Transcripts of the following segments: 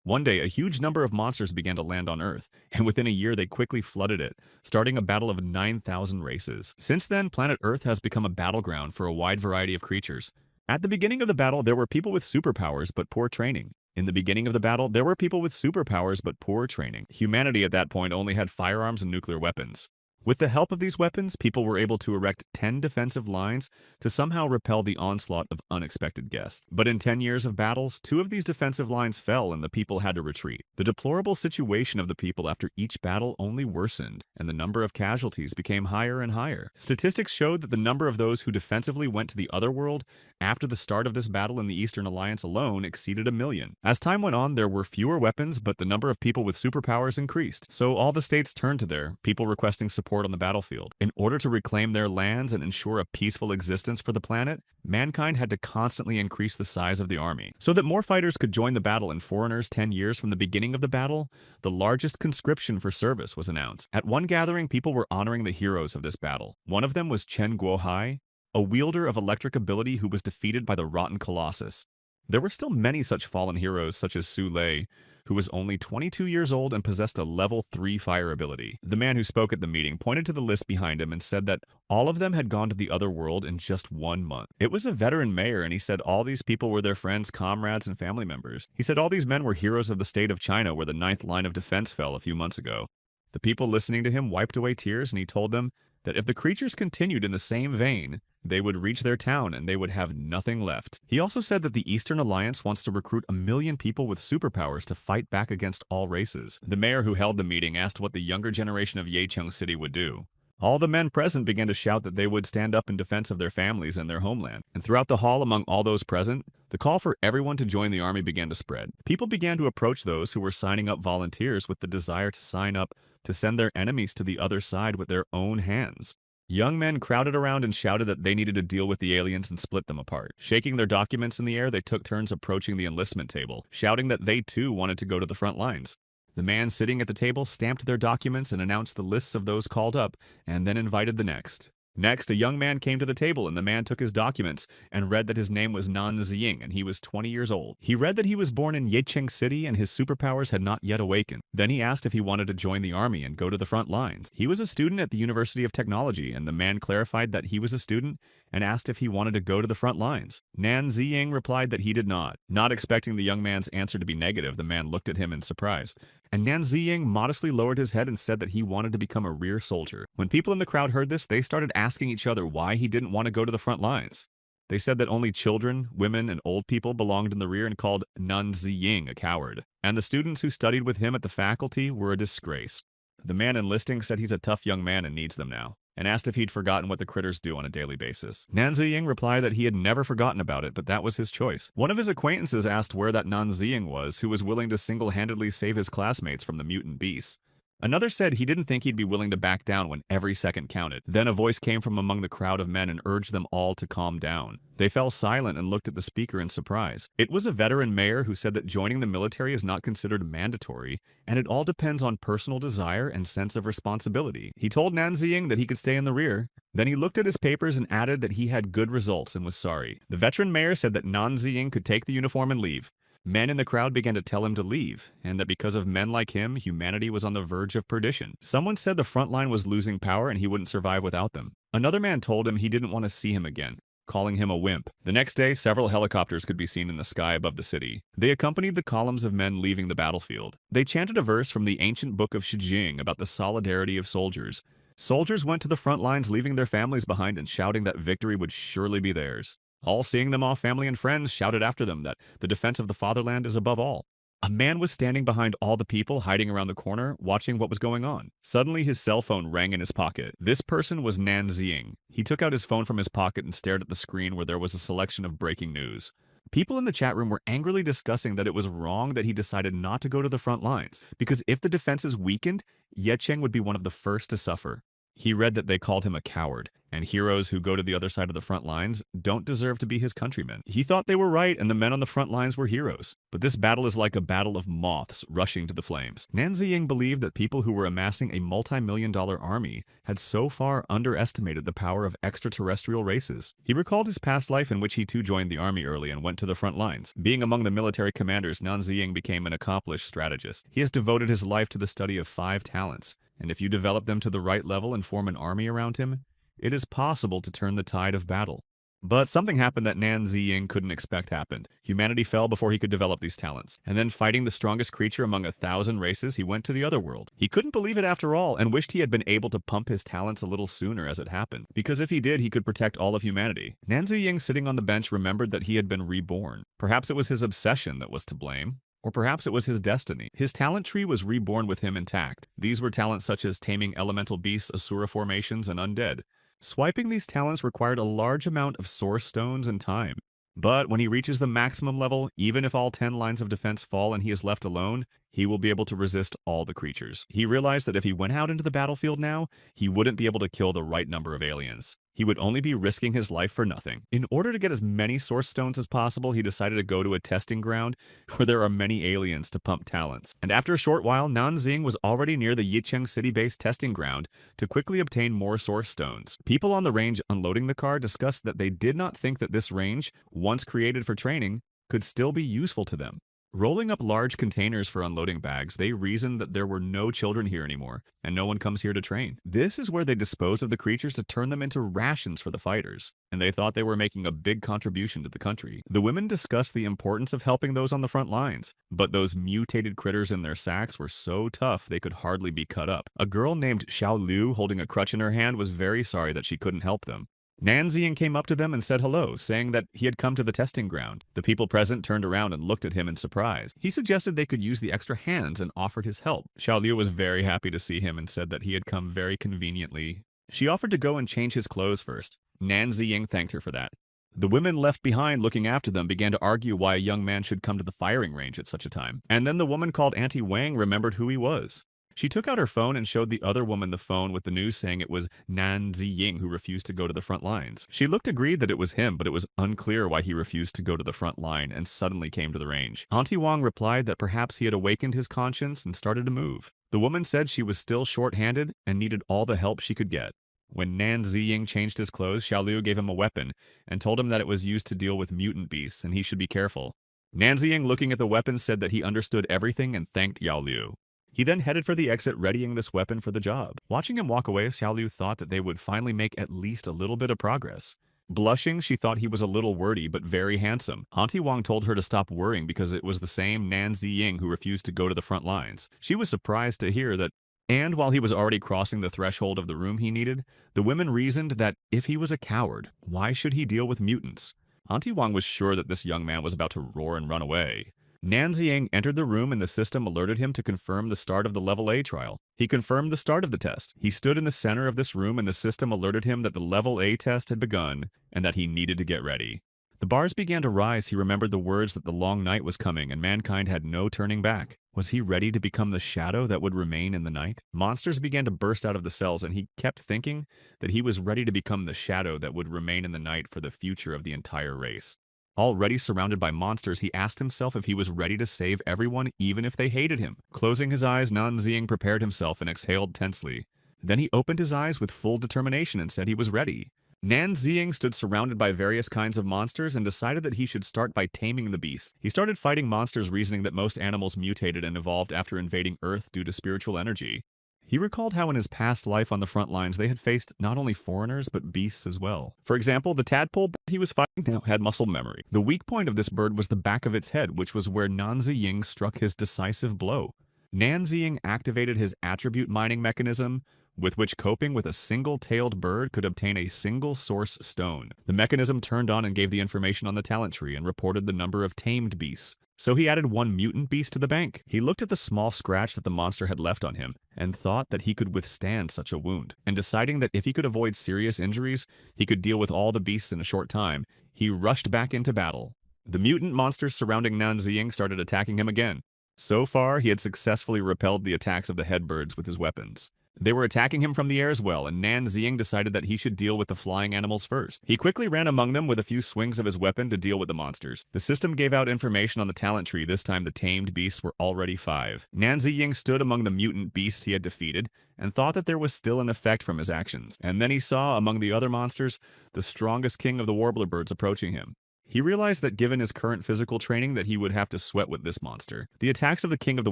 One day, a huge number of monsters began to land on Earth, and within a year they quickly flooded it, starting a battle of 9,000 races. Since then, planet Earth has become a battleground for a wide variety of creatures. At the beginning of the battle, there were people with superpowers but poor training. In the beginning of the battle, there were people with superpowers but poor training. Humanity at that point only had firearms and nuclear weapons. With the help of these weapons, people were able to erect 10 defensive lines to somehow repel the onslaught of unexpected guests. But in 10 years of battles, 2 of these defensive lines fell and the people had to retreat. The deplorable situation of the people after each battle only worsened, and the number of casualties became higher and higher. Statistics showed that the number of those who defensively went to the other world after the start of this battle in the Eastern Alliance alone exceeded 1,000,000. As time went on, there were fewer weapons, but the number of people with superpowers increased. So all the states turned to their people requesting support on the battlefield. In order to reclaim their lands and ensure a peaceful existence for the planet, mankind had to constantly increase the size of the army. So that more fighters could join the battle in foreigners 10 years from the beginning of the battle, the largest conscription for service was announced. At one gathering, people were honoring the heroes of this battle. One of them was Chen Guohai, a wielder of electric ability who was defeated by the Rotten Colossus. There were still many such fallen heroes such as Su Lei, who was only 22 years old and possessed a level 3 fire ability. The man who spoke at the meeting pointed to the list behind him and said that all of them had gone to the other world in just 1 month. It was a veteran mayor, and he said all these people were their friends, comrades, and family members. He said all these men were heroes of the state of China where the 9th line of defense fell a few months ago. The people listening to him wiped away tears, and he told them that if the creatures continued in the same vein, they would reach their town and they would have nothing left. He also said that the Eastern Alliance wants to recruit 1,000,000 people with superpowers to fight back against all races. The mayor who held the meeting asked what the younger generation of Yecheng City would do. All the men present began to shout that they would stand up in defense of their families and their homeland. And throughout the hall among all those present, the call for everyone to join the army began to spread. People began to approach those who were signing up volunteers with the desire to sign up to send their enemies to the other side with their own hands. Young men crowded around and shouted that they needed to deal with the aliens and split them apart. Shaking their documents in the air, they took turns approaching the enlistment table, shouting that they too wanted to go to the front lines. The man sitting at the table stamped their documents and announced the lists of those called up, and then invited the next. Next, a young man came to the table, and the man took his documents and read that his name was Nan Ziying and he was 20 years old. He read that he was born in Yecheng City and his superpowers had not yet awakened. Then he asked if he wanted to join the army and go to the front lines. He was a student at the University of Technology, and the man clarified that he was a student and asked if he wanted to go to the front lines. Nan Ziying replied that he did not. Not expecting the young man's answer to be negative, the man looked at him in surprise. And Nan Ziying modestly lowered his head and said that he wanted to become a rear soldier. When people in the crowd heard this, they started asking each other why he didn't want to go to the front lines. They said that only children, women, and old people belonged in the rear and called Nan Ziying a coward. And the students who studied with him at the faculty were a disgrace. The man enlisting said he's a tough young man and needs them now, and asked if he'd forgotten what the critters do on a daily basis. Nan Ziying replied that he had never forgotten about it, but that was his choice. One of his acquaintances asked where that Nan Ziying was, who was willing to single-handedly save his classmates from the mutant beasts. Another said he didn't think he'd be willing to back down when every second counted. Then a voice came from among the crowd of men and urged them all to calm down. They fell silent and looked at the speaker in surprise. It was a veteran mayor who said that joining the military is not considered mandatory, and it all depends on personal desire and sense of responsibility. He told Nan Ziying that he could stay in the rear. Then he looked at his papers and added that he had good results and was sorry. The veteran mayor said that Nan Ziying could take the uniform and leave. Men in the crowd began to tell him to leave, and that because of men like him, humanity was on the verge of perdition. Someone said the front line was losing power and he wouldn't survive without them. Another man told him he didn't want to see him again, calling him a wimp. The next day, several helicopters could be seen in the sky above the city. They accompanied the columns of men leaving the battlefield. They chanted a verse from the ancient book of Shijing about the solidarity of soldiers. Soldiers went to the front lines leaving their families behind and shouting that victory would surely be theirs. All seeing them off, family and friends shouted after them that the defense of the fatherland is above all. A man was standing behind all the people, hiding around the corner, watching what was going on. Suddenly, his cell phone rang in his pocket. This person was Nan Ziying. He took out his phone from his pocket and stared at the screen where there was a selection of breaking news. People in the chat room were angrily discussing that it was wrong that he decided not to go to the front lines, because if the defenses weakened, Yecheng would be one of the first to suffer. He read that they called him a coward, and heroes who go to the other side of the front lines don't deserve to be his countrymen. He thought they were right and the men on the front lines were heroes. But this battle is like a battle of moths rushing to the flames. Nan Ziying believed that people who were amassing a multi-million-dollar army had so far underestimated the power of extraterrestrial races. He recalled his past life in which he too joined the army early and went to the front lines. Being among the military commanders, Nan Ziying became an accomplished strategist. He has devoted his life to the study of 5 talents, and if you develop them to the right level and form an army around him, it is possible to turn the tide of battle. But something happened that Nan Ziying couldn't expect happened. Humanity fell before he could develop these talents. And then fighting the strongest creature among 1,000 races, he went to the other world. He couldn't believe it after all and wished he had been able to pump his talents a little sooner as it happened. Because if he did, he could protect all of humanity. Nan Ziying, sitting on the bench, remembered that he had been reborn. Perhaps it was his obsession that was to blame. Or perhaps it was his destiny. His talent tree was reborn with him intact. These were talents such as taming elemental beasts, Asura formations, and undead. Swiping these talents required a large amount of source stones and time. But when he reaches the maximum level, even if all 10 lines of defense fall and he is left alone, he will be able to resist all the creatures. He realized that if he went out into the battlefield now, he wouldn't be able to kill the right number of aliens. He would only be risking his life for nothing. In order to get as many source stones as possible, he decided to go to a testing ground where there are many aliens to pump talents. And after a short while, Nan Ziying was already near the Yicheng city-based testing ground to quickly obtain more source stones. People on the range unloading the car discussed that they did not think that this range, once created for training, could still be useful to them. Rolling up large containers for unloading bags, they reasoned that there were no children here anymore, and no one comes here to train. This is where they disposed of the creatures to turn them into rations for the fighters, and they thought they were making a big contribution to the country. The women discussed the importance of helping those on the front lines, but those mutated critters in their sacks were so tough they could hardly be cut up. A girl named Xiao Liu, holding a crutch in her hand, was very sorry that she couldn't help them. Nan Ziying came up to them and said hello, saying that he had come to the testing ground. The people present turned around and looked at him in surprise. He suggested they could use the extra hands and offered his help. Xiao Liu was very happy to see him and said that he had come very conveniently. She offered to go and change his clothes first. Nan Ziying thanked her for that. The women left behind looking after them began to argue why a young man should come to the firing range at such a time. And then the woman called Auntie Wang remembered who he was. She took out her phone and showed the other woman the phone with the news saying it was Nan Ziying who refused to go to the front lines. She looked agreed that it was him, but it was unclear why he refused to go to the front line and suddenly came to the range. Auntie Wang replied that perhaps he had awakened his conscience and started to move. The woman said she was still short-handed and needed all the help she could get. When Nan Ziying changed his clothes, Xiao Liu gave him a weapon and told him that it was used to deal with mutant beasts and he should be careful. Nan Ziying, looking at the weapon, said that he understood everything and thanked Xiao Liu. He then headed for the exit, readying this weapon for the job. Watching him walk away, Xiao Liu thought that they would finally make at least a little bit of progress. Blushing, she thought he was a little wordy but very handsome. Auntie Wang told her to stop worrying because it was the same Nan Ziying who refused to go to the front lines. She was surprised to hear that, and while he was already crossing the threshold of the room he needed, the women reasoned that if he was a coward, why should he deal with mutants? Auntie Wang was sure that this young man was about to roar and run away. Nan Ziying entered the room and the system alerted him to confirm the start of the Level A trial. He confirmed the start of the test. He stood in the center of this room and the system alerted him that the Level A test had begun and that he needed to get ready. The bars began to rise. He remembered the words that the long night was coming and mankind had no turning back. Was he ready to become the shadow that would remain in the night? Monsters began to burst out of the cells and he kept thinking that he was ready to become the shadow that would remain in the night for the future of the entire race. Already surrounded by monsters, he asked himself if he was ready to save everyone even if they hated him. Closing his eyes, Nan Ziying prepared himself and exhaled tensely. Then he opened his eyes with full determination and said he was ready. Nan Ziying stood surrounded by various kinds of monsters and decided that he should start by taming the beasts. He started fighting monsters, reasoning that most animals mutated and evolved after invading Earth due to spiritual energy. He recalled how in his past life on the front lines they had faced not only foreigners but beasts as well. For example, the tadpole he was fighting now had muscle memory. The weak point of this bird was the back of its head, which was where Nan Ziying struck his decisive blow. Nan Ziying activated his attribute mining mechanism, with which coping with a single-tailed bird could obtain a single source stone. The mechanism turned on and gave the information on the talent tree and reported the number of tamed beasts. So he added one mutant beast to the bank. He looked at the small scratch that the monster had left on him and thought that he could withstand such a wound. And deciding that if he could avoid serious injuries, he could deal with all the beasts in a short time, he rushed back into battle. The mutant monsters surrounding Nan Ziying started attacking him again. So far, he had successfully repelled the attacks of the headbirds with his weapons. They were attacking him from the air as well, and Nan Ziying decided that he should deal with the flying animals first. He quickly ran among them with a few swings of his weapon to deal with the monsters. The system gave out information on the talent tree. This time the tamed beasts were already 5. Nan Ziying stood among the mutant beasts he had defeated and thought that there was still an effect from his actions. And then he saw, among the other monsters, the strongest king of the warbler birds approaching him. He realized that given his current physical training that he would have to sweat with this monster. The attacks of the king of the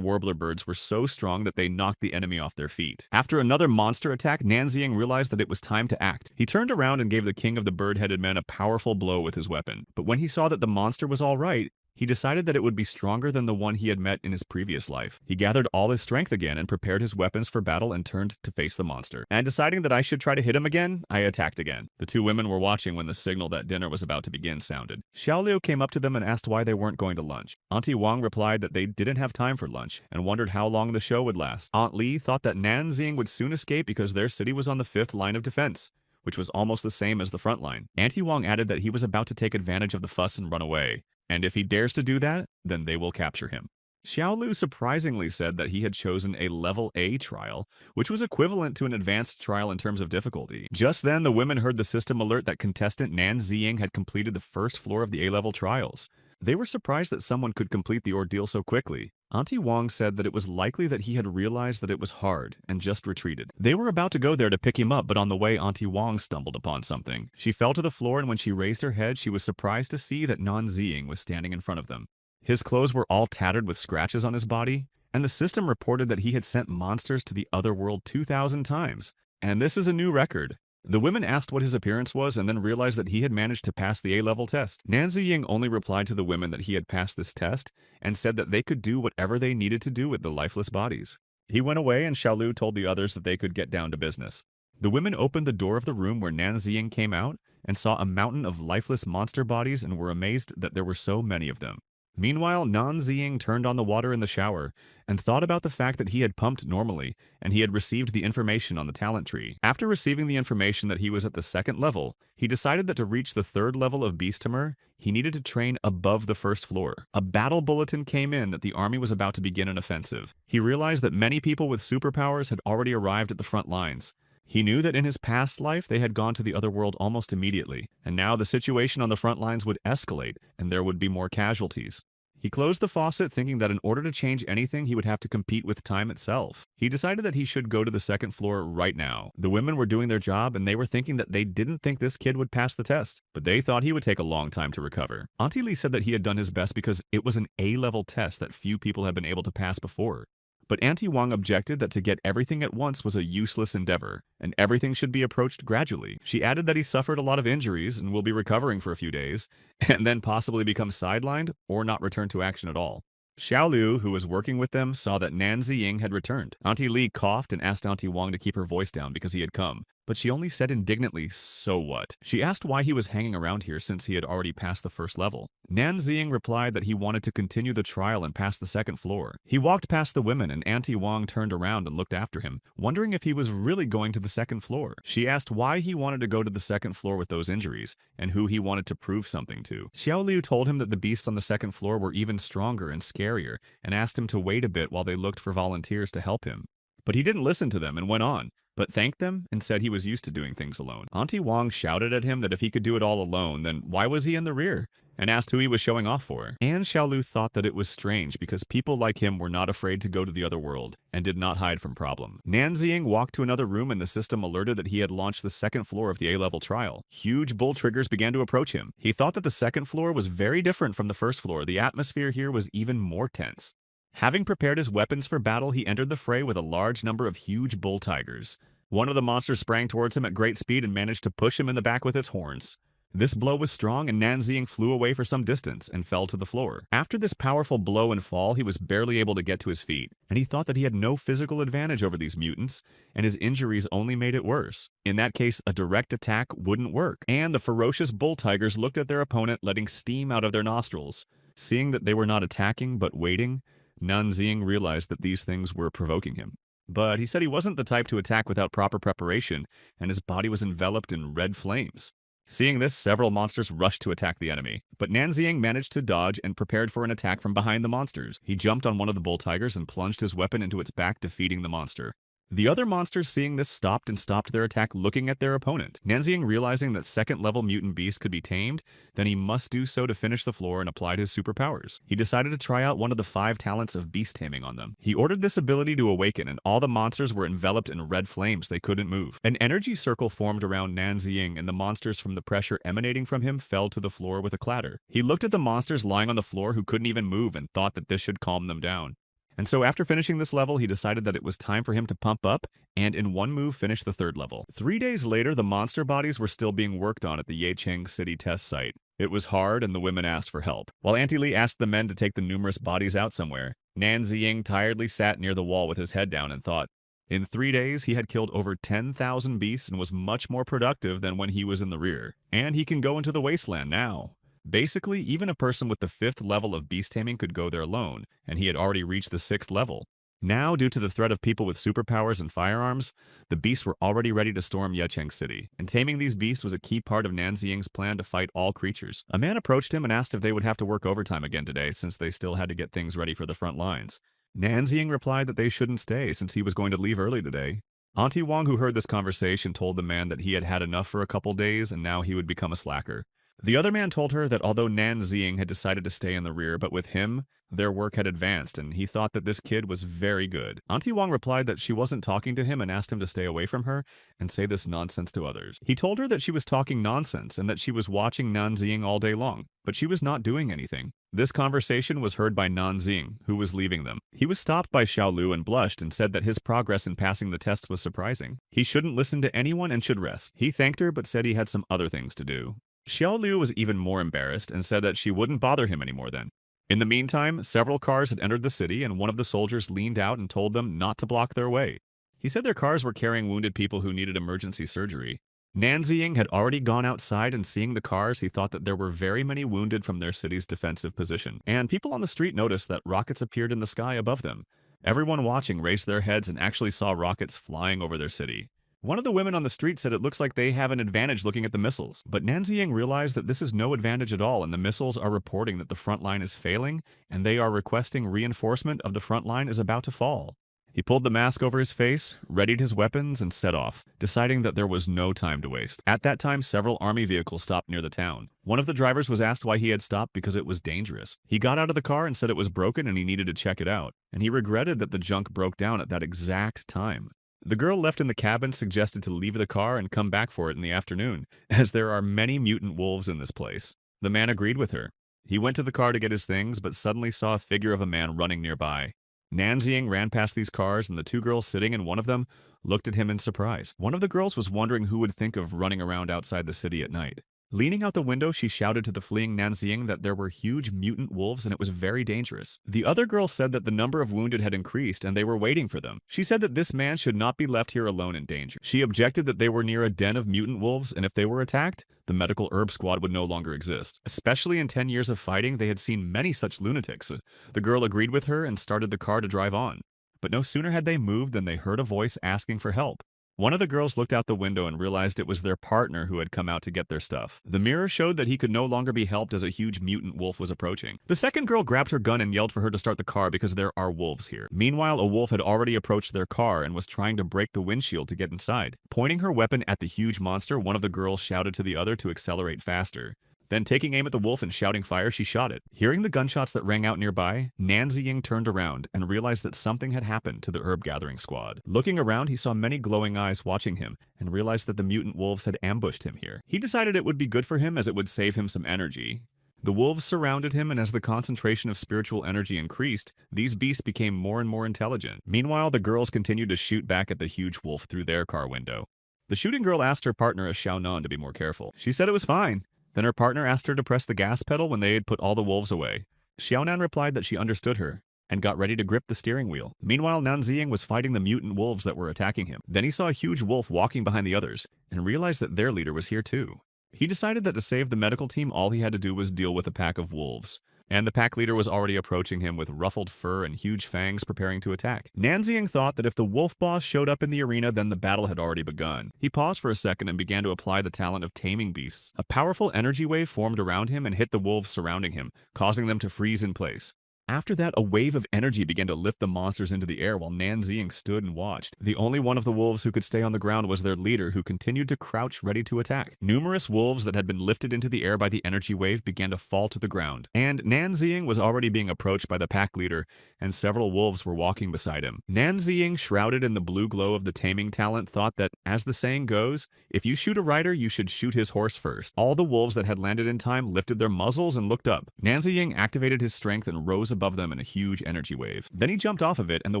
warbler birds were so strong that they knocked the enemy off their feet. After another monster attack, Nan Ziying realized that it was time to act. He turned around and gave the king of the bird-headed men a powerful blow with his weapon. But when he saw that the monster was all right, he decided that it would be stronger than the one he had met in his previous life. He gathered all his strength again and prepared his weapons for battle and turned to face the monster. And deciding that I should try to hit him again, I attacked again. The 2 women were watching when the signal that dinner was about to begin sounded. Xiaoliu came up to them and asked why they weren't going to lunch. Auntie Wang replied that they didn't have time for lunch and wondered how long the show would last. Aunt Li thought that Nan Ziying would soon escape because their city was on the 5th line of defense, which was almost the same as the front line. Auntie Wang added that he was about to take advantage of the fuss and run away. And if he dares to do that, then they will capture him. Xiaoliu surprisingly said that he had chosen a level A trial, which was equivalent to an advanced trial in terms of difficulty. Just then, the women heard the system alert that contestant Nan Ziying had completed the first floor of the A-level trials. They were surprised that someone could complete the ordeal so quickly. Auntie Wang said that it was likely that he had realized that it was hard and just retreated. They were about to go there to pick him up, but on the way, Auntie Wang stumbled upon something. She fell to the floor, and when she raised her head, she was surprised to see that Nan Ziying was standing in front of them. His clothes were all tattered with scratches on his body, and the system reported that he had sent monsters to the other world 2,000 times. And this is a new record. The women asked what his appearance was and then realized that he had managed to pass the A-level test. Nan Ziying only replied to the women that he had passed this test and said that they could do whatever they needed to do with the lifeless bodies. He went away and Xiaoliu told the others that they could get down to business. The women opened the door of the room where Nan Ziying came out and saw a mountain of lifeless monster bodies and were amazed that there were so many of them. Meanwhile, Nan Ziying turned on the water in the shower and thought about the fact that he had pumped normally and he had received the information on the talent tree. After receiving the information that he was at the 2nd level, he decided that to reach the 3rd level of Beastamer, he needed to train above the 1st floor. A battle bulletin came in that the army was about to begin an offensive. He realized that many people with superpowers had already arrived at the front lines. He knew that in his past life they had gone to the other world almost immediately, and now the situation on the front lines would escalate and there would be more casualties. He closed the faucet thinking that in order to change anything he would have to compete with time itself. He decided that he should go to the 2nd floor right now. The women were doing their job and they were thinking that they didn't think this kid would pass the test, but they thought he would take a long time to recover. Auntie Li said that he had done his best because it was an A-level test that few people had been able to pass before. But Auntie Wang objected that to get everything at once was a useless endeavor, and everything should be approached gradually. She added that he suffered a lot of injuries and will be recovering for a few days, and then possibly become sidelined or not return to action at all. Xiaoliu, who was working with them, saw that Nan Ziying had returned. Auntie Li coughed and asked Auntie Wang to keep her voice down because he had come, but she only said indignantly, "So what?" She asked why he was hanging around here since he had already passed the 1st level. Nan Ziying replied that he wanted to continue the trial and pass the 2nd floor. He walked past the women and Auntie Wang turned around and looked after him, wondering if he was really going to the 2nd floor. She asked why he wanted to go to the 2nd floor with those injuries and who he wanted to prove something to. Xiaoliu told him that the beasts on the 2nd floor were even stronger and scarier and asked him to wait a bit while they looked for volunteers to help him. But he didn't listen to them and went on, but thanked them and said he was used to doing things alone. Auntie Wang shouted at him that if he could do it all alone, then why was he in the rear? And asked who he was showing off for. And Xiaoliu thought that it was strange because people like him were not afraid to go to the other world and did not hide from problem. Nan Ziying walked to another room and the system alerted that he had launched the 2nd floor of the A-level trial. Huge bull triggers began to approach him. He thought that the 2nd floor was very different from the 1st floor. The atmosphere here was even more tense. Having prepared his weapons for battle, he entered the fray with a large number of huge bull tigers. One of the monsters sprang towards him at great speed and managed to push him in the back with its horns. This blow was strong and Nan Ziying flew away for some distance and fell to the floor. After this powerful blow and fall, he was barely able to get to his feet, and he thought that he had no physical advantage over these mutants, and his injuries only made it worse. In that case, a direct attack wouldn't work, and the ferocious bull tigers looked at their opponent letting steam out of their nostrils. Seeing that they were not attacking but waiting, Nan Ziying realized that these things were provoking him. But he said he wasn't the type to attack without proper preparation, and his body was enveloped in red flames. Seeing this, several monsters rushed to attack the enemy, but Nan Ziying managed to dodge and prepared for an attack from behind the monsters. He jumped on one of the bull tigers and plunged his weapon into its back, defeating the monster. The other monsters seeing this stopped their attack looking at their opponent. Nanzing realizing that second-level mutant beast could be tamed, then he must do so to finish the floor and applied his superpowers. He decided to try out one of the 5 talents of beast taming on them. He ordered this ability to awaken and all the monsters were enveloped in red flames they couldn't move. An energy circle formed around Nanzing and the monsters from the pressure emanating from him fell to the floor with a clatter. He looked at the monsters lying on the floor who couldn't even move and thought that this should calm them down. And so after finishing this level, he decided that it was time for him to pump up and in one move finish the 3rd level. 3 days later, the monster bodies were still being worked on at the Yecheng City test site. It was hard and the women asked for help. While Auntie Lee asked the men to take the numerous bodies out somewhere, Nanziying tiredly sat near the wall with his head down and thought. In 3 days, he had killed over 10,000 beasts and was much more productive than when he was in the rear. And he can go into the wasteland now. Basically, even a person with the 5th level of beast taming could go there alone, and he had already reached the 6th level. Now, due to the threat of people with superpowers and firearms, the beasts were already ready to storm Yecheng City, and taming these beasts was a key part of Nanziying's plan to fight all creatures. A man approached him and asked if they would have to work overtime again today since they still had to get things ready for the front lines. Nanziying replied that they shouldn't stay since he was going to leave early today. Auntie Wang, who heard this conversation, told the man that he had had enough for a couple days and now he would become a slacker. The other man told her that although Nanziying had decided to stay in the rear, but with him, their work had advanced and he thought that this kid was very good. Auntie Wang replied that she wasn't talking to him and asked him to stay away from her and say this nonsense to others. He told her that she was talking nonsense and that she was watching Nanziying all day long, but she was not doing anything. This conversation was heard by Nanziying, who was leaving them. He was stopped by Xiaolu and blushed and said that his progress in passing the tests was surprising. He shouldn't listen to anyone and should rest. He thanked her but said he had some other things to do. Xiaolu was even more embarrassed and said that she wouldn't bother him anymore then. In the meantime, several cars had entered the city and one of the soldiers leaned out and told them not to block their way. He said their cars were carrying wounded people who needed emergency surgery. Nanziying had already gone outside and seeing the cars, he thought that there were very many wounded from their city's defensive position. And people on the street noticed that rockets appeared in the sky above them. Everyone watching raised their heads and actually saw rockets flying over their city. One of the women on the street said it looks like they have an advantage looking at the missiles, but Nanziying realized that this is no advantage at all and the missiles are reporting that the front line is failing and they are requesting reinforcement of the front line is about to fall. He pulled the mask over his face, readied his weapons, and set off, deciding that there was no time to waste. At that time, several army vehicles stopped near the town. One of the drivers was asked why he had stopped because it was dangerous. He got out of the car and said it was broken and he needed to check it out, and he regretted that the junk broke down at that exact time. The girl left in the cabin suggested to leave the car and come back for it in the afternoon, as there are many mutant wolves in this place. The man agreed with her. He went to the car to get his things, but suddenly saw a figure of a man running nearby. Nanziying ran past these cars, and the 2 girls sitting in one of them looked at him in surprise. One of the girls was wondering who would think of running around outside the city at night. Leaning out the window, she shouted to the fleeing Nanziying that there were huge mutant wolves and it was very dangerous. The other girl said that the number of wounded had increased and they were waiting for them. She said that this man should not be left here alone in danger. She objected that they were near a den of mutant wolves and if they were attacked, the medical herb squad would no longer exist. Especially in 10 years of fighting, they had seen many such lunatics. The girl agreed with her and started the car to drive on. But no sooner had they moved than they heard a voice asking for help. One of the girls looked out the window and realized it was their partner who had come out to get their stuff. The mirror showed that he could no longer be helped as a huge mutant wolf was approaching. The second girl grabbed her gun and yelled for her to start the car because there are wolves here. Meanwhile, a wolf had already approached their car and was trying to break the windshield to get inside. Pointing her weapon at the huge monster, one of the girls shouted to the other to accelerate faster. Then taking aim at the wolf and shouting fire, she shot it. Hearing the gunshots that rang out nearby, Nanziying turned around and realized that something had happened to the herb gathering squad. Looking around, he saw many glowing eyes watching him and realized that the mutant wolves had ambushed him here. He decided it would be good for him as it would save him some energy. The wolves surrounded him, and as the concentration of spiritual energy increased, these beasts became more and more intelligent. Meanwhile, the girls continued to shoot back at the huge wolf through their car window. The shooting girl asked her partner, Xiaonan, to be more careful. She said it was fine. Then her partner asked her to press the gas pedal when they had put all the wolves away. Xiaonan replied that she understood her and got ready to grip the steering wheel. Meanwhile, Nanziying was fighting the mutant wolves that were attacking him. Then he saw a huge wolf walking behind the others and realized that their leader was here too. He decided that to save the medical team, all he had to do was deal with a pack of wolves. And the pack leader was already approaching him with ruffled fur and huge fangs preparing to attack. Nanziying thought that if the wolf boss showed up in the arena, then the battle had already begun. He paused for a second and began to apply the talent of taming beasts. A powerful energy wave formed around him and hit the wolves surrounding him, causing them to freeze in place. After that, a wave of energy began to lift the monsters into the air while Nan Ziying stood and watched. The only one of the wolves who could stay on the ground was their leader, who continued to crouch ready to attack. Numerous wolves that had been lifted into the air by the energy wave began to fall to the ground, and Nan Ziying was already being approached by the pack leader, and several wolves were walking beside him. Nan Ziying, shrouded in the blue glow of the taming talent, thought that, as the saying goes, if you shoot a rider, you should shoot his horse first. All the wolves that had landed in time lifted their muzzles and looked up. Nan Ziying activated his strength and rose above them in a huge energy wave. Then he jumped off of it, and the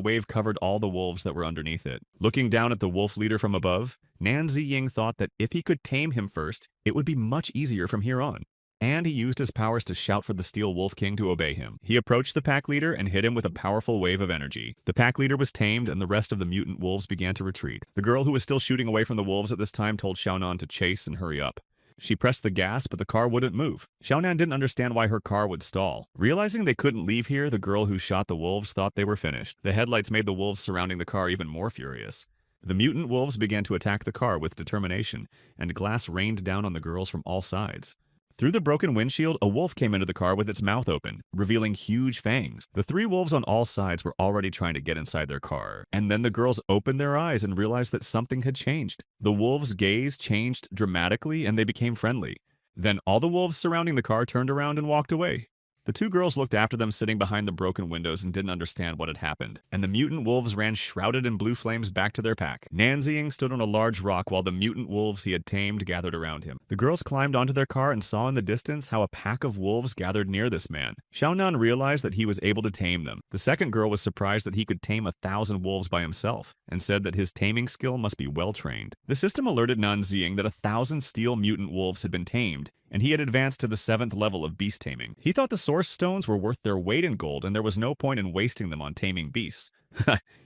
wave covered all the wolves that were underneath it. Looking down at the wolf leader from above, Nan Ziying thought that if he could tame him first, it would be much easier from here on. And he used his powers to shout for the Steel Wolf King to obey him. He approached the pack leader and hit him with a powerful wave of energy. The pack leader was tamed, and the rest of the mutant wolves began to retreat. The girl who was still shooting away from the wolves at this time told Xiaonan to chase and hurry up. She pressed the gas, but the car wouldn't move. Xiaonan didn't understand why her car would stall. Realizing they couldn't leave here, the girl who shot the wolves thought they were finished. The headlights made the wolves surrounding the car even more furious. The mutant wolves began to attack the car with determination, and glass rained down on the girls from all sides. Through the broken windshield, a wolf came into the car with its mouth open, revealing huge fangs. The three wolves on all sides were already trying to get inside their car. And then the girls opened their eyes and realized that something had changed. The wolves' gaze changed dramatically, and they became friendly. Then all the wolves surrounding the car turned around and walked away. The two girls looked after them sitting behind the broken windows and didn't understand what had happened. And the mutant wolves ran shrouded in blue flames back to their pack. Nan Ziying stood on a large rock while the mutant wolves he had tamed gathered around him. The girls climbed onto their car and saw in the distance how a pack of wolves gathered near this man. Xiaonan realized that he was able to tame them. The second girl was surprised that he could tame 1,000 wolves by himself, and said that his taming skill must be well trained. The system alerted Nan Ziying that 1,000 steel mutant wolves had been tamed, and he had advanced to the 7th level of beast taming. He thought the source stones were worth their weight in gold, and there was no point in wasting them on taming beasts.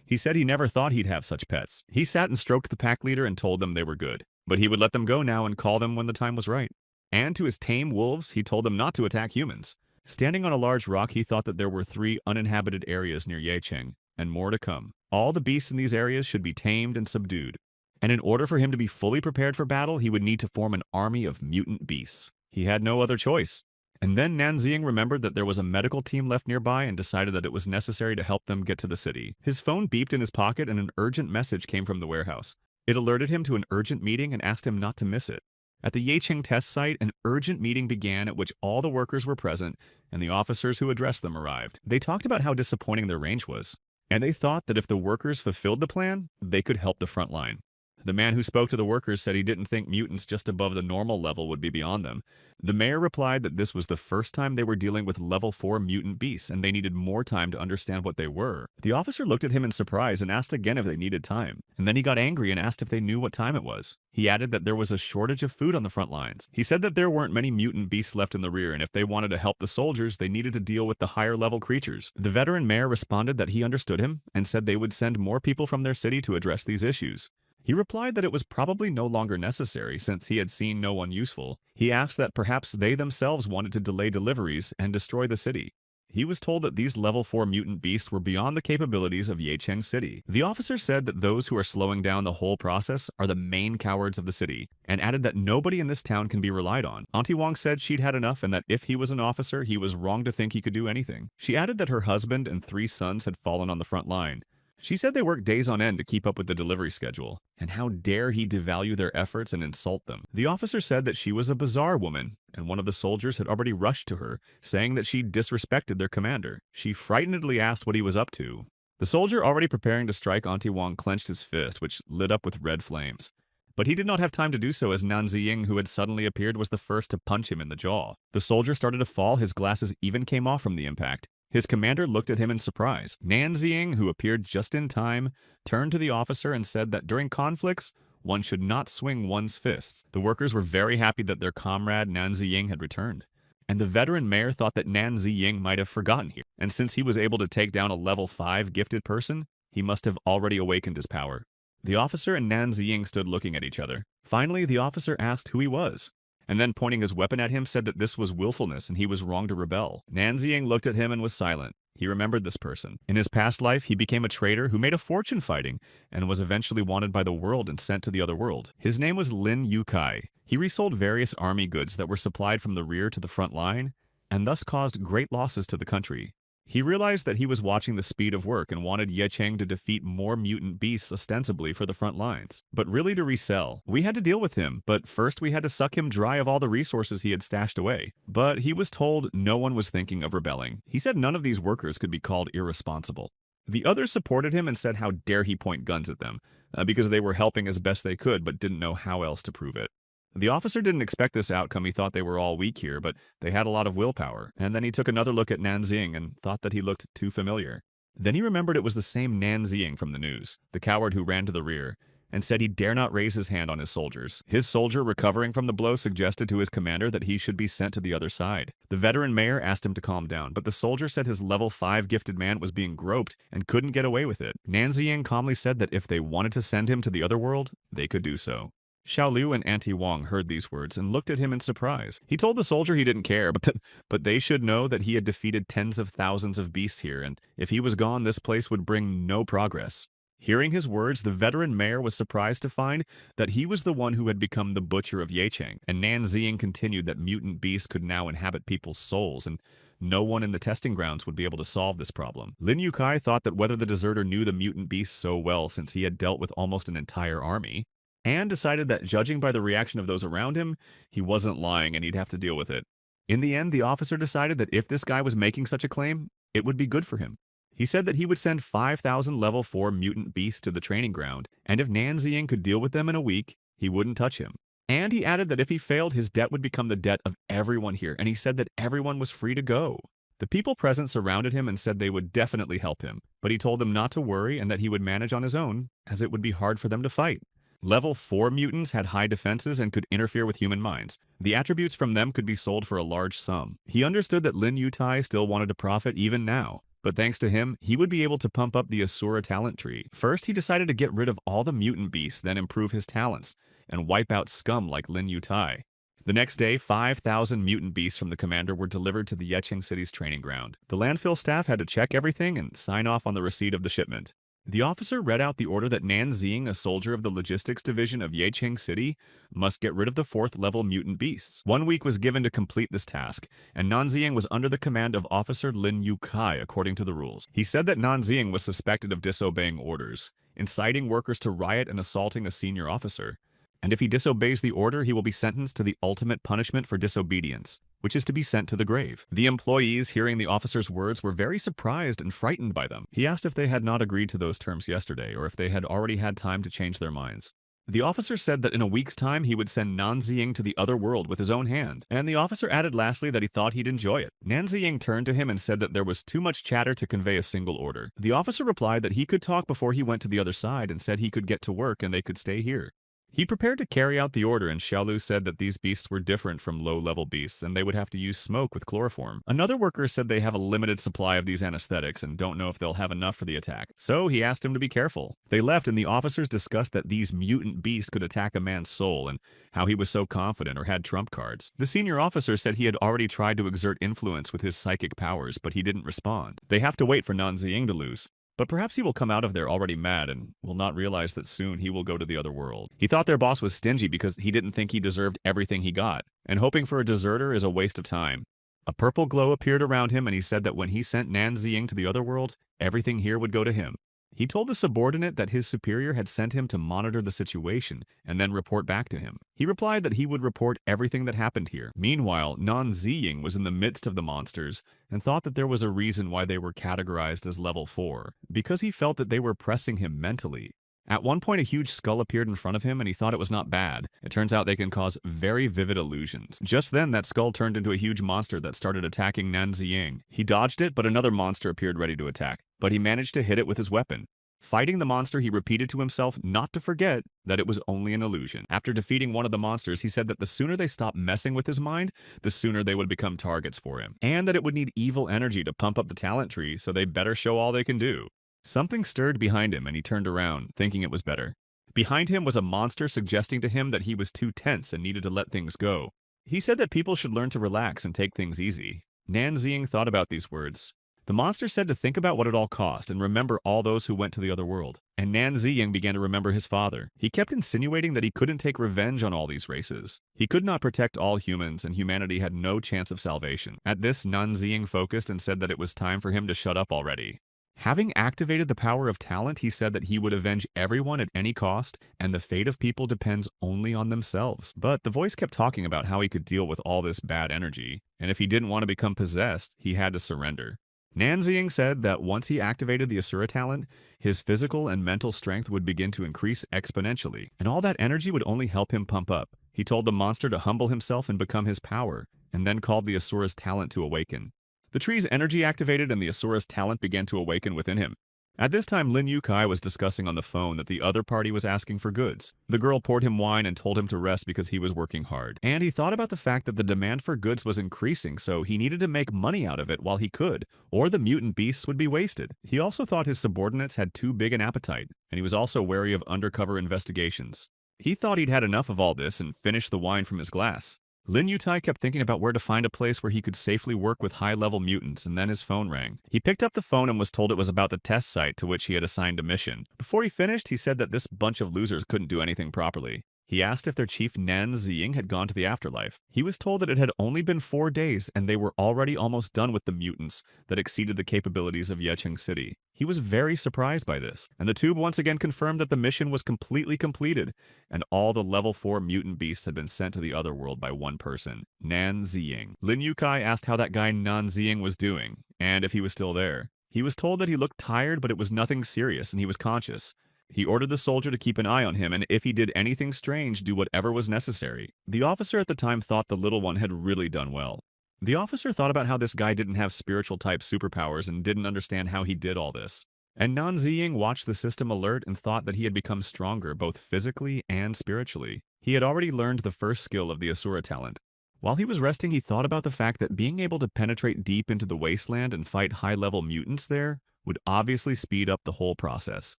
He said he never thought he'd have such pets. He sat and stroked the pack leader and told them they were good, but he would let them go now and call them when the time was right. And to his tame wolves, he told them not to attack humans. Standing on a large rock, he thought that there were 3 uninhabited areas near Yecheng, and more to come. All the beasts in these areas should be tamed and subdued. And in order for him to be fully prepared for battle, he would need to form an army of mutant beasts. He had no other choice. And then Nan Ziying remembered that there was a medical team left nearby and decided that it was necessary to help them get to the city. His phone beeped in his pocket and an urgent message came from the warehouse. It alerted him to an urgent meeting and asked him not to miss it. At the Yecheng test site, an urgent meeting began at which all the workers were present and the officers who addressed them arrived. They talked about how disappointing their range was, and they thought that if the workers fulfilled the plan, they could help the front line. The man who spoke to the workers said he didn't think mutants just above the normal level would be beyond them. The mayor replied that this was the first time they were dealing with level 4 mutant beasts and they needed more time to understand what they were. The officer looked at him in surprise and asked again if they needed time. And then he got angry and asked if they knew what time it was. He added that there was a shortage of food on the front lines. He said that there weren't many mutant beasts left in the rear, and if they wanted to help the soldiers, they needed to deal with the higher level creatures. The veteran mayor responded that he understood him and said they would send more people from their city to address these issues. He replied that it was probably no longer necessary since he had seen no one useful. He asked that perhaps they themselves wanted to delay deliveries and destroy the city. He was told that these level 4 mutant beasts were beyond the capabilities of Yecheng City. The officer said that those who are slowing down the whole process are the main cowards of the city, and added that nobody in this town can be relied on. Auntie Wong said she'd had enough and that if he was an officer, he was wrong to think he could do anything. She added that her husband and 3 sons had fallen on the front line. She said they worked days on end to keep up with the delivery schedule, and how dare he devalue their efforts and insult them. The officer said that she was a bizarre woman, and one of the soldiers had already rushed to her, saying that she disrespected their commander. She frightenedly asked what he was up to. The soldier, already preparing to strike Auntie Wong, clenched his fist, which lit up with red flames. But he did not have time to do so, as Nan Ziying, who had suddenly appeared, was the first to punch him in the jaw. The soldier started to fall, his glasses even came off from the impact. His commander looked at him in surprise. Nan Ziying, who appeared just in time, turned to the officer and said that during conflicts, one should not swing one's fists. The workers were very happy that their comrade Nan Ziying had returned. And the veteran mayor thought that Nan Ziying might have forgotten here. And since he was able to take down a level 5 gifted person, he must have already awakened his power. The officer and Nan Ziying stood looking at each other. Finally, the officer asked who he was, and then pointing his weapon at him said that this was willfulness and he was wrong to rebel. Nan Ziying looked at him and was silent. He remembered this person. In his past life, he became a trader who made a fortune fighting and was eventually wanted by the world and sent to the other world. His name was Lin Yukai. He resold various army goods that were supplied from the rear to the front line and thus caused great losses to the country. He realized that he was watching the speed of work and wanted Ye Cheng to defeat more mutant beasts ostensibly for the front lines, but really to resell. We had to deal with him, but first we had to suck him dry of all the resources he had stashed away. But he was told no one was thinking of rebelling. He said none of these workers could be called irresponsible. The others supported him and said how dare he point guns at them, because they were helping as best they could but didn't know how else to prove it. The officer didn't expect this outcome. He thought they were all weak here, but they had a lot of willpower. And then he took another look at Nanxing and thought that he looked too familiar. Then he remembered it was the same Nanxing from the news, the coward who ran to the rear, and said he dare not raise his hand on his soldiers. His soldier, recovering from the blow, suggested to his commander that he should be sent to the other side. The veteran mayor asked him to calm down, but the soldier said his level 5 gifted man was being groped and couldn't get away with it. Nanxing calmly said that if they wanted to send him to the other world, they could do so. Xiao Liu and Auntie Wang heard these words and looked at him in surprise. He told the soldier he didn't care, but they should know that he had defeated tens of thousands of beasts here, and if he was gone, this place would bring no progress. Hearing his words, the veteran mayor was surprised to find that he was the one who had become the butcher of Ye Cheng, and Nanxing continued that mutant beasts could now inhabit people's souls, and no one in the testing grounds would be able to solve this problem. Lin Yukai thought that whether the deserter knew the mutant beasts so well since he had dealt with almost an entire army, and decided that judging by the reaction of those around him, he wasn't lying and he'd have to deal with it. In the end, the officer decided that if this guy was making such a claim, it would be good for him. He said that he would send 5,000 level 4 mutant beasts to the training ground, and if Nanxing could deal with them in a week, he wouldn't touch him. And he added that if he failed, his debt would become the debt of everyone here, and he said that everyone was free to go. The people present surrounded him and said they would definitely help him, but he told them not to worry and that he would manage on his own, as it would be hard for them to fight. Level 4 mutants had high defenses and could interfere with human minds. The attributes from them could be sold for a large sum. He understood that Lin Yutai still wanted to profit even now, but thanks to him, he would be able to pump up the Asura talent tree. First, he decided to get rid of all the mutant beasts, then improve his talents, and wipe out scum like Lin Yutai. The next day, 5,000 mutant beasts from the commander were delivered to the Ye Cheng City's training ground. The landfill staff had to check everything and sign off on the receipt of the shipment. The officer read out the order that Nanxing, a soldier of the logistics division of Ye Cheng City, must get rid of the 4th level mutant beasts. 1 week was given to complete this task, and Nanxing was under the command of Officer Lin Yukai according to the rules. He said that Nanxing was suspected of disobeying orders, inciting workers to riot and assaulting a senior officer. And if he disobeys the order, he will be sentenced to the ultimate punishment for disobedience, which is to be sent to the grave. The employees, hearing the officer's words, were very surprised and frightened by them. He asked if they had not agreed to those terms yesterday, or if they had already had time to change their minds. The officer said that in a week's time he would send Nanxing to the other world with his own hand, and the officer added lastly that he thought he'd enjoy it. Nanxing turned to him and said that there was too much chatter to convey a single order. The officer replied that he could talk before he went to the other side and said he could get to work and they could stay here. He prepared to carry out the order, and Xiaolu said that these beasts were different from low-level beasts, and they would have to use smoke with chloroform. Another worker said they have a limited supply of these anesthetics and don't know if they'll have enough for the attack, so he asked him to be careful. They left, and the officers discussed that these mutant beasts could attack a man's soul, and how he was so confident or had trump cards. The senior officer said he had already tried to exert influence with his psychic powers, but he didn't respond. They have to wait for Nanxing to lose. But perhaps he will come out of there already mad and will not realize that soon he will go to the other world. He thought their boss was stingy because he didn't think he deserved everything he got, and hoping for a deserter is a waste of time. A purple glow appeared around him, and he said that when he sent Nanxing to the other world, everything here would go to him. He told the subordinate that his superior had sent him to monitor the situation and then report back to him. He replied that he would report everything that happened here. Meanwhile, Nanxing was in the midst of the monsters and thought that there was a reason why they were categorized as level 4, because he felt that they were pressing him mentally. At one point, a huge skull appeared in front of him, and he thought it was not bad. It turns out they can cause very vivid illusions. Just then, that skull turned into a huge monster that started attacking Nanxing. He dodged it, but another monster appeared ready to attack, but he managed to hit it with his weapon. Fighting the monster, he repeated to himself not to forget that it was only an illusion. After defeating one of the monsters, he said that the sooner they stopped messing with his mind, the sooner they would become targets for him, and that it would need evil energy to pump up the talent tree, so they better show all they can do. Something stirred behind him, and he turned around, thinking it was better. Behind him was a monster suggesting to him that he was too tense and needed to let things go. He said that people should learn to relax and take things easy. Nanxing thought about these words. The monster said to think about what it all cost and remember all those who went to the other world. And Nan Ziying began to remember his father. He kept insinuating that he couldn't take revenge on all these races. He could not protect all humans, and humanity had no chance of salvation. At this, Nan Ziying focused and said that it was time for him to shut up already. Having activated the power of talent, he said that he would avenge everyone at any cost, and the fate of people depends only on themselves. But the voice kept talking about how he could deal with all this bad energy, and if he didn't want to become possessed, he had to surrender. Nan Ziying said that once he activated the Asura talent, his physical and mental strength would begin to increase exponentially, and all that energy would only help him pump up. He told the monster to humble himself and become his power, and then called the Asura's talent to awaken. The tree's energy activated and the Asura's talent began to awaken within him. At this time, Lin Yukai was discussing on the phone that the other party was asking for goods. The girl poured him wine and told him to rest because he was working hard. And he thought about the fact that the demand for goods was increasing, so he needed to make money out of it while he could, or the mutant beasts would be wasted. He also thought his subordinates had too big an appetite, and he was also wary of undercover investigations. He thought he'd had enough of all this and finished the wine from his glass. Lin Yutai kept thinking about where to find a place where he could safely work with high-level mutants, and then his phone rang. He picked up the phone and was told it was about the test site to which he had assigned a mission. Before he finished, he said that this bunch of losers couldn't do anything properly. He asked if their chief Nan Ziying had gone to the afterlife. He was told that it had only been 4 days and they were already almost done with the mutants that exceeded the capabilities of Yecheng City. He was very surprised by this, and the tube once again confirmed that the mission was completely completed, and all the level 4 mutant beasts had been sent to the other world by one person, Nan Ziying. Lin Yukai asked how that guy Nan Ziying was doing, and if he was still there. He was told that he looked tired, but it was nothing serious and he was conscious. He ordered the soldier to keep an eye on him, and if he did anything strange, do whatever was necessary. The officer at the time thought the little one had really done well. The officer thought about how this guy didn't have spiritual-type superpowers and didn't understand how he did all this. And Nan Ziying watched the system alert and thought that he had become stronger both physically and spiritually. He had already learned the first skill of the Asura talent. While he was resting, he thought about the fact that being able to penetrate deep into the wasteland and fight high-level mutants there would obviously speed up the whole process.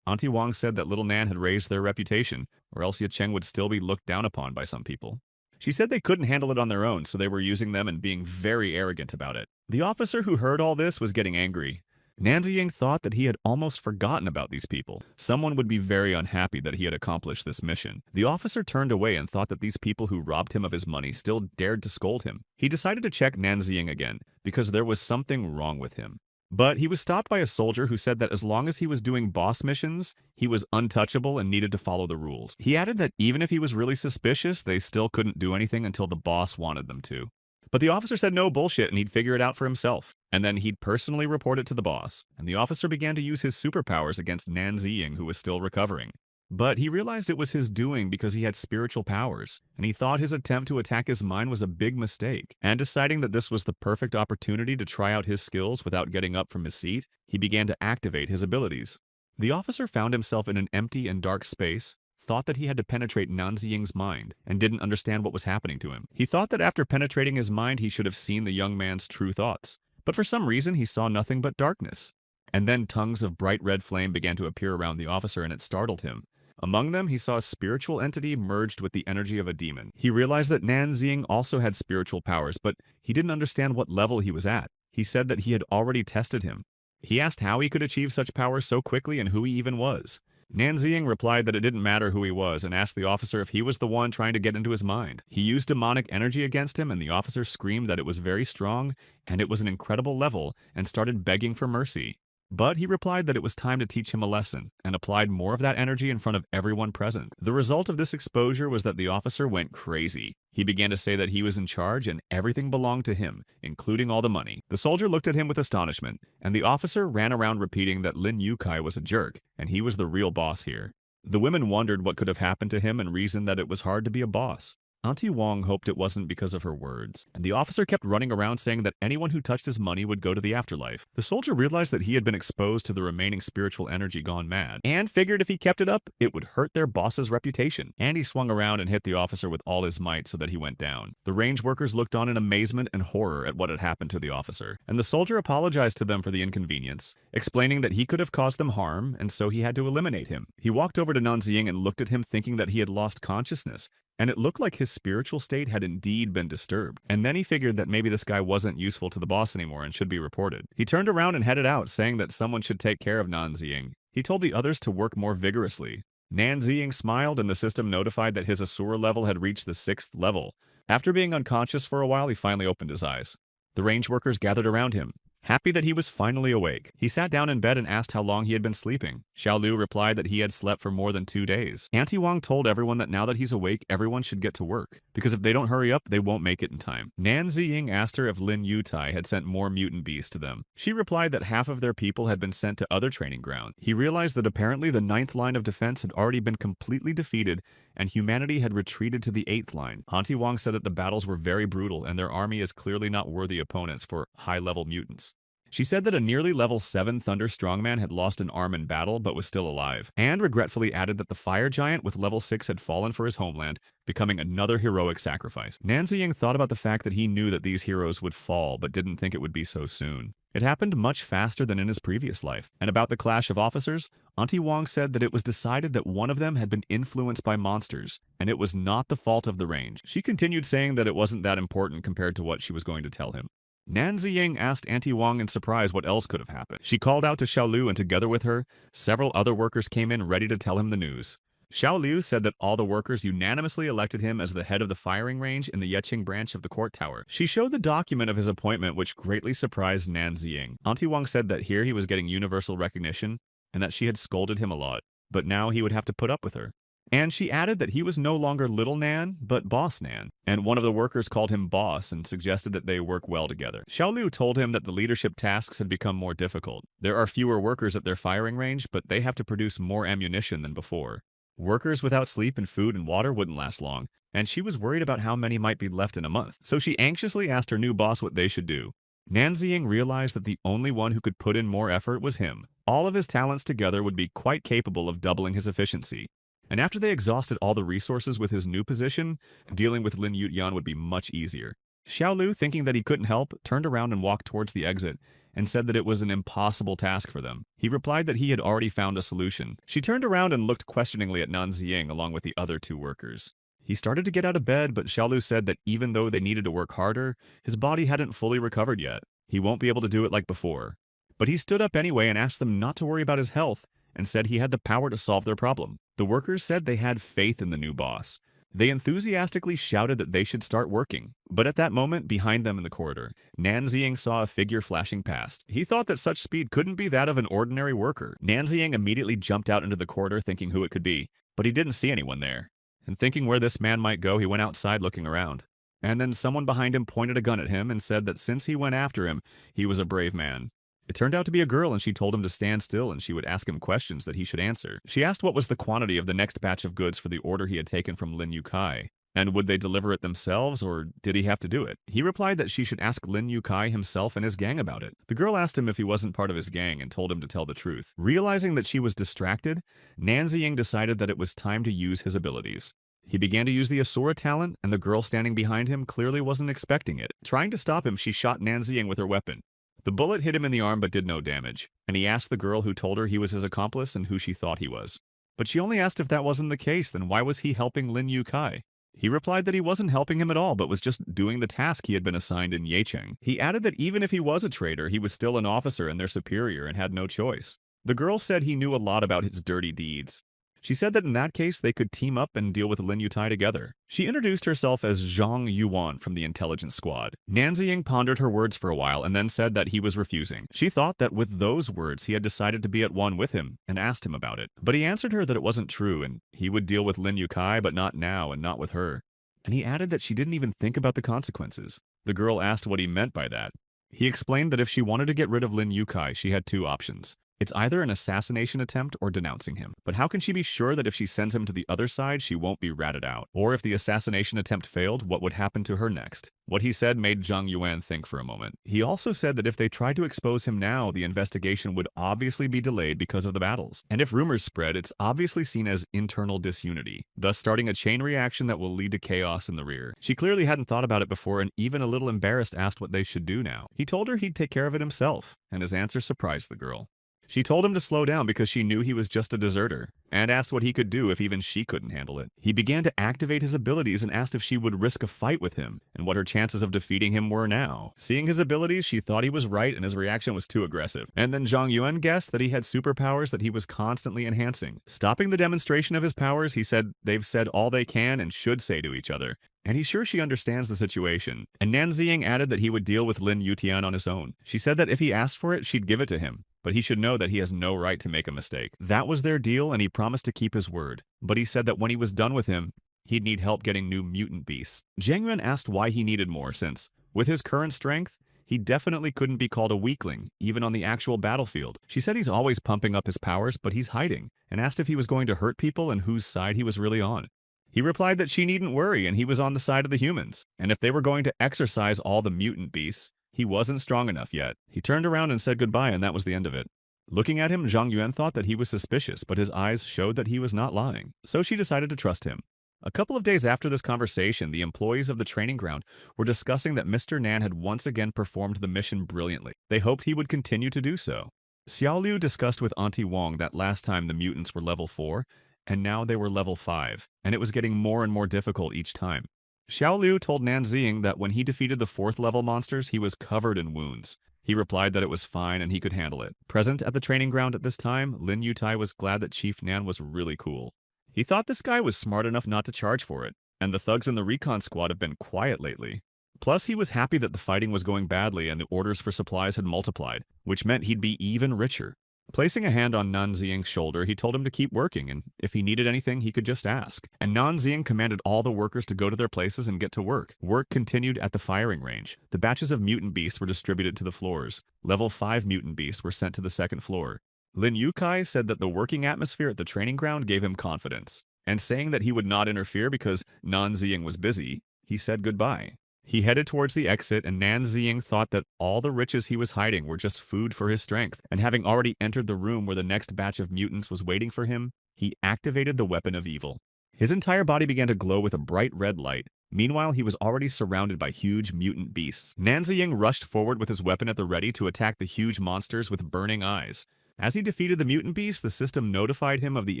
Auntie Wang said that little Nan had raised their reputation, or else Yecheng would still be looked down upon by some people. She said they couldn't handle it on their own, so they were using them and being very arrogant about it. The officer who heard all this was getting angry. Nan Ziying thought that he had almost forgotten about these people. Someone would be very unhappy that he had accomplished this mission. The officer turned away and thought that these people who robbed him of his money still dared to scold him. He decided to check Nan Ziying again, because there was something wrong with him. But he was stopped by a soldier who said that as long as he was doing boss missions, he was untouchable and needed to follow the rules. He added that even if he was really suspicious, they still couldn't do anything until the boss wanted them to. But the officer said no bullshit and he'd figure it out for himself. And then he'd personally report it to the boss. And the officer began to use his superpowers against Nan Ziying, who was still recovering. But he realized it was his doing because he had spiritual powers, and he thought his attempt to attack his mind was a big mistake. And deciding that this was the perfect opportunity to try out his skills without getting up from his seat, he began to activate his abilities. The officer found himself in an empty and dark space, thought that he had to penetrate Nan Ziying's mind, and didn't understand what was happening to him. He thought that after penetrating his mind he should have seen the young man's true thoughts, but for some reason he saw nothing but darkness. And then tongues of bright red flame began to appear around the officer and it startled him. Among them, he saw a spiritual entity merged with the energy of a demon. He realized that Nan Ziying also had spiritual powers, but he didn't understand what level he was at. He said that he had already tested him. He asked how he could achieve such powers so quickly and who he even was. Nan Ziying replied that it didn't matter who he was and asked the officer if he was the one trying to get into his mind. He used demonic energy against him and the officer screamed that it was very strong and it was an incredible level and started begging for mercy. But he replied that it was time to teach him a lesson, and applied more of that energy in front of everyone present. The result of this exposure was that the officer went crazy. He began to say that he was in charge and everything belonged to him, including all the money. The soldier looked at him with astonishment, and the officer ran around repeating that Lin Yukai was a jerk, and he was the real boss here. The women wondered what could have happened to him and reasoned that it was hard to be a boss. Auntie Wang hoped it wasn't because of her words, and the officer kept running around saying that anyone who touched his money would go to the afterlife. The soldier realized that he had been exposed to the remaining spiritual energy gone mad, and figured if he kept it up, it would hurt their boss's reputation. And he swung around and hit the officer with all his might so that he went down. The range workers looked on in amazement and horror at what had happened to the officer, and the soldier apologized to them for the inconvenience, explaining that he could have caused them harm, and so he had to eliminate him. He walked over to Nan Ziying and looked at him thinking that he had lost consciousness, and it looked like his spiritual state had indeed been disturbed. And then he figured that maybe this guy wasn't useful to the boss anymore and should be reported. He turned around and headed out, saying that someone should take care of Nan Ziying. He told the others to work more vigorously. Nan Ziying smiled, and the system notified that his Asura level had reached the 6th level. After being unconscious for a while, he finally opened his eyes. The range workers gathered around him, happy that he was finally awake. He sat down in bed and asked how long he had been sleeping. Xiao Lu replied that he had slept for more than 2 days. Auntie Wang told everyone that now that he's awake, everyone should get to work, because if they don't hurry up, they won't make it in time. Nan Ziying asked her if Lin Yutai had sent more mutant beasts to them. She replied that half of their people had been sent to other training grounds. He realized that apparently the 9th line of defense had already been completely defeated, and humanity had retreated to the 8th line. Auntie Wang said that the battles were very brutal, and their army is clearly not worthy opponents for high-level mutants. She said that a nearly level 7 Thunder Strongman had lost an arm in battle but was still alive, and regretfully added that the Fire Giant with level 6 had fallen for his homeland, becoming another heroic sacrifice. Nan Ziying thought about the fact that he knew that these heroes would fall but didn't think it would be so soon. It happened much faster than in his previous life. And about the clash of officers, Auntie Wang said that it was decided that one of them had been influenced by monsters, and it was not the fault of the range. She continued saying that it wasn't that important compared to what she was going to tell him. Nan Ziying asked Auntie Wang in surprise what else could have happened. She called out to Xiao Lu, and together with her, several other workers came in ready to tell him the news. Xiao Lu said that all the workers unanimously elected him as the head of the firing range in the Yeqing branch of the court tower. She showed the document of his appointment, which greatly surprised Nan Ziying. Auntie Wang said that here he was getting universal recognition, and that she had scolded him a lot, but now he would have to put up with her. And she added that he was no longer Little Nan, but Boss Nan. And one of the workers called him Boss and suggested that they work well together. Xiao Lu told him that the leadership tasks had become more difficult. There are fewer workers at their firing range, but they have to produce more ammunition than before. Workers without sleep and food and water wouldn't last long, and she was worried about how many might be left in a month. So she anxiously asked her new boss what they should do. Nan Ziying realized that the only one who could put in more effort was him. All of his talents together would be quite capable of doubling his efficiency. And after they exhausted all the resources with his new position, dealing with Lin Yutyan would be much easier. Xiao Lu, thinking that he couldn't help, turned around and walked towards the exit, and said that it was an impossible task for them. He replied that he had already found a solution. She turned around and looked questioningly at Nan Ziying along with the other 2 workers. He started to get out of bed, but Xiao Lu said that even though they needed to work harder, his body hadn't fully recovered yet. He won't be able to do it like before. But he stood up anyway and asked them not to worry about his health, and said he had the power to solve their problem. The workers said they had faith in the new boss. They enthusiastically shouted that they should start working. But at that moment, behind them in the corridor, Nan Ziying saw a figure flashing past. He thought that such speed couldn't be that of an ordinary worker. Nan Ziying immediately jumped out into the corridor thinking who it could be, but he didn't see anyone there. And thinking where this man might go, he went outside looking around. And then someone behind him pointed a gun at him and said that since he went after him, he was a brave man. It turned out to be a girl, and she told him to stand still and she would ask him questions that he should answer. She asked what was the quantity of the next batch of goods for the order he had taken from Lin Yukai, and would they deliver it themselves or did he have to do it? He replied that she should ask Lin Yukai himself and his gang about it. The girl asked him if he wasn't part of his gang and told him to tell the truth. Realizing that she was distracted, Nan Ziying decided that it was time to use his abilities. He began to use the Asura talent, and the girl standing behind him clearly wasn't expecting it. Trying to stop him, she shot Nan Ziying with her weapon. The bullet hit him in the arm but did no damage, and he asked the girl who told her he was his accomplice and who she thought he was. But she only asked if that wasn't the case, then why was he helping Lin Yukai? He replied that he wasn't helping him at all, but was just doing the task he had been assigned in Yeqing. He added that even if he was a traitor, he was still an officer and their superior and had no choice. The girl said he knew a lot about his dirty deeds. She said that in that case, they could team up and deal with Lin Yutai together. She introduced herself as Zhang Yuan from the intelligence squad. Nan Ziying pondered her words for a while and then said that he was refusing. She thought that with those words, he had decided to be at one with him and asked him about it. But he answered her that it wasn't true and he would deal with Lin Yukai, but not now and not with her. And he added that she didn't even think about the consequences. The girl asked what he meant by that. He explained that if she wanted to get rid of Lin Yukai, she had 2 options. It's either an assassination attempt or denouncing him. But how can she be sure that if she sends him to the other side, she won't be ratted out? Or if the assassination attempt failed, what would happen to her next? What he said made Zhang Yuan think for a moment. He also said that if they tried to expose him now, the investigation would obviously be delayed because of the battles. And if rumors spread, it's obviously seen as internal disunity, thus starting a chain reaction that will lead to chaos in the rear. She clearly hadn't thought about it before and even a little embarrassed asked what they should do now. He told her he'd take care of it himself, and his answer surprised the girl. She told him to slow down because she knew he was just a deserter, and asked what he could do if even she couldn't handle it. He began to activate his abilities and asked if she would risk a fight with him, and what her chances of defeating him were now. Seeing his abilities, she thought he was right and his reaction was too aggressive. And then Zhang Yuan guessed that he had superpowers that he was constantly enhancing. Stopping the demonstration of his powers, he said they've said all they can and should say to each other, and he's sure she understands the situation. And Nan Ziying added that he would deal with Lin Yutian on his own. She said that if he asked for it, she'd give it to him, but he should know that he has no right to make a mistake. That was their deal, and he promised to keep his word. But he said that when he was done with him, he'd need help getting new mutant beasts. Zhang Yuan asked why he needed more, since, with his current strength, he definitely couldn't be called a weakling, even on the actual battlefield. She said he's always pumping up his powers, but he's hiding, and asked if he was going to hurt people and whose side he was really on. He replied that she needn't worry and he was on the side of the humans, and if they were going to exercise all the mutant beasts, he wasn't strong enough yet. He turned around and said goodbye, and that was the end of it. Looking at him, Zhang Yuan thought that he was suspicious, but his eyes showed that he was not lying, so she decided to trust him. A couple of days after this conversation, the employees of the training ground were discussing that Mr. Nan had once again performed the mission brilliantly. They hoped he would continue to do so. Xiao Liu discussed with Auntie Wong that last time the mutants were level 4, and now they were level 5, and it was getting more and more difficult each time. Xiao Liu told Nan Ziying that when he defeated the 4th level monsters, he was covered in wounds. He replied that it was fine and he could handle it. Present at the training ground at this time, Lin Yutai was glad that Chief Nan was really cool. He thought this guy was smart enough not to charge for it, and the thugs in the recon squad have been quiet lately. Plus, he was happy that the fighting was going badly and the orders for supplies had multiplied, which meant he'd be even richer. Placing a hand on Nan Ziying's shoulder, he told him to keep working, and if he needed anything, he could just ask. And Nan Ziying commanded all the workers to go to their places and get to work. Work continued at the firing range. The batches of mutant beasts were distributed to the floors. Level 5 mutant beasts were sent to the 2nd floor. Lin Yukai said that the working atmosphere at the training ground gave him confidence, and saying that he would not interfere because Nan Ziying was busy, he said goodbye. He headed towards the exit, and Nan Ziying thought that all the riches he was hiding were just food for his strength, and having already entered the room where the next batch of mutants was waiting for him, he activated the weapon of evil. His entire body began to glow with a bright red light. Meanwhile, he was already surrounded by huge mutant beasts. Nan Ziying rushed forward with his weapon at the ready to attack the huge monsters with burning eyes. As he defeated the mutant beasts, the system notified him of the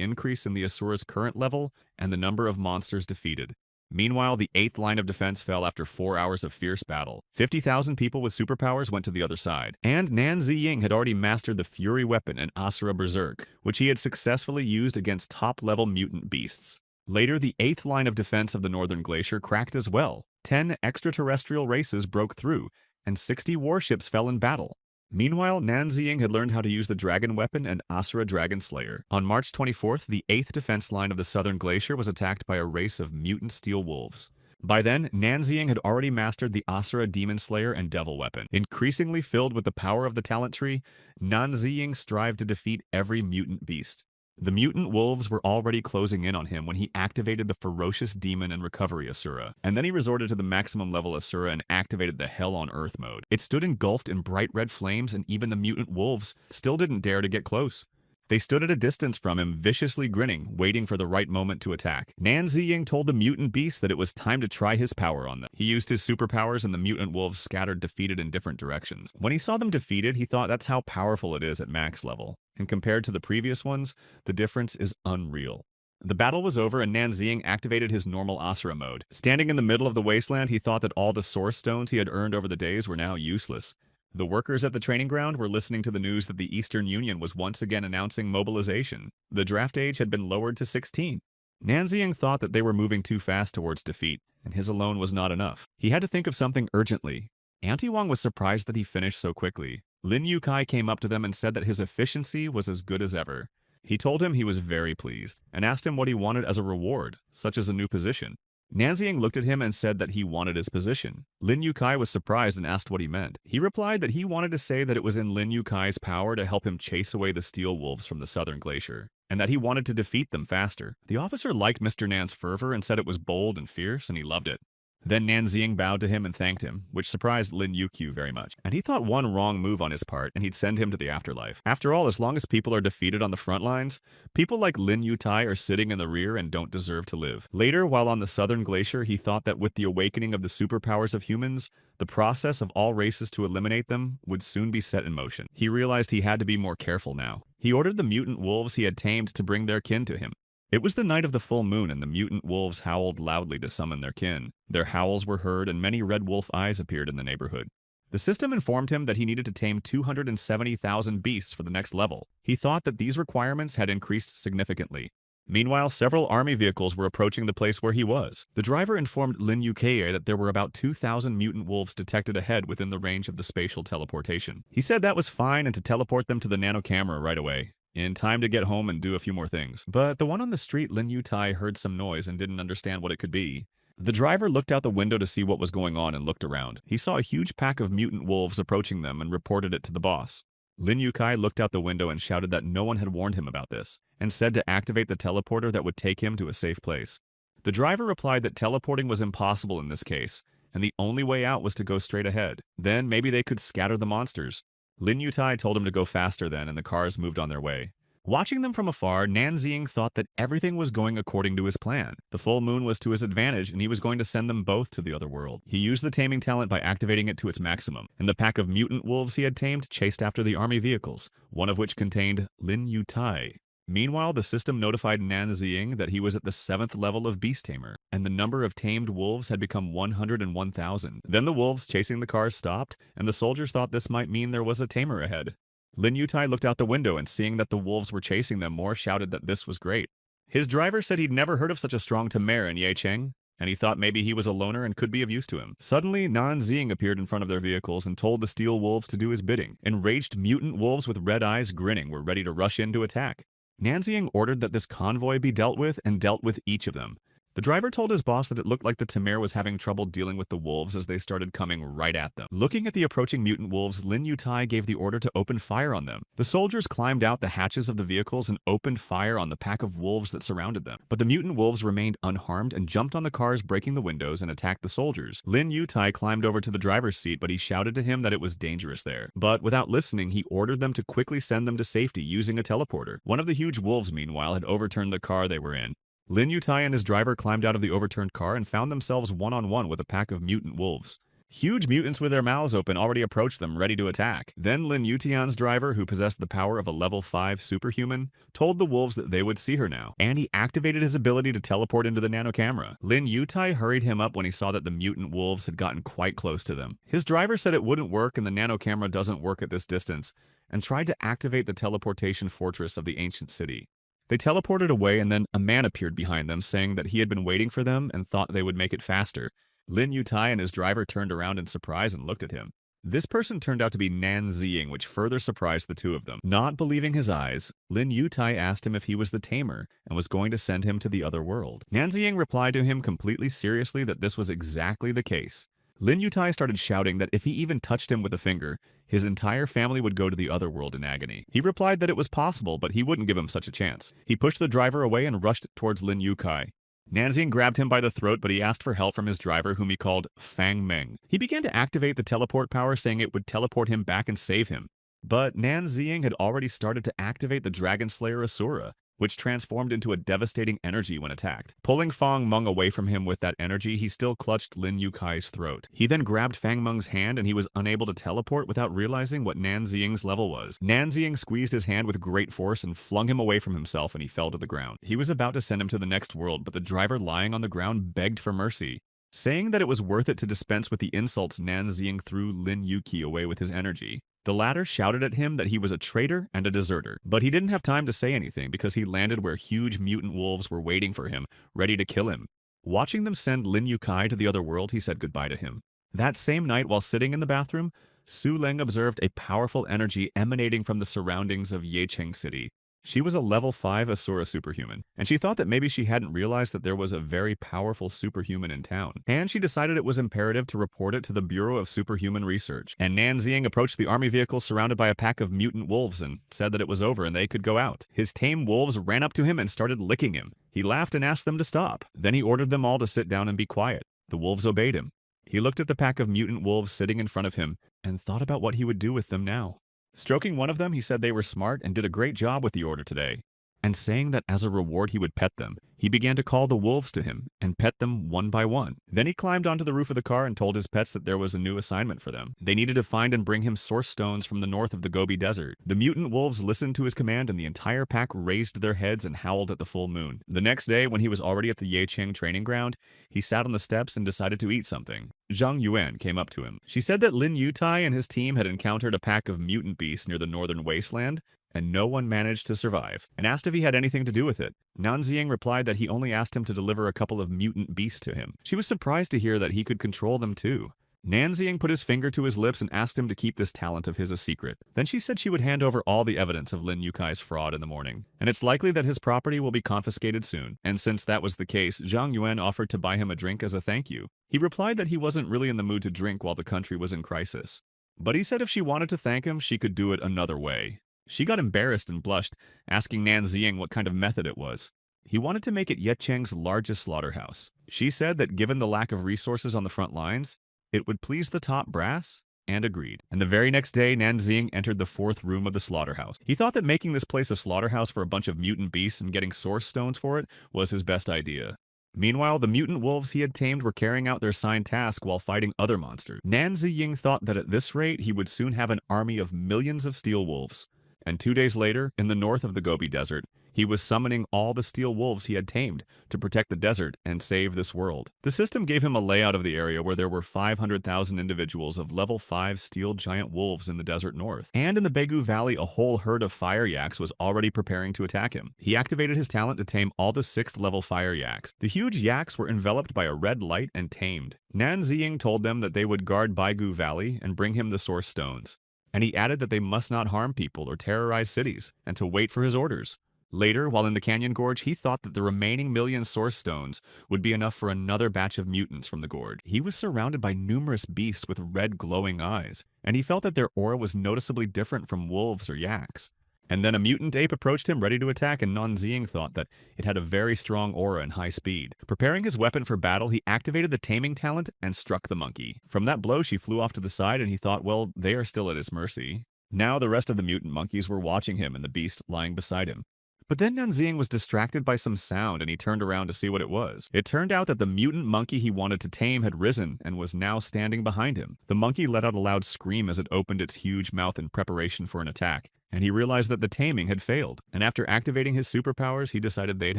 increase in the Asura's current level and the number of monsters defeated. Meanwhile, the 8th line of defense fell after 4 hours of fierce battle. 50,000 people with superpowers went to the other side, and Nan Ziying had already mastered the Fury weapon and Asura Berserk, which he had successfully used against top-level mutant beasts. Later, the 8th line of defense of the Northern Glacier cracked as well. 10 extraterrestrial races broke through, and 60 warships fell in battle. Meanwhile, Nan Ziying had learned how to use the Dragon Weapon and Asura Dragon Slayer. On March 24th, the 8th defense line of the Southern Glacier was attacked by a race of mutant steel wolves. By then, Nan Ziying had already mastered the Asura Demon Slayer and Devil Weapon. Increasingly filled with the power of the talent tree, Nan Ziying strived to defeat every mutant beast. The mutant wolves were already closing in on him when he activated the Ferocious Demon and Recovery Asura, and then he resorted to the maximum level Asura and activated the Hell on Earth mode. It stood engulfed in bright red flames, and even the mutant wolves still didn't dare to get close. They stood at a distance from him, viciously grinning, waiting for the right moment to attack. Nan Ziying told the mutant beasts that it was time to try his power on them. He used his superpowers, and the mutant wolves scattered, defeated in different directions. When he saw them defeated, he thought that's how powerful it is at max level. And compared to the previous ones, the difference is unreal. The battle was over, and Nan Ziying activated his normal Asura mode. Standing in the middle of the wasteland, he thought that all the source stones he had earned over the days were now useless. The workers at the training ground were listening to the news that the Eastern Union was once again announcing mobilization. The draft age had been lowered to 16. Nan Ziying thought that they were moving too fast towards defeat, and his alone was not enough. He had to think of something urgently. Auntie Wong was surprised that he finished so quickly. Lin Yukai came up to them and said that his efficiency was as good as ever. He told him he was very pleased, and asked him what he wanted as a reward, such as a new position. Nan Ziying looked at him and said that he wanted his position. Lin Yukai was surprised and asked what he meant. He replied that he wanted to say that it was in Lin Yukai's power to help him chase away the steel wolves from the Southern Glacier, and that he wanted to defeat them faster. The officer liked Mr. Nan's fervor and said it was bold and fierce, and he loved it. Then Nanxing bowed to him and thanked him, which surprised Lin Yukyu very much. And he thought one wrong move on his part, and he'd send him to the afterlife. After all, as long as people are defeated on the front lines, people like Lin Yutai are sitting in the rear and don't deserve to live. Later, while on the southern glacier, he thought that with the awakening of the superpowers of humans, the process of all races to eliminate them would soon be set in motion. He realized he had to be more careful now. He ordered the mutant wolves he had tamed to bring their kin to him. It was the night of the full moon, and the mutant wolves howled loudly to summon their kin. Their howls were heard, and many red wolf eyes appeared in the neighborhood. The system informed him that he needed to tame 270,000 beasts for the next level. He thought that these requirements had increased significantly. Meanwhile, several army vehicles were approaching the place where he was. The driver informed Lin Yukei that there were about 2,000 mutant wolves detected ahead within the range of the spatial teleportation. He said that was fine and to teleport them to the nano camera right away, in time to get home and do a few more things. But the one on the street, Lin Yutai heard some noise and didn't understand what it could be. The driver looked out the window to see what was going on and looked around. He saw a huge pack of mutant wolves approaching them and reported it to the boss. Lin Yukai looked out the window and shouted that no one had warned him about this, and said to activate the teleporter that would take him to a safe place. The driver replied that teleporting was impossible in this case, and the only way out was to go straight ahead. Then maybe they could scatter the monsters. Lin Yutai told him to go faster then, and the cars moved on their way. Watching them from afar, Nanxing thought that everything was going according to his plan. The full moon was to his advantage, and he was going to send them both to the other world. He used the taming talent by activating it to its maximum, and the pack of mutant wolves he had tamed chased after the army vehicles, one of which contained Lin Yutai. Meanwhile, the system notified Nanxing that he was at the 7th level of Beast Tamer, and the number of tamed wolves had become 101,000. Then the wolves chasing the cars stopped, and the soldiers thought this might mean there was a tamer ahead. Lin Yutai looked out the window and seeing that the wolves were chasing them more, shouted that this was great. His driver said he'd never heard of such a strong tamer in Yecheng, and he thought maybe he was a loner and could be of use to him. Suddenly, Nanxing appeared in front of their vehicles and told the steel wolves to do his bidding. Enraged mutant wolves with red eyes grinning were ready to rush in to attack. Nanxing ordered that this convoy be dealt with and dealt with each of them. The driver told his boss that it looked like the tamer was having trouble dealing with the wolves as they started coming right at them. Looking at the approaching mutant wolves, Lin Yutai gave the order to open fire on them. The soldiers climbed out the hatches of the vehicles and opened fire on the pack of wolves that surrounded them. But the mutant wolves remained unharmed and jumped on the cars, breaking the windows, and attacked the soldiers. Lin Yutai climbed over to the driver's seat, but he shouted to him that it was dangerous there. But without listening, he ordered them to quickly send them to safety using a teleporter. One of the huge wolves, meanwhile, had overturned the car they were in. Lin Yutai and his driver climbed out of the overturned car and found themselves one-on-one with a pack of mutant wolves. Huge mutants with their mouths open already approached them, ready to attack. Then Lin Yutian's driver, who possessed the power of a level 5 superhuman, told the wolves that they would see her now, and he activated his ability to teleport into the nano camera. Lin Yutai hurried him up when he saw that the mutant wolves had gotten quite close to them. His driver said it wouldn't work and the nano camera doesn't work at this distance, and tried to activate the teleportation fortress of the ancient city. They teleported away, and then a man appeared behind them, saying that he had been waiting for them and thought they would make it faster. Lin Yutai and his driver turned around in surprise and looked at him. This person turned out to be Nanxing, which further surprised the two of them. Not believing his eyes, Lin Yutai asked him if he was the tamer and was going to send him to the other world. Nanxing replied to him completely seriously that this was exactly the case. Lin Yutai started shouting that if he even touched him with a finger, his entire family would go to the other world in agony. He replied that it was possible, but he wouldn't give him such a chance. He pushed the driver away and rushed towards Lin Yukai. Nanxing grabbed him by the throat, but he asked for help from his driver, whom he called Fang Meng. He began to activate the teleport power, saying it would teleport him back and save him. But Nanxing had already started to activate the Dragon Slayer Asura, which transformed into a devastating energy when attacked. Pulling Fang Meng away from him with that energy, he still clutched Lin Yukai's throat. He then grabbed Fang Meng's hand, and he was unable to teleport without realizing what Nanxing's level was. Nanxing squeezed his hand with great force and flung him away from himself, and he fell to the ground. He was about to send him to the next world, but the driver lying on the ground begged for mercy, saying that it was worth it to dispense with the insults Nanxing threw Lin Yuki away with his energy. The latter shouted at him that he was a traitor and a deserter, but he didn't have time to say anything because he landed where huge mutant wolves were waiting for him, ready to kill him. Watching them send Lin Yukai to the other world, he said goodbye to him. That same night, while sitting in the bathroom, Su Leng observed a powerful energy emanating from the surroundings of Yecheng City. She was a level 5 Asura superhuman, and she thought that maybe she hadn't realized that there was a very powerful superhuman in town. And she decided it was imperative to report it to the Bureau of Superhuman Research. And Nanxing approached the army vehicle surrounded by a pack of mutant wolves and said that it was over and they could go out. His tame wolves ran up to him and started licking him. He laughed and asked them to stop. Then he ordered them all to sit down and be quiet. The wolves obeyed him. He looked at the pack of mutant wolves sitting in front of him and thought about what he would do with them now. Stroking one of them, he said they were smart and did a great job with the order today. And saying that as a reward he would pet them, he began to call the wolves to him and pet them one by one. Then he climbed onto the roof of the car and told his pets that there was a new assignment for them. They needed to find and bring him source stones from the north of the Gobi Desert. The mutant wolves listened to his command and the entire pack raised their heads and howled at the full moon. The next day, when he was already at the Yecheng training ground, he sat on the steps and decided to eat something. Zhang Yuan came up to him. She said that Lin Yutai and his team had encountered a pack of mutant beasts near the northern wasteland, and no one managed to survive, and asked if he had anything to do with it. Nanziying replied that he only asked him to deliver a couple of mutant beasts to him. She was surprised to hear that he could control them too. Nanziying put his finger to his lips and asked him to keep this talent of his a secret. Then she said she would hand over all the evidence of Lin Yukai's fraud in the morning, and it's likely that his property will be confiscated soon. And since that was the case, Zhang Yuan offered to buy him a drink as a thank you. He replied that he wasn't really in the mood to drink while the country was in crisis. But he said if she wanted to thank him, she could do it another way. She got embarrassed and blushed, asking Nanziying what kind of method it was. He wanted to make it Yecheng's largest slaughterhouse. She said that given the lack of resources on the front lines, it would please the top brass, and agreed. And the very next day, Nanziying entered the fourth room of the slaughterhouse. He thought that making this place a slaughterhouse for a bunch of mutant beasts and getting source stones for it was his best idea. Meanwhile, the mutant wolves he had tamed were carrying out their assigned task while fighting other monsters. Nanziying thought that at this rate, he would soon have an army of millions of steel wolves. And 2 days later, in the north of the Gobi Desert, he was summoning all the steel wolves he had tamed to protect the desert and save this world. The system gave him a layout of the area where there were 500,000 individuals of level 5 steel giant wolves in the desert north. And in the Begu Valley, a whole herd of fire yaks was already preparing to attack him. He activated his talent to tame all the 6th level fire yaks. The huge yaks were enveloped by a red light and tamed. Nanziying told them that they would guard Baigu Valley and bring him the source stones. And he added that they must not harm people or terrorize cities, and to wait for his orders. Later, while in the canyon gorge, he thought that the remaining million source stones would be enough for another batch of mutants from the gorge. He was surrounded by numerous beasts with red glowing eyes, and he felt that their aura was noticeably different from wolves or yaks. And then a mutant ape approached him ready to attack, and Nanziying thought that it had a very strong aura and high speed. Preparing his weapon for battle, he activated the taming talent and struck the monkey. From that blow, she flew off to the side, and he thought, well, they are still at his mercy. Now the rest of the mutant monkeys were watching him and the beast lying beside him. But then Nanziying was distracted by some sound and he turned around to see what it was. It turned out that the mutant monkey he wanted to tame had risen and was now standing behind him. The monkey let out a loud scream as it opened its huge mouth in preparation for an attack, and he realized that the taming had failed. And after activating his superpowers, he decided they'd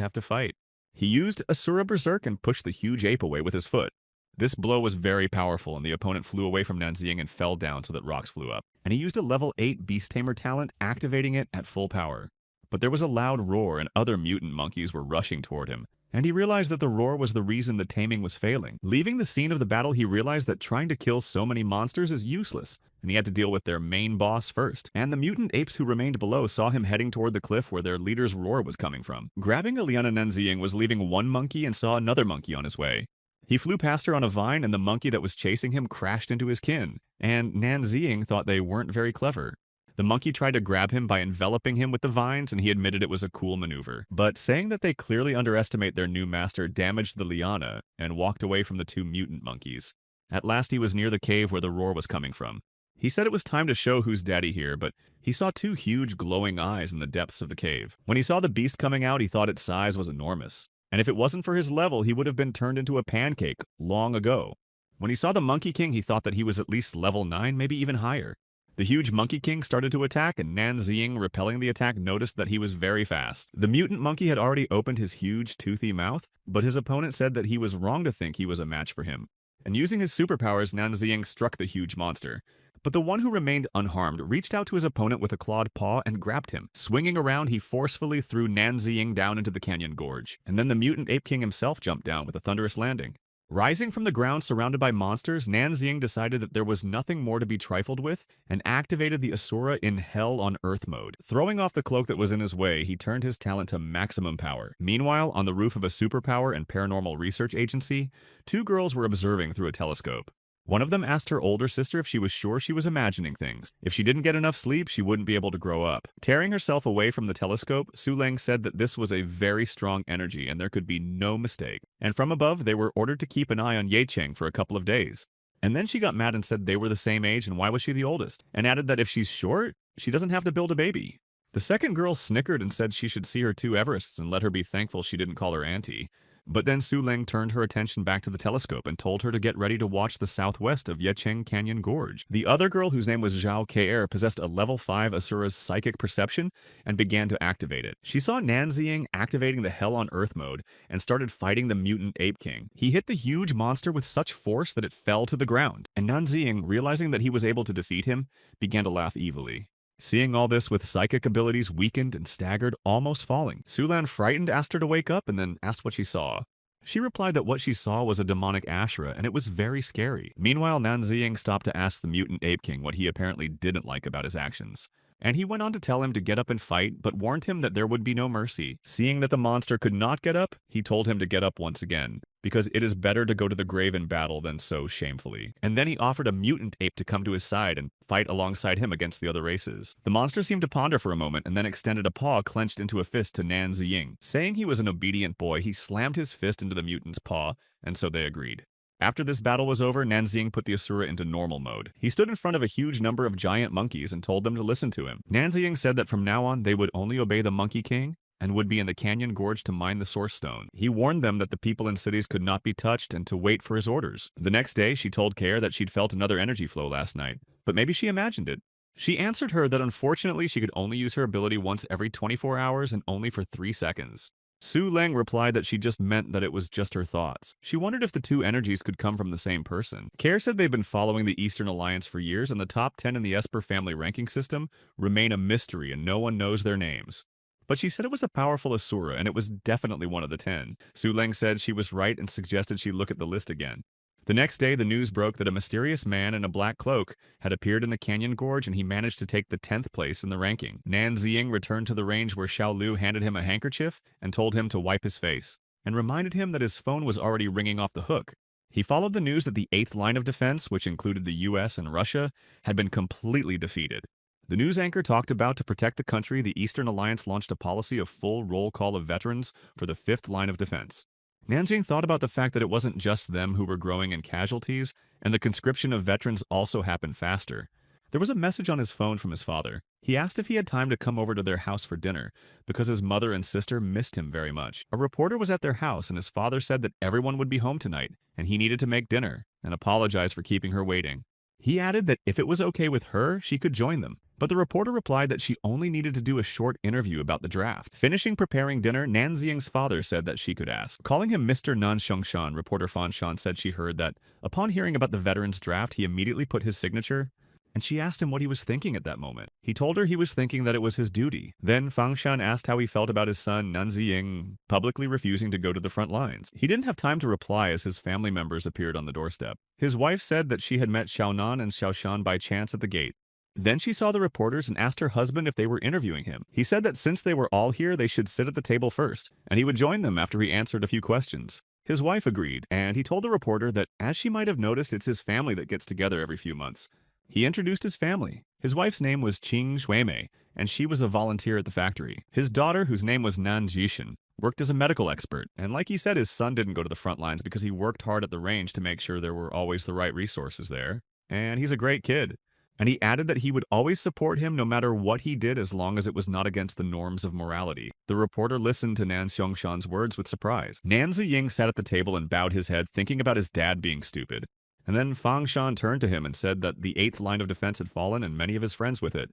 have to fight. He used Asura Berserk and pushed the huge ape away with his foot. This blow was very powerful, and the opponent flew away from Nanziying and fell down so that rocks flew up. And he used a level 8 Beast Tamer talent, activating it at full power. But there was a loud roar and other mutant monkeys were rushing toward him, and he realized that the roar was the reason the taming was failing. Leaving the scene of the battle, he realized that trying to kill so many monsters is useless, and he had to deal with their main boss first. And the mutant apes who remained below saw him heading toward the cliff where their leader's roar was coming from. Grabbing Aliana, Nanziying was leaving one monkey and saw another monkey on his way. He flew past her on a vine, and the monkey that was chasing him crashed into his kin, and Nanziying thought they weren't very clever. The monkey tried to grab him by enveloping him with the vines, and he admitted it was a cool maneuver. But saying that they clearly underestimate their new master damaged the liana and walked away from the two mutant monkeys. At last he was near the cave where the roar was coming from. He said it was time to show who's daddy here, but he saw two huge glowing eyes in the depths of the cave. When he saw the beast coming out, he thought its size was enormous. And if it wasn't for his level, he would have been turned into a pancake long ago. When he saw the Monkey King, he thought that he was at least level 9, maybe even higher. The huge Monkey King started to attack, and Nanziying, repelling the attack, noticed that he was very fast. The mutant monkey had already opened his huge, toothy mouth, but his opponent said that he was wrong to think he was a match for him. And using his superpowers, Nanziying struck the huge monster. But the one who remained unharmed reached out to his opponent with a clawed paw and grabbed him. Swinging around, he forcefully threw Nanziying down into the canyon gorge. And then the mutant Ape King himself jumped down with a thunderous landing. Rising from the ground surrounded by monsters, Nanziying decided that there was nothing more to be trifled with and activated the Asura in Hell on Earth mode. Throwing off the cloak that was in his way, he turned his talent to maximum power. Meanwhile, on the roof of a superpower and paranormal research agency, two girls were observing through a telescope. One of them asked her older sister if she was sure she was imagining things. If she didn't get enough sleep, she wouldn't be able to grow up. Tearing herself away from the telescope, Su Ling said that this was a very strong energy and there could be no mistake. And from above, they were ordered to keep an eye on Ye Cheng for a couple of days. And then she got mad and said they were the same age and why was she the oldest? And added that if she's short, she doesn't have to build a baby. The second girl snickered and said she should see her two Everests and let her be thankful she didn't call her auntie. But then Su Ling turned her attention back to the telescope and told her to get ready to watch the southwest of Yecheng Canyon Gorge. The other girl, whose name was Zhao Ke, possessed a level 5 Asura's psychic perception and began to activate it. She saw Nanziying activating the Hell on Earth mode and started fighting the mutant Ape King. He hit the huge monster with such force that it fell to the ground, and Nanziying, realizing that he was able to defeat him, began to laugh evilly. Seeing all this with psychic abilities weakened and staggered, almost falling, Su Lan, frightened, asked her to wake up and then asked what she saw. She replied that what she saw was a demonic Asura, and it was very scary. Meanwhile, Nanziying stopped to ask the mutant Ape King what he apparently didn't like about his actions. And he went on to tell him to get up and fight, but warned him that there would be no mercy. Seeing that the monster could not get up, he told him to get up once again, because it is better to go to the grave in battle than so shamefully. And then he offered a mutant ape to come to his side and fight alongside him against the other races. The monster seemed to ponder for a moment and then extended a paw clenched into a fist to Nanziying. Saying he was an obedient boy, he slammed his fist into the mutant's paw, and so they agreed. After this battle was over, Nanziying put the Asura into normal mode. He stood in front of a huge number of giant monkeys and told them to listen to him. Nanziying said that from now on they would only obey the Monkey King and would be in the canyon gorge to mine the source stone. He warned them that the people in cities could not be touched and to wait for his orders. The next day, she told Care that she'd felt another energy flow last night, but maybe she imagined it. She answered her that unfortunately she could only use her ability once every 24 hours and only for 3 seconds. Su Ling replied that she just meant that it was just her thoughts. She wondered if the two energies could come from the same person. Care said they've been following the Eastern Alliance for years, and the top 10 in the Esper family ranking system remain a mystery and no one knows their names. But she said it was a powerful Asura, and it was definitely one of the 10. Su Ling said she was right and suggested she look at the list again. The next day, the news broke that a mysterious man in a black cloak had appeared in the canyon gorge and he managed to take the 10th place in the ranking. Nanziying returned to the range where Xiao Lu handed him a handkerchief and told him to wipe his face, and reminded him that his phone was already ringing off the hook. He followed the news that the 8th line of defense, which included the US and Russia, had been completely defeated. The news anchor talked about to protect the country, the Eastern Alliance launched a policy of full roll call of veterans for the 5th line of defense. Nanjing thought about the fact that it wasn't just them who were growing in casualties, and the conscription of veterans also happened faster. There was a message on his phone from his father. He asked if he had time to come over to their house for dinner, because his mother and sister missed him very much. A reporter was at their house, and his father said that everyone would be home tonight, and he needed to make dinner, and apologized for keeping her waiting. He added that if it was okay with her, she could join them. But the reporter replied that she only needed to do a short interview about the draft. Finishing preparing dinner, Nanziying's father said that she could ask. Calling him Mr. Nan Xiangshan, reporter Fan Shan said she heard that, upon hearing about the veterans draft, he immediately put his signature, and she asked him what he was thinking at that moment. He told her he was thinking that it was his duty. Then Fang Shan asked how he felt about his son Nanziying publicly refusing to go to the front lines. He didn't have time to reply as his family members appeared on the doorstep. His wife said that she had met Xiaonan and Xiaoshan by chance at the gate. Then she saw the reporters and asked her husband if they were interviewing him. He said that since they were all here, they should sit at the table first, and he would join them after he answered a few questions. His wife agreed, and he told the reporter that, as she might have noticed, it's his family that gets together every few months. He introduced his family. His wife's name was Qing Shuimei, and she was a volunteer at the factory. His daughter, whose name was Nan Jishin, worked as a medical expert, and like he said, his son didn't go to the front lines because he worked hard at the range to make sure there were always the right resources there. And he's a great kid. And he added that he would always support him no matter what he did as long as it was not against the norms of morality. The reporter listened to Nan Xiangshan's words with surprise. Nan Ziying sat at the table and bowed his head, thinking about his dad being stupid. And then Fang Shan turned to him and said that the 8th line of defense had fallen and many of his friends with it,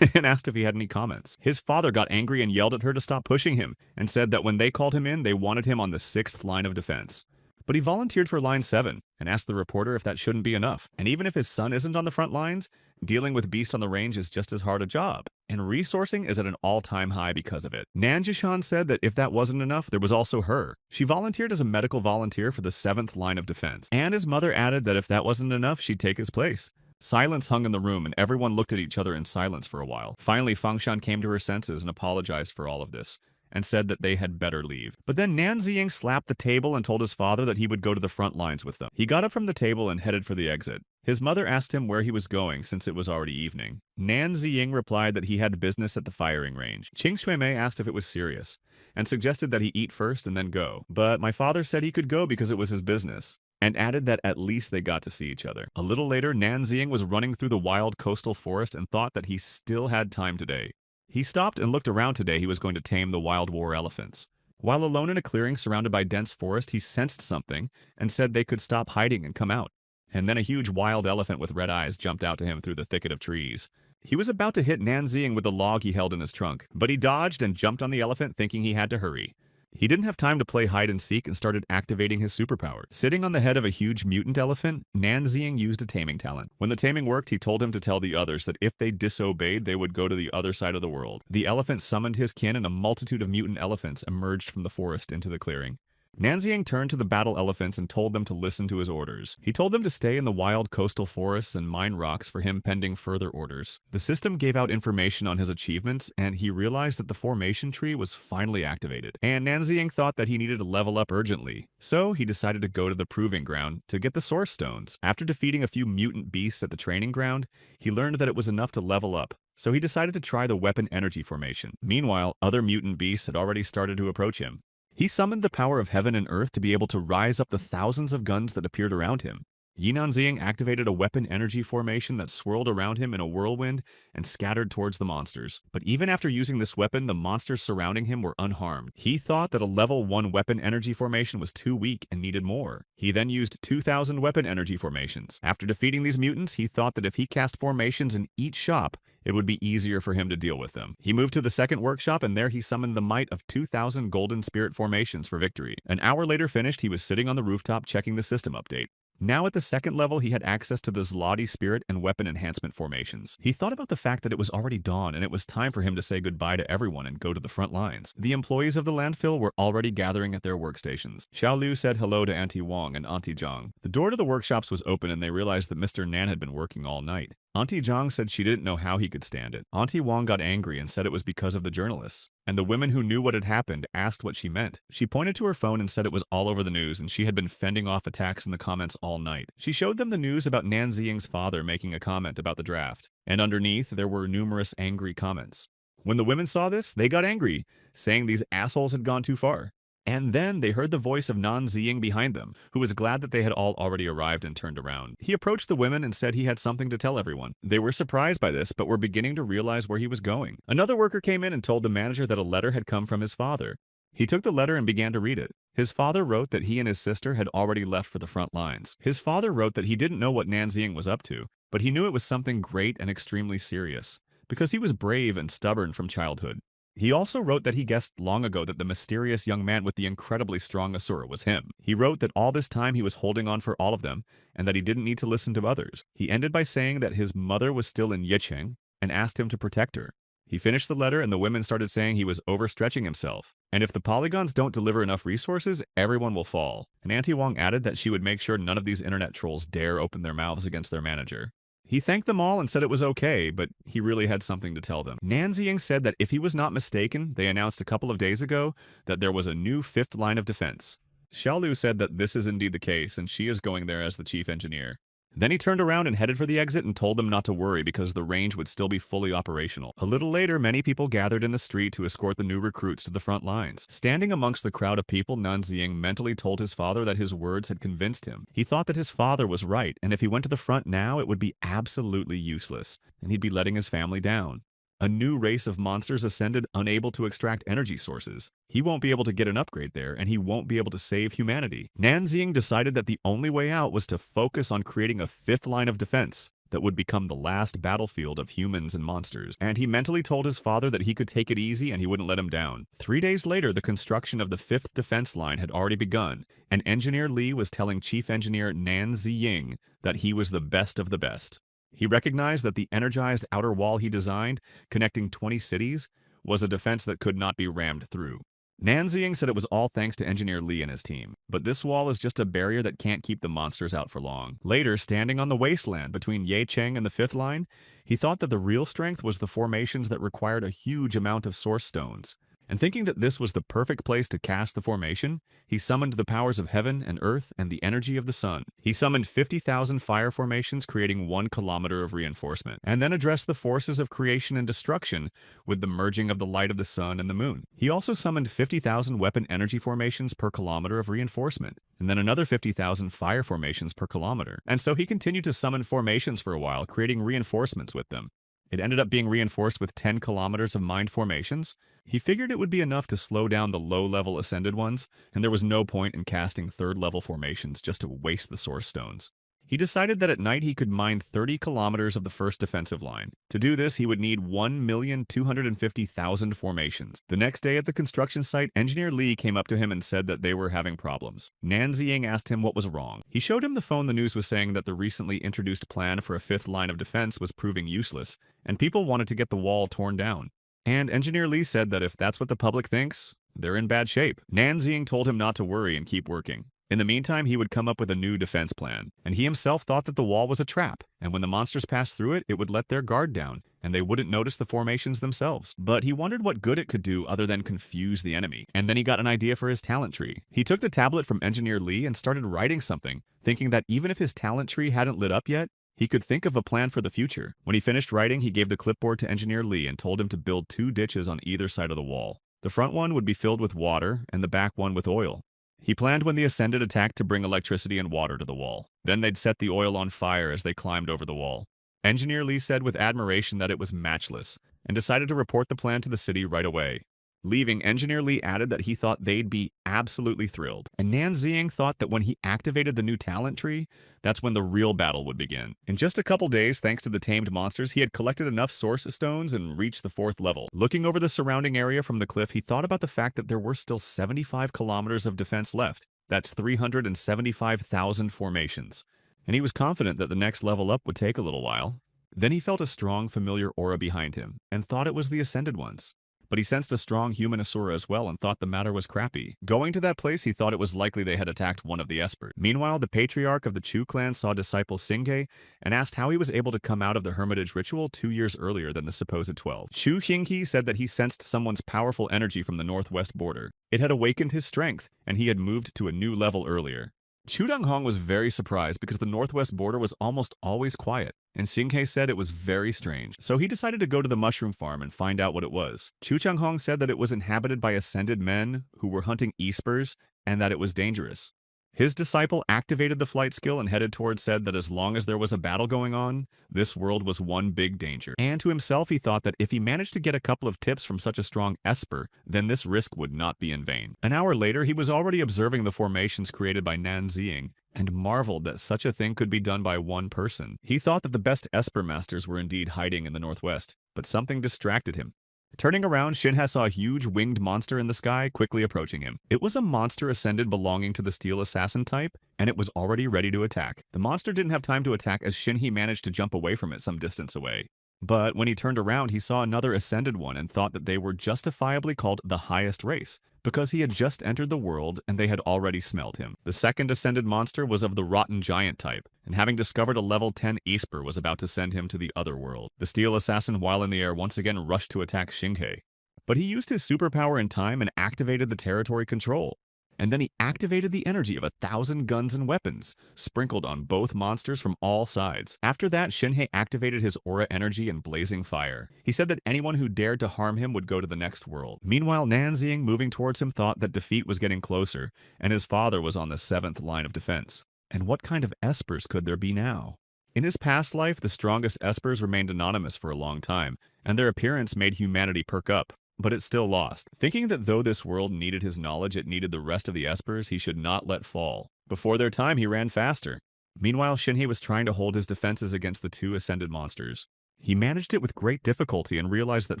and asked if he had any comments. His father got angry and yelled at her to stop pushing him, and said that when they called him in, they wanted him on the 6th line of defense. But he volunteered for line 7 and asked the reporter if that shouldn't be enough. And even if his son isn't on the front lines, dealing with beast on the range is just as hard a job, and resourcing is at an all-time high because of it. Nan Jishan said that if that wasn't enough, there was also her. She volunteered as a medical volunteer for the 7th line of defense, and his mother added that if that wasn't enough, she'd take his place. Silence hung in the room, and everyone looked at each other in silence for a while. Finally, Fang Shan came to her senses and apologized for all of this. and said that they had better leave. But then Nan Ziying slapped the table and told his father that he would go to the front lines with them. He got up from the table and headed for the exit. His mother asked him where he was going since it was already evening. Nan Ziying replied that he had business at the firing range. Qing Xuemei asked if it was serious and suggested that he eat first and then go. But my father said he could go because it was his business, and added that at least they got to see each other. A little later, Nan Ziying was running through the wild coastal forest and thought that he still had time today. He stopped and looked around today he was going to tame the wild war elephants. While alone in a clearing surrounded by dense forest, he sensed something and said they could stop hiding and come out. And then a huge wild elephant with red eyes jumped out to him through the thicket of trees. He was about to hit Nan Ziying with the log he held in his trunk, but he dodged and jumped on the elephant thinking he had to hurry. He didn't have time to play hide and seek and started activating his superpower. Sitting on the head of a huge mutant elephant, Nan Ziying used a taming talent. When the taming worked, he told him to tell the others that if they disobeyed, they would go to the other side of the world. The elephant summoned his kin and a multitude of mutant elephants emerged from the forest into the clearing. Nan Ziying turned to the battle elephants and told them to listen to his orders. He told them to stay in the wild coastal forests and mine rocks for him pending further orders. The system gave out information on his achievements, and he realized that the formation tree was finally activated. And Nan Ziying thought that he needed to level up urgently, so he decided to go to the proving ground to get the source stones. After defeating a few mutant beasts at the training ground, he learned that it was enough to level up, so he decided to try the weapon energy formation. Meanwhile, other mutant beasts had already started to approach him. He summoned the power of heaven and earth to be able to rise up the thousands of guns that appeared around him. Yinan Ziying activated a weapon energy formation that swirled around him in a whirlwind and scattered towards the monsters. But even after using this weapon, the monsters surrounding him were unharmed. He thought that a level 1 weapon energy formation was too weak and needed more. He then used 2,000 weapon energy formations. After defeating these mutants, he thought that if he cast formations in each shop, it would be easier for him to deal with them. He moved to the second workshop, and there he summoned the might of 2,000 golden spirit formations for victory. An hour later finished, he was sitting on the rooftop checking the system update. Now at the second level, he had access to the Zlati spirit and weapon enhancement formations. He thought about the fact that it was already dawn and it was time for him to say goodbye to everyone and go to the front lines. The employees of the landfill were already gathering at their workstations. Xiao Lu said hello to Auntie Wang and Auntie Zhang. The door to the workshops was open and they realized that Mr. Nan had been working all night. Auntie Zhang said she didn't know how he could stand it. Auntie Wang got angry and said it was because of the journalists. And the women who knew what had happened asked what she meant. She pointed to her phone and said it was all over the news and she had been fending off attacks in the comments all night. She showed them the news about Nan Ziying's father making a comment about the draft. And underneath, there were numerous angry comments. When the women saw this, they got angry, saying these assholes had gone too far. And then they heard the voice of Nan Ziying behind them, who was glad that they had all already arrived and turned around. He approached the women and said he had something to tell everyone. They were surprised by this, but were beginning to realize where he was going. Another worker came in and told the manager that a letter had come from his father. He took the letter and began to read it. His father wrote that he and his sister had already left for the front lines. His father wrote that he didn't know what Nan Ziying was up to, but he knew it was something great and extremely serious, because he was brave and stubborn from childhood. He also wrote that he guessed long ago that the mysterious young man with the incredibly strong Asura was him. He wrote that all this time he was holding on for all of them, and that he didn't need to listen to others. He ended by saying that his mother was still in Yicheng, and asked him to protect her. He finished the letter and the women started saying he was overstretching himself. And if the polygons don't deliver enough resources, everyone will fall. And Auntie Wang added that she would make sure none of these internet trolls dare open their mouths against their manager. He thanked them all and said it was okay, but he really had something to tell them. Nan Ziying said that if he was not mistaken, they announced a couple of days ago that there was a new 5th line of defense. Xiao Lu said that this is indeed the case and she is going there as the chief engineer. Then he turned around and headed for the exit and told them not to worry because the range would still be fully operational. A little later, many people gathered in the street to escort the new recruits to the front lines. Standing amongst the crowd of people, Nan Ziying mentally told his father that his words had convinced him. He thought that his father was right, and if he went to the front now, it would be absolutely useless, and he'd be letting his family down. A new race of monsters ascended, unable to extract energy sources. He won't be able to get an upgrade there, and he won't be able to save humanity. Nan Ziying decided that the only way out was to focus on creating a 5th line of defense that would become the last battlefield of humans and monsters. And he mentally told his father that he could take it easy and he wouldn't let him down. 3 days later, the construction of the 5th defense line had already begun, and Engineer Li was telling Chief Engineer Nan Ziying that he was the best of the best. He recognized that the energized outer wall he designed, connecting 20 cities, was a defense that could not be rammed through. Nan Ziying said it was all thanks to Engineer Li and his team, but this wall is just a barrier that can't keep the monsters out for long. Later, standing on the wasteland between Yicheng and the 5th line, he thought that the real strength was the formations that required a huge amount of source stones. And thinking that this was the perfect place to cast the formation, he summoned the powers of heaven and earth and the energy of the sun. He summoned 50,000 fire formations, creating 1 kilometer of reinforcement, and then addressed the forces of creation and destruction with the merging of the light of the sun and the moon. He also summoned 50,000 weapon energy formations per kilometer of reinforcement, and then another 50,000 fire formations per kilometer. And so he continued to summon formations for a while, creating reinforcements with them. It ended up being reinforced with 10 kilometers of mind formations. He figured it would be enough to slow down the low-level ascended ones, and there was no point in casting third-level formations just to waste the source stones. He decided that at night he could mine 30 kilometers of the first defensive line. To do this, he would need 1,250,000 formations. The next day at the construction site, Engineer Lee came up to him and said that they were having problems. Nan Ziying asked him what was wrong. He showed him the phone the news was saying that the recently introduced plan for a 5th line of defense was proving useless, and people wanted to get the wall torn down. And Engineer Lee said that if that's what the public thinks, they're in bad shape. Nan Ziying told him not to worry and keep working. In the meantime, he would come up with a new defense plan, and he himself thought that the wall was a trap, and when the monsters passed through it, it would let their guard down, and they wouldn't notice the formations themselves. But he wondered what good it could do other than confuse the enemy, and then he got an idea for his talent tree. He took the tablet from Engineer Lee and started writing something, thinking that even if his talent tree hadn't lit up yet, he could think of a plan for the future. When he finished writing, he gave the clipboard to Engineer Lee and told him to build 2 ditches on either side of the wall. The front one would be filled with water, and the back one with oil. He planned when the Ascended attacked to bring electricity and water to the wall. Then they'd set the oil on fire as they climbed over the wall. Engineer Lee said with admiration that it was matchless, and decided to report the plan to the city right away. Leaving, Engineer Lee added that he thought they'd be absolutely thrilled. And Nan Ziying thought that when he activated the new talent tree, that's when the real battle would begin. In just a couple days, thanks to the tamed monsters, he had collected enough source stones and reached the 4th level. Looking over the surrounding area from the cliff, he thought about the fact that there were still 75 kilometers of defense left. That's 375,000 formations. And he was confident that the next level up would take a little while. Then he felt a strong, familiar aura behind him, and thought it was the Ascended ones. But he sensed a strong human Asura as well and thought the matter was crappy. Going to that place, he thought it was likely they had attacked one of the Espers. Meanwhile, the patriarch of the Chu clan saw disciple Singe and asked how he was able to come out of the hermitage ritual 2 years earlier than the supposed 12. Chu Xingqi said that he sensed someone's powerful energy from the northwest border. It had awakened his strength, and he had moved to a new level earlier. Chu Donghong was very surprised because the northwest border was almost always quiet, and Xinghe said it was very strange. So he decided to go to the mushroom farm and find out what it was. Chu Changhong said that it was inhabited by ascended men who were hunting espers and that it was dangerous. His disciple activated the flight skill and headed towards said that as long as there was a battle going on, this world was one big danger. And to himself, he thought that if he managed to get a couple of tips from such a strong esper, then this risk would not be in vain. An hour later, he was already observing the formations created by Nan Ziying and marveled that such a thing could be done by one person. He thought that the best esper masters were indeed hiding in the northwest, but something distracted him. Turning around, Shinhe saw a huge winged monster in the sky quickly approaching him. It was a monster ascended belonging to the Steel Assassin type, and it was already ready to attack. The monster didn't have time to attack as Shinhe managed to jump away from it some distance away. But when he turned around, he saw another ascended one and thought that they were justifiably called the highest race, because he had just entered the world and they had already smelled him. The second ascended monster was of the rotten giant type, and having discovered a level 10 Esper was about to send him to the other world. The Steel Assassin, while in the air, once again rushed to attack Xinghe. But he used his superpower in time and activated the territory control. And then he activated the energy of 1,000 guns and weapons, sprinkled on both monsters from all sides. After that, Shinhe activated his aura energy and blazing fire. He said that anyone who dared to harm him would go to the next world. Meanwhile, Nan Ziying, moving towards him, thought that defeat was getting closer, and his father was on the 7th line of defense. And what kind of espers could there be now? In his past life, the strongest espers remained anonymous for a long time, and their appearance made humanity perk up. But it still lost. Thinking that though this world needed his knowledge, it needed the rest of the espers he should not let fall. Before their time, he ran faster. Meanwhile, Shinhe was trying to hold his defenses against the 2 ascended monsters. He managed it with great difficulty and realized that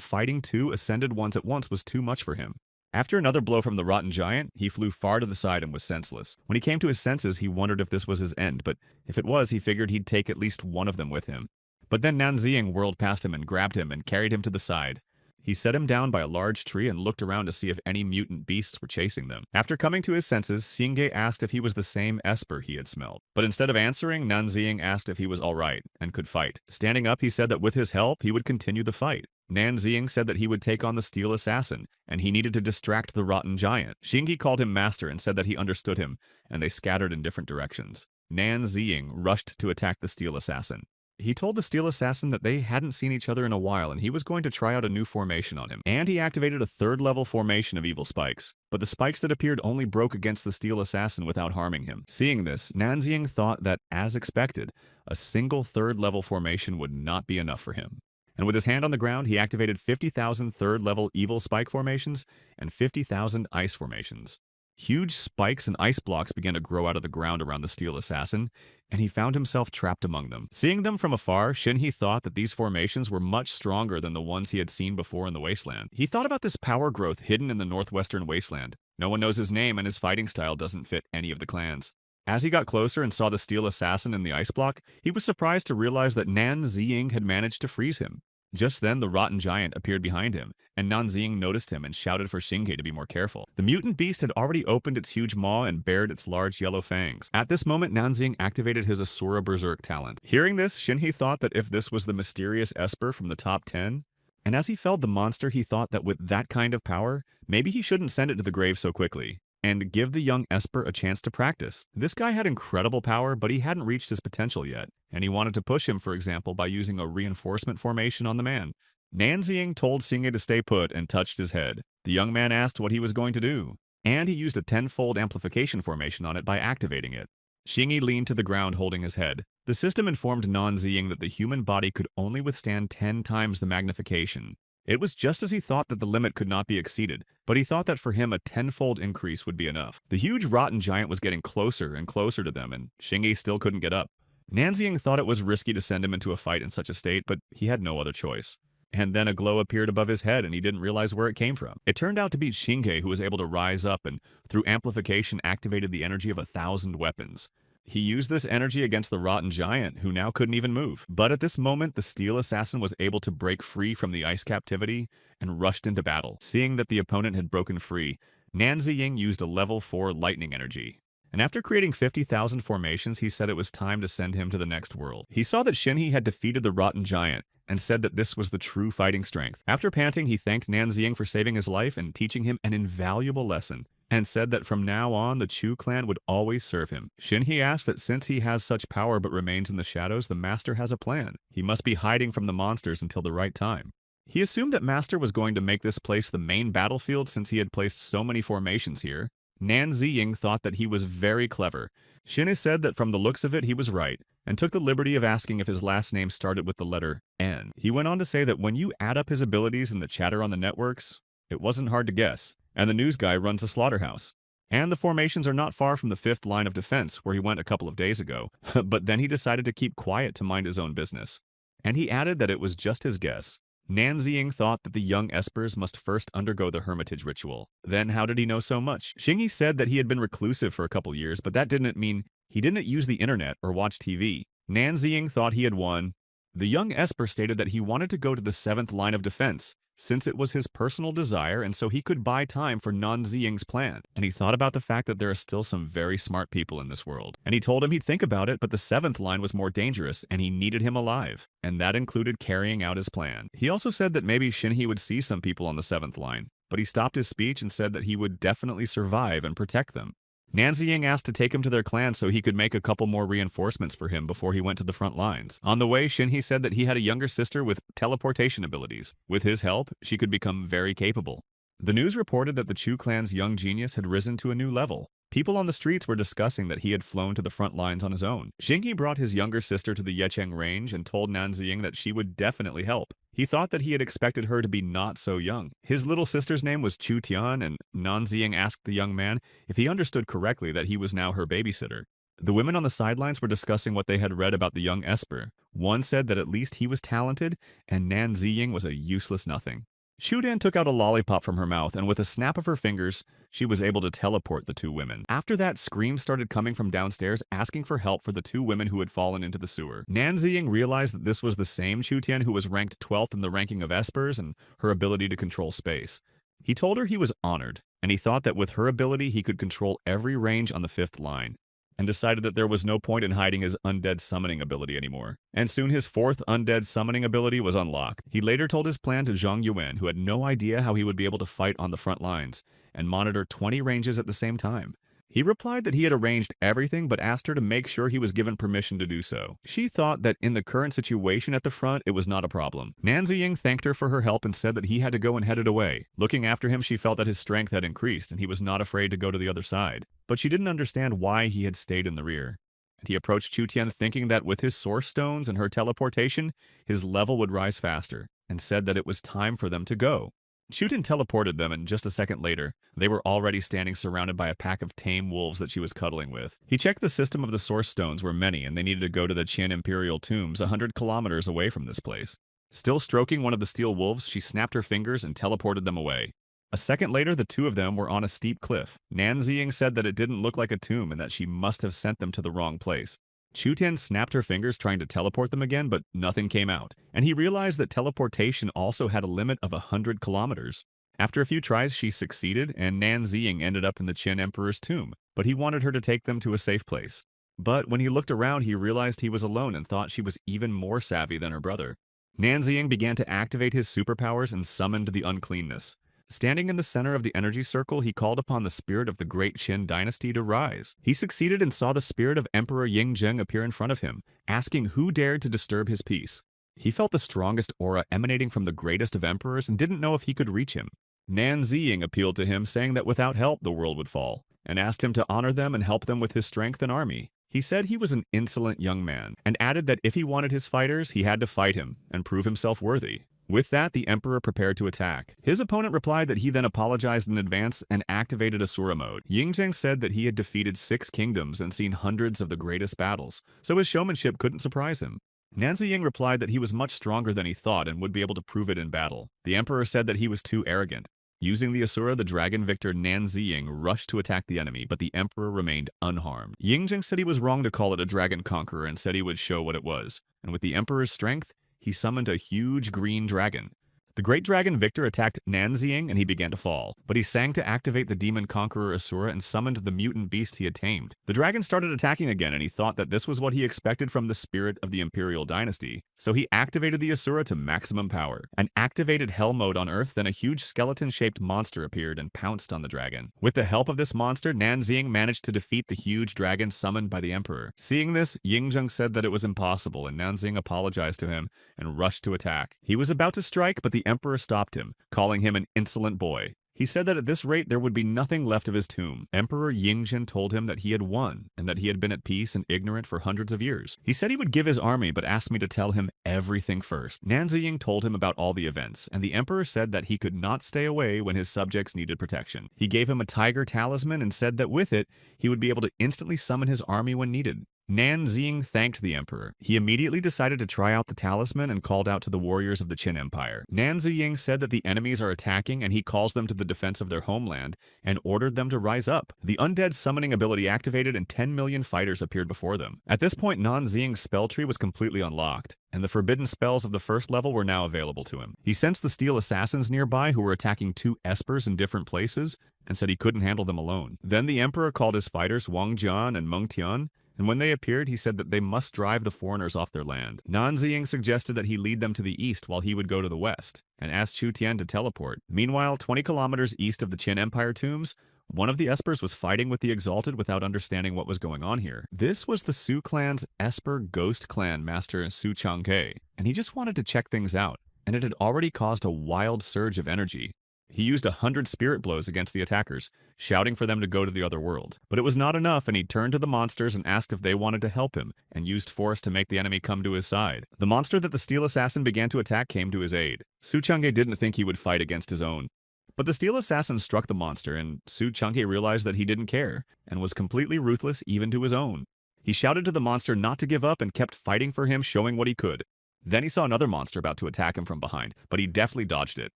fighting 2 ascended ones at once was too much for him. After another blow from the rotten giant, he flew far to the side and was senseless. When he came to his senses, he wondered if this was his end, but if it was, he figured he'd take at least one of them with him. But then Nan Ziying whirled past him and grabbed him and carried him to the side. He set him down by a large tree and looked around to see if any mutant beasts were chasing them. After coming to his senses, Xinghe asked if he was the same esper he had smelled. But instead of answering, Nan Ziying asked if he was alright and could fight. Standing up, he said that with his help, he would continue the fight. Nan Ziying said that he would take on the Steel Assassin, and he needed to distract the Rotten Giant. Shingi called him master and said that he understood him, and they scattered in different directions. Nan Ziying rushed to attack the Steel Assassin. He told the Steel Assassin that they hadn't seen each other in a while and he was going to try out a new formation on him. And he activated a third-level formation of evil spikes. But the spikes that appeared only broke against the Steel Assassin without harming him. Seeing this, Nan Ziying thought that, as expected, a single third-level formation would not be enough for him. And with his hand on the ground, he activated 50,000 third-level evil spike formations and 50,000 ice formations. Huge spikes and ice blocks began to grow out of the ground around the Steel Assassin, and he found himself trapped among them. Seeing them from afar, Shinhee thought that these formations were much stronger than the ones he had seen before in the wasteland. He thought about this power growth hidden in the northwestern wasteland. No one knows his name, and his fighting style doesn't fit any of the clans. As he got closer and saw the Steel Assassin in the ice block, he was surprised to realize that Nan Ziying had managed to freeze him. Just then, the Rotten Giant appeared behind him, and Nan Ziying noticed him and shouted for Shinge to be more careful. The mutant beast had already opened its huge maw and bared its large yellow fangs. At this moment, Nan Ziying activated his Asura Berserk talent. Hearing this, Shinhee thought that if this was the mysterious Esper from the top 10, and as he felled the monster, he thought that with that kind of power, maybe he shouldn't send it to the grave so quickly and give the young Esper a chance to practice. This guy had incredible power, but he hadn't reached his potential yet, and he wanted to push him, for example, by using a reinforcement formation on the man. Nan Ziying told Shinge to stay put and touched his head. The young man asked what he was going to do, and he used a 10-fold amplification formation on it by activating it. Shinge leaned to the ground holding his head. The system informed Nan Ziying that the human body could only withstand 10 times the magnification. It was just as he thought that the limit could not be exceeded, but he thought that for him a 10-fold increase would be enough. The huge Rotten Giant was getting closer and closer to them, and Shinge still couldn't get up. Nan Ziying thought it was risky to send him into a fight in such a state, but he had no other choice. And then a glow appeared above his head and he didn't realize where it came from. It turned out to be Shinge, who was able to rise up and, through amplification, activated the energy of 1,000 weapons. He used this energy against the Rotten Giant, who now couldn't even move. But at this moment, the Steel Assassin was able to break free from the ice captivity and rushed into battle. Seeing that the opponent had broken free, Nan Ziying used a level 4 lightning energy. And after creating 50,000 formations, he said it was time to send him to the next world. He saw that Shinhee had defeated the Rotten Giant and said that this was the true fighting strength. After panting, he thanked Nan Ziying for saving his life and teaching him an invaluable lesson, and said that from now on the Chu clan would always serve him. Shinhee asked that since he has such power but remains in the shadows, the master has a plan. He must be hiding from the monsters until the right time. He assumed that Master was going to make this place the main battlefield since he had placed so many formations here. Nan Ziying thought that he was very clever. Shinhee said that from the looks of it he was right, and took the liberty of asking if his last name started with the letter N. He went on to say that when you add up his abilities in the chatter on the networks, it wasn't hard to guess. And the news guy runs a slaughterhouse. And the formations are not far from the 5th line of defense, where he went a couple of days ago. But then he decided to keep quiet to mind his own business. And he added that it was just his guess. Nan Ziying thought that the young Espers must first undergo the hermitage ritual. Then how did he know so much? Shinhee said that he had been reclusive for a couple years, but that didn't mean he didn't use the internet or watch TV. Nan Ziying thought he had won. The young Esper stated that he wanted to go to the 7th line of defense, since it was his personal desire and so he could buy time for Nan Ziying's plan. And he thought about the fact that there are still some very smart people in this world. And he told him he'd think about it, but the 7th line was more dangerous and he needed him alive. And that included carrying out his plan. He also said that maybe Shinhee would see some people on the 7th line, but he stopped his speech and said that he would definitely survive and protect them. Nan Ziying asked to take him to their clan so he could make a couple more reinforcements for him before he went to the front lines. On the way, Shinhee said that he had a younger sister with teleportation abilities. With his help, she could become very capable. The news reported that the Chu clan's young genius had risen to a new level. People on the streets were discussing that he had flown to the front lines on his own. Shinhee brought his younger sister to the Yecheng range and told Nan Ziying that she would definitely help. He thought that he had expected her to be not so young. His little sister's name was Chu Tian, and Nan Ziying asked the young man if he understood correctly that he was now her babysitter. The women on the sidelines were discussing what they had read about the young Esper. One said that at least he was talented, and Nan Ziying was a useless nothing. Shudan took out a lollipop from her mouth, and with a snap of her fingers, she was able to teleport the two women. After that, screams started coming from downstairs, asking for help for the two women who had fallen into the sewer. Nan Ziying realized that this was the same Chutian who was ranked 12th in the ranking of Espers and her ability to control space. He told her he was honored, and he thought that with her ability he could control every range on the 5th line. and decided that there was no point in hiding his undead summoning ability anymore. And soon his fourth undead summoning ability was unlocked. He later told his plan to Zhang Yuan, who had no idea how he would be able to fight on the front lines and monitor 20 ranges at the same time. He replied that he had arranged everything but asked her to make sure he was given permission to do so. She thought that in the current situation at the front, it was not a problem. Nan Ziying thanked her for her help and said that he had to go and headed away. Looking after him, she felt that his strength had increased and he was not afraid to go to the other side. But she didn't understand why he had stayed in the rear. And he approached Chu Tian thinking that with his source stones and her teleportation, his level would rise faster, and said that it was time for them to go. Chutin teleported them, and just a second later, they were already standing surrounded by a pack of tame wolves that she was cuddling with. He checked the system of the source stones were many, and they needed to go to the Qin Imperial tombs 100 kilometers away from this place. Still stroking one of the steel wolves, she snapped her fingers and teleported them away. A second later, the two of them were on a steep cliff. Nan Ziying said that it didn't look like a tomb and that she must have sent them to the wrong place. Chu Tian snapped her fingers trying to teleport them again, but nothing came out, and he realized that teleportation also had a limit of 100 kilometers. After a few tries, she succeeded, and Nan Ziying ended up in the Qin Emperor's tomb, but he wanted her to take them to a safe place. But when he looked around, he realized he was alone and thought she was even more savvy than her brother. Nan Ziying began to activate his superpowers and summoned the uncleanness. Standing in the center of the energy circle, he called upon the spirit of the great Qin dynasty to rise. He succeeded and saw the spirit of Emperor Yingzheng appear in front of him, asking who dared to disturb his peace. He felt the strongest aura emanating from the greatest of emperors and didn't know if he could reach him. Nan Ziying appealed to him, saying that without help the world would fall, and asked him to honor them and help them with his strength and army. He said he was an insolent young man, and added that if he wanted his fighters, he had to fight him and prove himself worthy. With that, the Emperor prepared to attack. His opponent replied that he then apologized in advance and activated Asura mode. Yingzheng said that he had defeated 6 kingdoms and seen hundreds of the greatest battles, so his showmanship couldn't surprise him. Nan Ziying replied that he was much stronger than he thought and would be able to prove it in battle. The Emperor said that he was too arrogant. Using the Asura, the dragon victor Nan Ziying rushed to attack the enemy, but the Emperor remained unharmed. Yingzheng said he was wrong to call it a dragon conqueror and said he would show what it was. And with the Emperor's strength, he summoned a huge green dragon. The great dragon Victor attacked Nan Ziying and he began to fall, but he sang to activate the demon conqueror Asura and summoned the mutant beast he had tamed. The dragon started attacking again and he thought that this was what he expected from the spirit of the imperial dynasty, so he activated the Asura to maximum power. And activated hell mode on Earth, then a huge skeleton-shaped monster appeared and pounced on the dragon. With the help of this monster, Nan Ziying managed to defeat the huge dragon summoned by the emperor. Seeing this, Yingzheng said that it was impossible and Nan Ziying apologized to him and rushed to attack. He was about to strike, but the emperor stopped him, calling him an insolent boy. He said that at this rate there would be nothing left of his tomb. Emperor Yingzhen told him that he had won, and that he had been at peace and ignorant for hundreds of years. He said he would give his army, but asked me to tell him everything first. Nan Ziying told him about all the events, and the emperor said that he could not stay away when his subjects needed protection. He gave him a tiger talisman and said that with it, he would be able to instantly summon his army when needed. Nan Ziying thanked the emperor. He immediately decided to try out the talisman and called out to the warriors of the Qin Empire. Nan Ziying said that the enemies are attacking and he calls them to the defense of their homeland and ordered them to rise up. The undead summoning ability activated and 10 million fighters appeared before them. At this point, Nan Ziying's spell tree was completely unlocked, and the forbidden spells of the first level were now available to him. He sensed the steel assassins nearby who were attacking 2 espers in different places and said he couldn't handle them alone. Then the emperor called his fighters Wang Jian and Meng Tian, and when they appeared, he said that they must drive the foreigners off their land. Nan Ziying suggested that he lead them to the east while he would go to the west, and asked Chu Tian to teleport. Meanwhile, 20 kilometers east of the Qin Empire tombs, one of the espers was fighting with the Exalted without understanding what was going on here. This was the Su clan's Esper Ghost Clan master Su Changhe, and he just wanted to check things out, and it had already caused a wild surge of energy. He used 100 spirit blows against the attackers, shouting for them to go to the other world. But it was not enough, and he turned to the monsters and asked if they wanted to help him, and used force to make the enemy come to his side. The monster that the steel assassin began to attack came to his aid. Su Changhe didn't think he would fight against his own. But the steel assassin struck the monster, and Su Changhe realized that he didn't care, and was completely ruthless even to his own. He shouted to the monster not to give up and kept fighting for him, showing what he could. Then he saw another monster about to attack him from behind, but he deftly dodged it.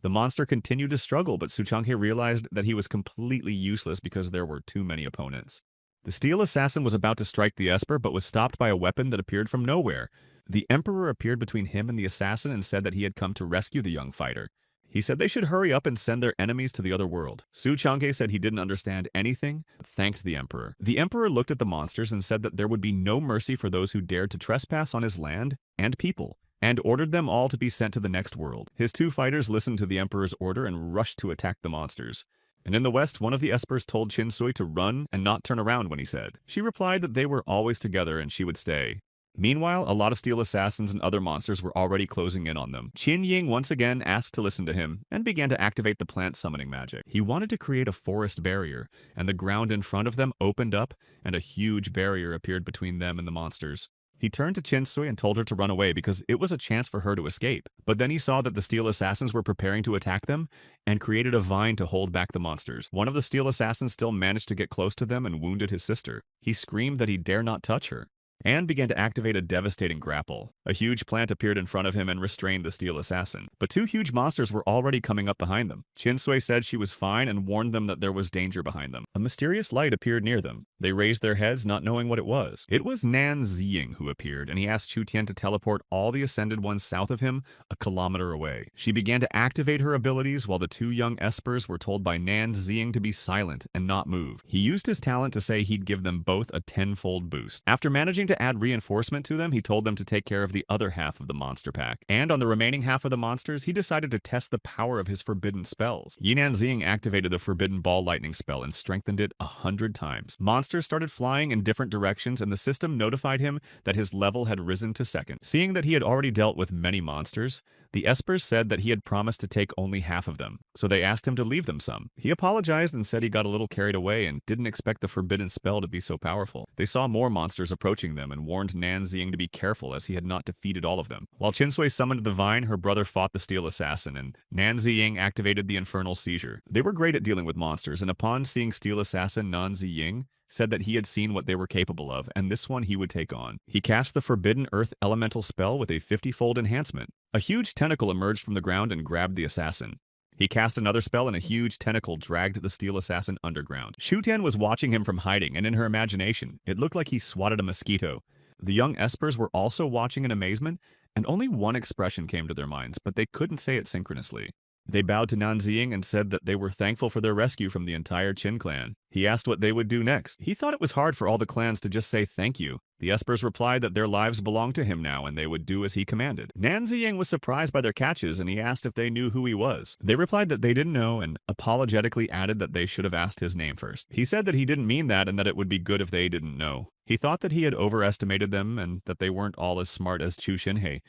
The monster continued to struggle, but Su Changhe realized that he was completely useless because there were too many opponents. The steel assassin was about to strike the Esper, but was stopped by a weapon that appeared from nowhere. The emperor appeared between him and the assassin and said that he had come to rescue the young fighter. He said they should hurry up and send their enemies to the other world. Su Chang'e said he didn't understand anything, but thanked the emperor. The emperor looked at the monsters and said that there would be no mercy for those who dared to trespass on his land and people, and ordered them all to be sent to the next world. His 2 fighters listened to the emperor's order and rushed to attack the monsters. And in the west, one of the espers told Chinsui to run and not turn around when he said. She replied that they were always together and she would stay. Meanwhile, a lot of steel assassins and other monsters were already closing in on them. Qin Ying once again asked to listen to him and began to activate the plant summoning magic. He wanted to create a forest barrier, and the ground in front of them opened up and a huge barrier appeared between them and the monsters. He turned to Chinsui and told her to run away because it was a chance for her to escape. But then he saw that the steel assassins were preparing to attack them and created a vine to hold back the monsters. One of the steel assassins still managed to get close to them and wounded his sister. He screamed that he dare not touch her and began to activate a devastating grapple. A huge plant appeared in front of him and restrained the steel assassin. But 2 huge monsters were already coming up behind them. Chinsui said she was fine and warned them that there was danger behind them. A mysterious light appeared near them. They raised their heads, not knowing what it was. It was Nan Ziying who appeared, and he asked Chu Tian to teleport all the ascended ones south of him, a kilometer away. She began to activate her abilities while the 2 young espers were told by Nan Ziying to be silent and not move. He used his talent to say he'd give them both a 10-fold boost. After managing to add reinforcement to them, he told them to take care of the other half of the monster pack. And on the remaining half of the monsters, he decided to test the power of his forbidden spells. Yinan Ziying activated the forbidden ball lightning spell and strengthened it 100 times. Monsters started flying in different directions, and the system notified him that his level had risen to 2nd. Seeing that he had already dealt with many monsters, the espers said that he had promised to take only half of them, so they asked him to leave them some. He apologized and said he got a little carried away and didn't expect the forbidden spell to be so powerful. They saw more monsters approaching them and warned Nan Ziying to be careful as he had not defeated all of them. While Chinsui summoned the vine, her brother fought the steel assassin, and Nan Ziying activated the infernal seizure. They were great at dealing with monsters, and upon seeing steel assassin Nan Ziying, said that he had seen what they were capable of, and this one he would take on. He cast the Forbidden Earth Elemental spell with a 50-fold enhancement. A huge tentacle emerged from the ground and grabbed the assassin. He cast another spell and a huge tentacle dragged the steel assassin underground. Shu Tian was watching him from hiding, and in her imagination, it looked like he swatted a mosquito. The young espers were also watching in amazement, and only one expression came to their minds, but they couldn't say it synchronously. They bowed to Nan Ziying and said that they were thankful for their rescue from the entire Qin clan. He asked what they would do next. He thought it was hard for all the clans to just say thank you. The espers replied that their lives belonged to him now and they would do as he commanded. Nan Ziying was surprised by their catches and he asked if they knew who he was. They replied that they didn't know and apologetically added that they should have asked his name first. He said that he didn't mean that and that it would be good if they didn't know. He thought that he had overestimated them and that they weren't all as smart as Chu Xinhe.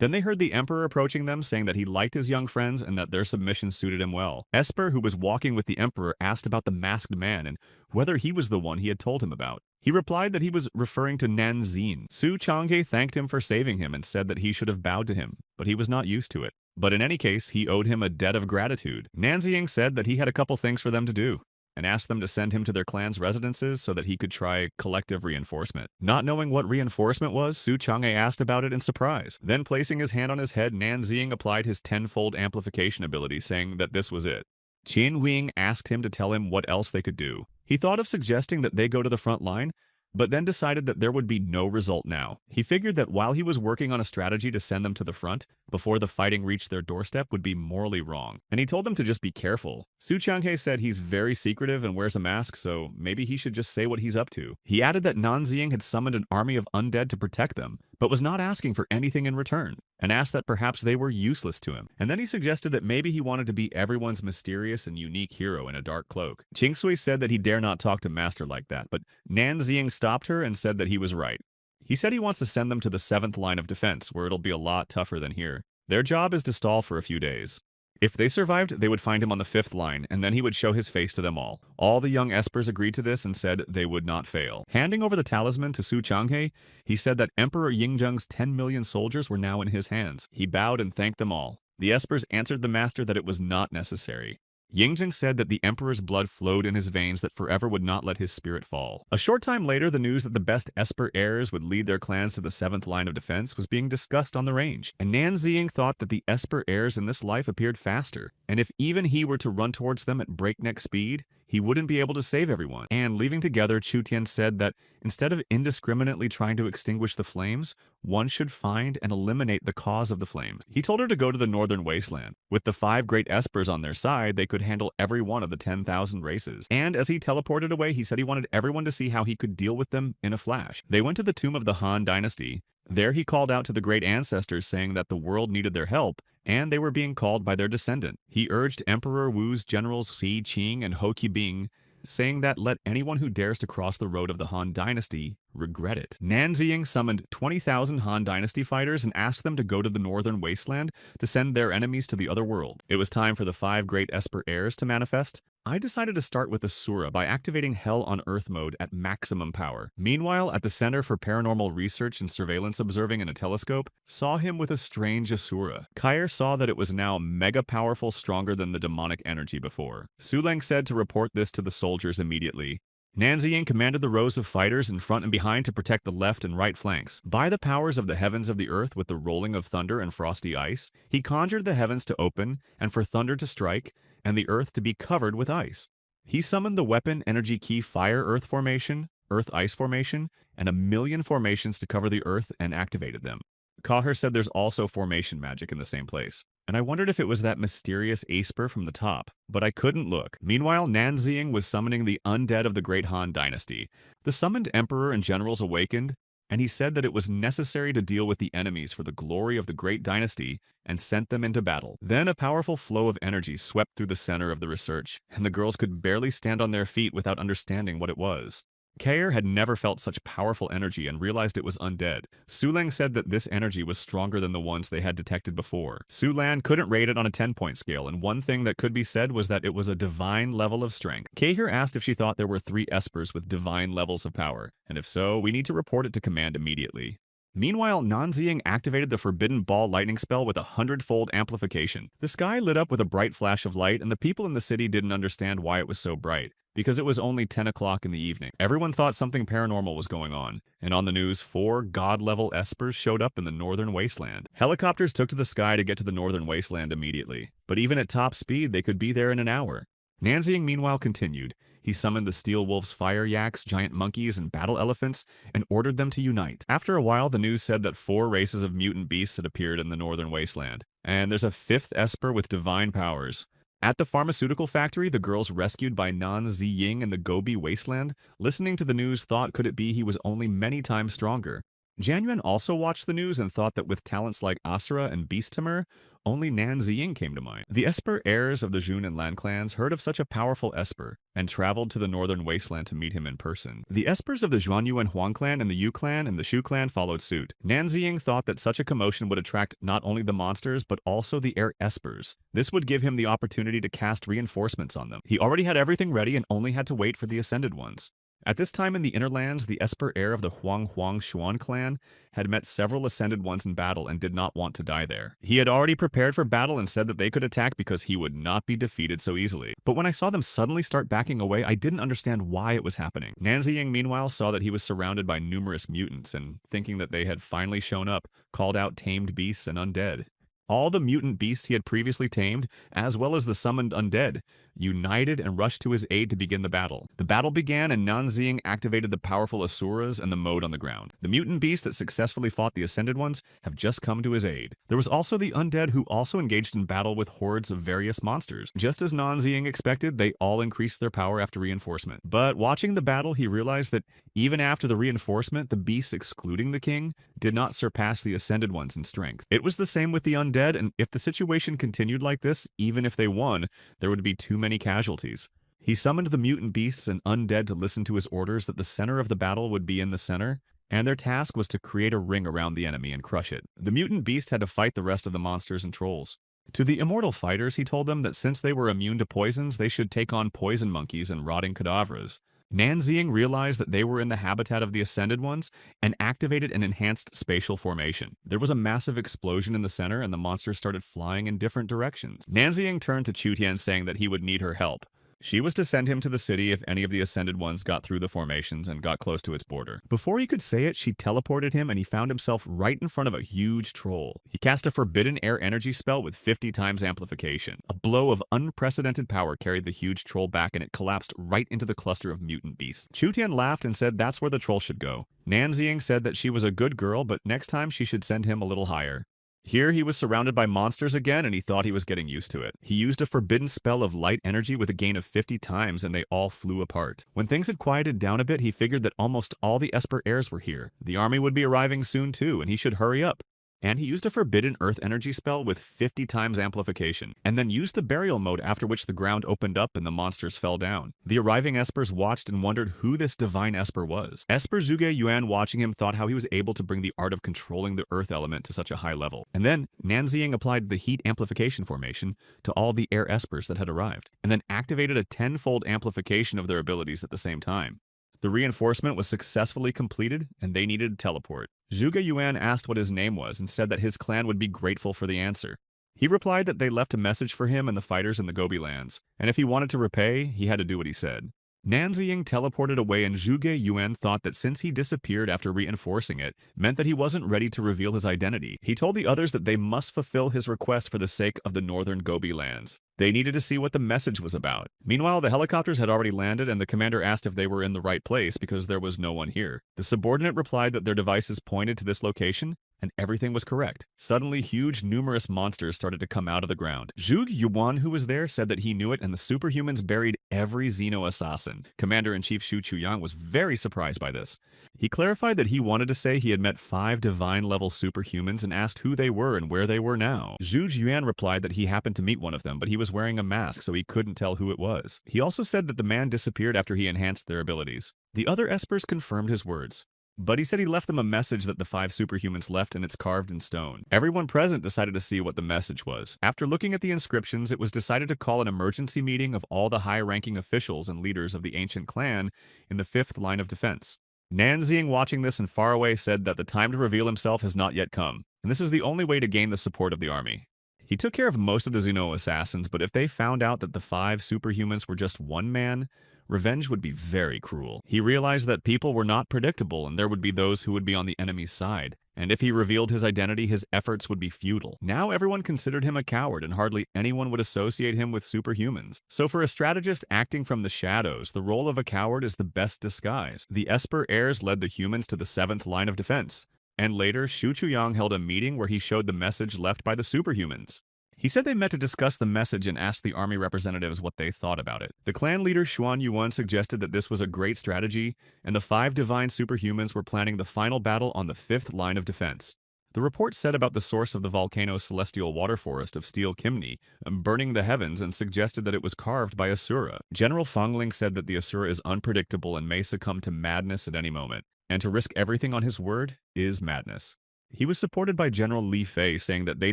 Then they heard the emperor approaching them, saying that he liked his young friends and that their submission suited him well. Esper, who was walking with the emperor, asked about the masked man and whether he was the one he had told him about. He replied that he was referring to Nanzin. Su Chang'e thanked him for saving him and said that he should have bowed to him, but he was not used to it. But in any case, he owed him a debt of gratitude. Nanziying said that he had a couple things for them to do, and asked them to send him to their clan's residences so that he could try collective reinforcement. Not knowing what reinforcement was, Su Chang'e asked about it in surprise. Then placing his hand on his head, Nanziying applied his 10-fold amplification ability, saying that this was it. Qin Wing asked him to tell him what else they could do. He thought of suggesting that they go to the front line, but then decided that there would be no result now. He figured that while he was working on a strategy to send them to the front, before the fighting reached their doorstep would be morally wrong, and he told them to just be careful. Su Chang'e said he's very secretive and wears a mask, so maybe he should just say what he's up to. He added that Nanziying had summoned an army of undead to protect them, but was not asking for anything in return, and asked that perhaps they were useless to him. And then he suggested that maybe he wanted to be everyone's mysterious and unique hero in a dark cloak. Qingsui said that he dare not talk to Master like that, but Nanziying stopped her and said that he was right. He said he wants to send them to the 7th line of defense, where it'll be a lot tougher than here. Their job is to stall for a few days. If they survived, they would find him on the 5th line, and then he would show his face to them all. All the young espers agreed to this and said they would not fail. Handing over the talisman to Su Chang'e, he said that Emperor Yingzheng's 10 million soldiers were now in his hands. He bowed and thanked them all. The espers answered the master that it was not necessary. Yingzheng said that the emperor's blood flowed in his veins that forever would not let his spirit fall. A short time later, the news that the best Esper heirs would lead their clans to the 7th line of defense was being discussed on the range, and Nanziying thought that the Esper heirs in this life appeared faster, and if even he were to run towards them at breakneck speed, he wouldn't be able to save everyone. And leaving together, Chu Tian said that instead of indiscriminately trying to extinguish the flames, one should find and eliminate the cause of the flames. He told her to go to the northern wasteland. With the 5 great espers on their side, they could handle every one of the 10,000 races. And as he teleported away, he said he wanted everyone to see how he could deal with them in a flash. They went to the tomb of the Han dynasty. There he called out to the great ancestors, saying that the world needed their help, and they were being called by their descendant. He urged Emperor Wu's generals Xi Qing and Ho Qibing, saying that let anyone who dares to cross the road of the Han dynasty regret it. Nan Ziying summoned 20,000 Han dynasty fighters and asked them to go to the northern wasteland to send their enemies to the other world. It was time for the 5 great Esper heirs to manifest. I decided to start with Asura by activating Hell on Earth mode at maximum power. Meanwhile, at the Center for Paranormal Research and Surveillance Observing in a telescope, saw him with a strange Asura. Kair saw that it was now mega powerful, stronger than the demonic energy before. Suleng said to report this to the soldiers immediately. Nan Ziying commanded the rows of fighters in front and behind to protect the left and right flanks. By the powers of the heavens of the earth with the rolling of thunder and frosty ice, he conjured the heavens to open and for thunder to strike, and the earth to be covered with ice. He summoned the weapon energy key Fire-Earth formation, Earth-Ice formation, and 1,000,000 formations to cover the earth and activated them. Kaher said there's also formation magic in the same place, and I wondered if it was that mysterious Aesper from the top, but I couldn't look. Meanwhile, Nan Ziying was summoning the undead of the Great Han Dynasty. The summoned emperor and generals awakened, and he said that it was necessary to deal with the enemies for the glory of the great dynasty and sent them into battle. Then a powerful flow of energy swept through the center of the research, and the girls could barely stand on their feet without understanding what it was. Kair had never felt such powerful energy and realized it was undead. Suleng said that this energy was stronger than the ones they had detected before. Sulan couldn't rate it on a 10-point scale, and one thing that could be said was that it was a divine level of strength. Kair asked if she thought there were 3 espers with divine levels of power, and if so, we need to report it to command immediately. Meanwhile, Nan Ziying activated the Forbidden Ball lightning spell with a 100-fold amplification. The sky lit up with a bright flash of light, and the people in the city didn't understand why it was so bright, because it was only 10 o'clock in the evening. Everyone thought something paranormal was going on, and on the news, 4 god-level espers showed up in the northern wasteland. Helicopters took to the sky to get to the northern wasteland immediately, but even at top speed, they could be there in an hour. Nan Ziying meanwhile continued. He summoned the Steel Wolves, Fire Yaks, Giant Monkeys, and Battle Elephants, and ordered them to unite. After a while, the news said that 4 races of mutant beasts had appeared in the northern wasteland, and there's a 5th esper with divine powers. At the pharmaceutical factory, the girls rescued by Nan Ziying in the Gobi wasteland, listening to the news, thought could it be he was only many times stronger. Jianyuan also watched the news and thought that with talents like Asura and Beast Tamer, only Nan Ziying came to mind. The Esper heirs of the Jun and Lan clans heard of such a powerful Esper and traveled to the northern wasteland to meet him in person. The Espers of the Zhuanyu and Huang clan and the Yu clan and the Shu clan followed suit. Nan Ziying thought that such a commotion would attract not only the monsters but also the air Espers. This would give him the opportunity to cast reinforcements on them. He already had everything ready and only had to wait for the Ascended Ones. At this time in the Inner Lands, the Esper heir of the Huang Xuan clan had met several Ascended Ones in battle and did not want to die there. He had already prepared for battle and said that they could attack because he would not be defeated so easily. But when I saw them suddenly start backing away, I didn't understand why it was happening. Nan Ziying meanwhile saw that he was surrounded by numerous mutants and, thinking that they had finally shown up, called out tamed beasts and undead. All the mutant beasts he had previously tamed, as well as the summoned undead, united and rushed to his aid to begin the battle. The battle began and Nan Ziying activated the powerful Asuras and the mode on the ground. The mutant beasts that successfully fought the Ascended Ones have just come to his aid. There was also the undead who also engaged in battle with hordes of various monsters. Just as Nan Ziying expected, they all increased their power after reinforcement. But watching the battle, he realized that even after the reinforcement, the beasts excluding the king did not surpass the Ascended Ones in strength. It was the same with the undead, and if the situation continued like this, even if they won, there would be too many casualties. He summoned the mutant beasts and undead to listen to his orders that the center of the battle would be in the center, and their task was to create a ring around the enemy and crush it. The mutant beast had to fight the rest of the monsters and trolls. To the immortal fighters, he told them that since they were immune to poisons, they should take on poison monkeys and rotting cadavers. Nan Ziying realized that they were in the habitat of the Ascended Ones and activated an enhanced spatial formation. There was a massive explosion in the center and the monsters started flying in different directions. Nan Ziying turned to Chu Tian saying that he would need her help. She was to send him to the city if any of the Ascended Ones got through the formations and got close to its border. Before he could say it, she teleported him and he found himself right in front of a huge troll. He cast a forbidden air energy spell with 50 times amplification. A blow of unprecedented power carried the huge troll back and it collapsed right into the cluster of mutant beasts. Chu Tian laughed and said that's where the troll should go. Nanziying said that she was a good girl, but next time she should send him a little higher. Here he was surrounded by monsters again and he thought he was getting used to it. He used a forbidden spell of light energy with a gain of 50 times and they all flew apart. When things had quieted down a bit, he figured that almost all the Esper heirs were here. The army would be arriving soon too and he should hurry up. And he used a forbidden earth energy spell with 50 times amplification, and then used the burial mode after which the ground opened up and the monsters fell down. The arriving Espers watched and wondered who this divine Esper was. Esper Zhuge Yuan watching him thought how he was able to bring the art of controlling the earth element to such a high level. And then Nanziying applied the heat amplification formation to all the air Espers that had arrived, and then activated a 10-fold amplification of their abilities at the same time. The reinforcement was successfully completed, and they needed to teleport. Zhuge Yuan asked what his name was and said that his clan would be grateful for the answer. He replied that they left a message for him and the fighters in the Gobi lands, and if he wanted to repay, he had to do what he said. Nanziying teleported away and Zhuge Yuan thought that since he disappeared after reinforcing it, meant that he wasn't ready to reveal his identity. He told the others that they must fulfill his request for the sake of the northern Gobi lands. They needed to see what the message was about. Meanwhile, the helicopters had already landed and the commander asked if they were in the right place because there was no one here. The subordinate replied that their devices pointed to this location and everything was correct. Suddenly, huge, numerous monsters started to come out of the ground. Zhuge Yuan, who was there, said that he knew it and the superhumans buried every Xeno assassin. Commander-in-Chief Xu Chuyang was very surprised by this. He clarified that he wanted to say he had met 5 divine-level superhumans and asked who they were and where they were now. Zhuge Yuan replied that he happened to meet one of them, but he was wearing a mask so he couldn't tell who it was. He also said that the man disappeared after he enhanced their abilities. The other Espers confirmed his words. But he said he left them a message that the 5 superhumans left and it's carved in stone. Everyone present decided to see what the message was. After looking at the inscriptions, it was decided to call an emergency meeting of all the high-ranking officials and leaders of the ancient clan in the 5th line of defense. Nanziying, watching this and far away, said that the time to reveal himself has not yet come, and this is the only way to gain the support of the army. He took care of most of the Xeno assassins, but if they found out that the 5 superhumans were just one man, revenge would be very cruel. He realized that people were not predictable and there would be those who would be on the enemy's side. And if he revealed his identity, his efforts would be futile. Now everyone considered him a coward and hardly anyone would associate him with superhumans. So for a strategist acting from the shadows, the role of a coward is the best disguise. The Esper heirs led the humans to the 7th line of defense. And later, Xu Chuyang held a meeting where he showed the message left by the superhumans. He said they met to discuss the message and asked the army representatives what they thought about it. The clan leader Xuan Yuan suggested that this was a great strategy, and the 5 divine superhumans were planning the final battle on the 5th line of defense. The report said about the source of the volcano's celestial water forest of steel chimney, burning the heavens, and suggested that it was carved by Asura. General Fengling said that the Asura is unpredictable and may succumb to madness at any moment, and to risk everything on his word is madness. He was supported by General Li Fei saying that they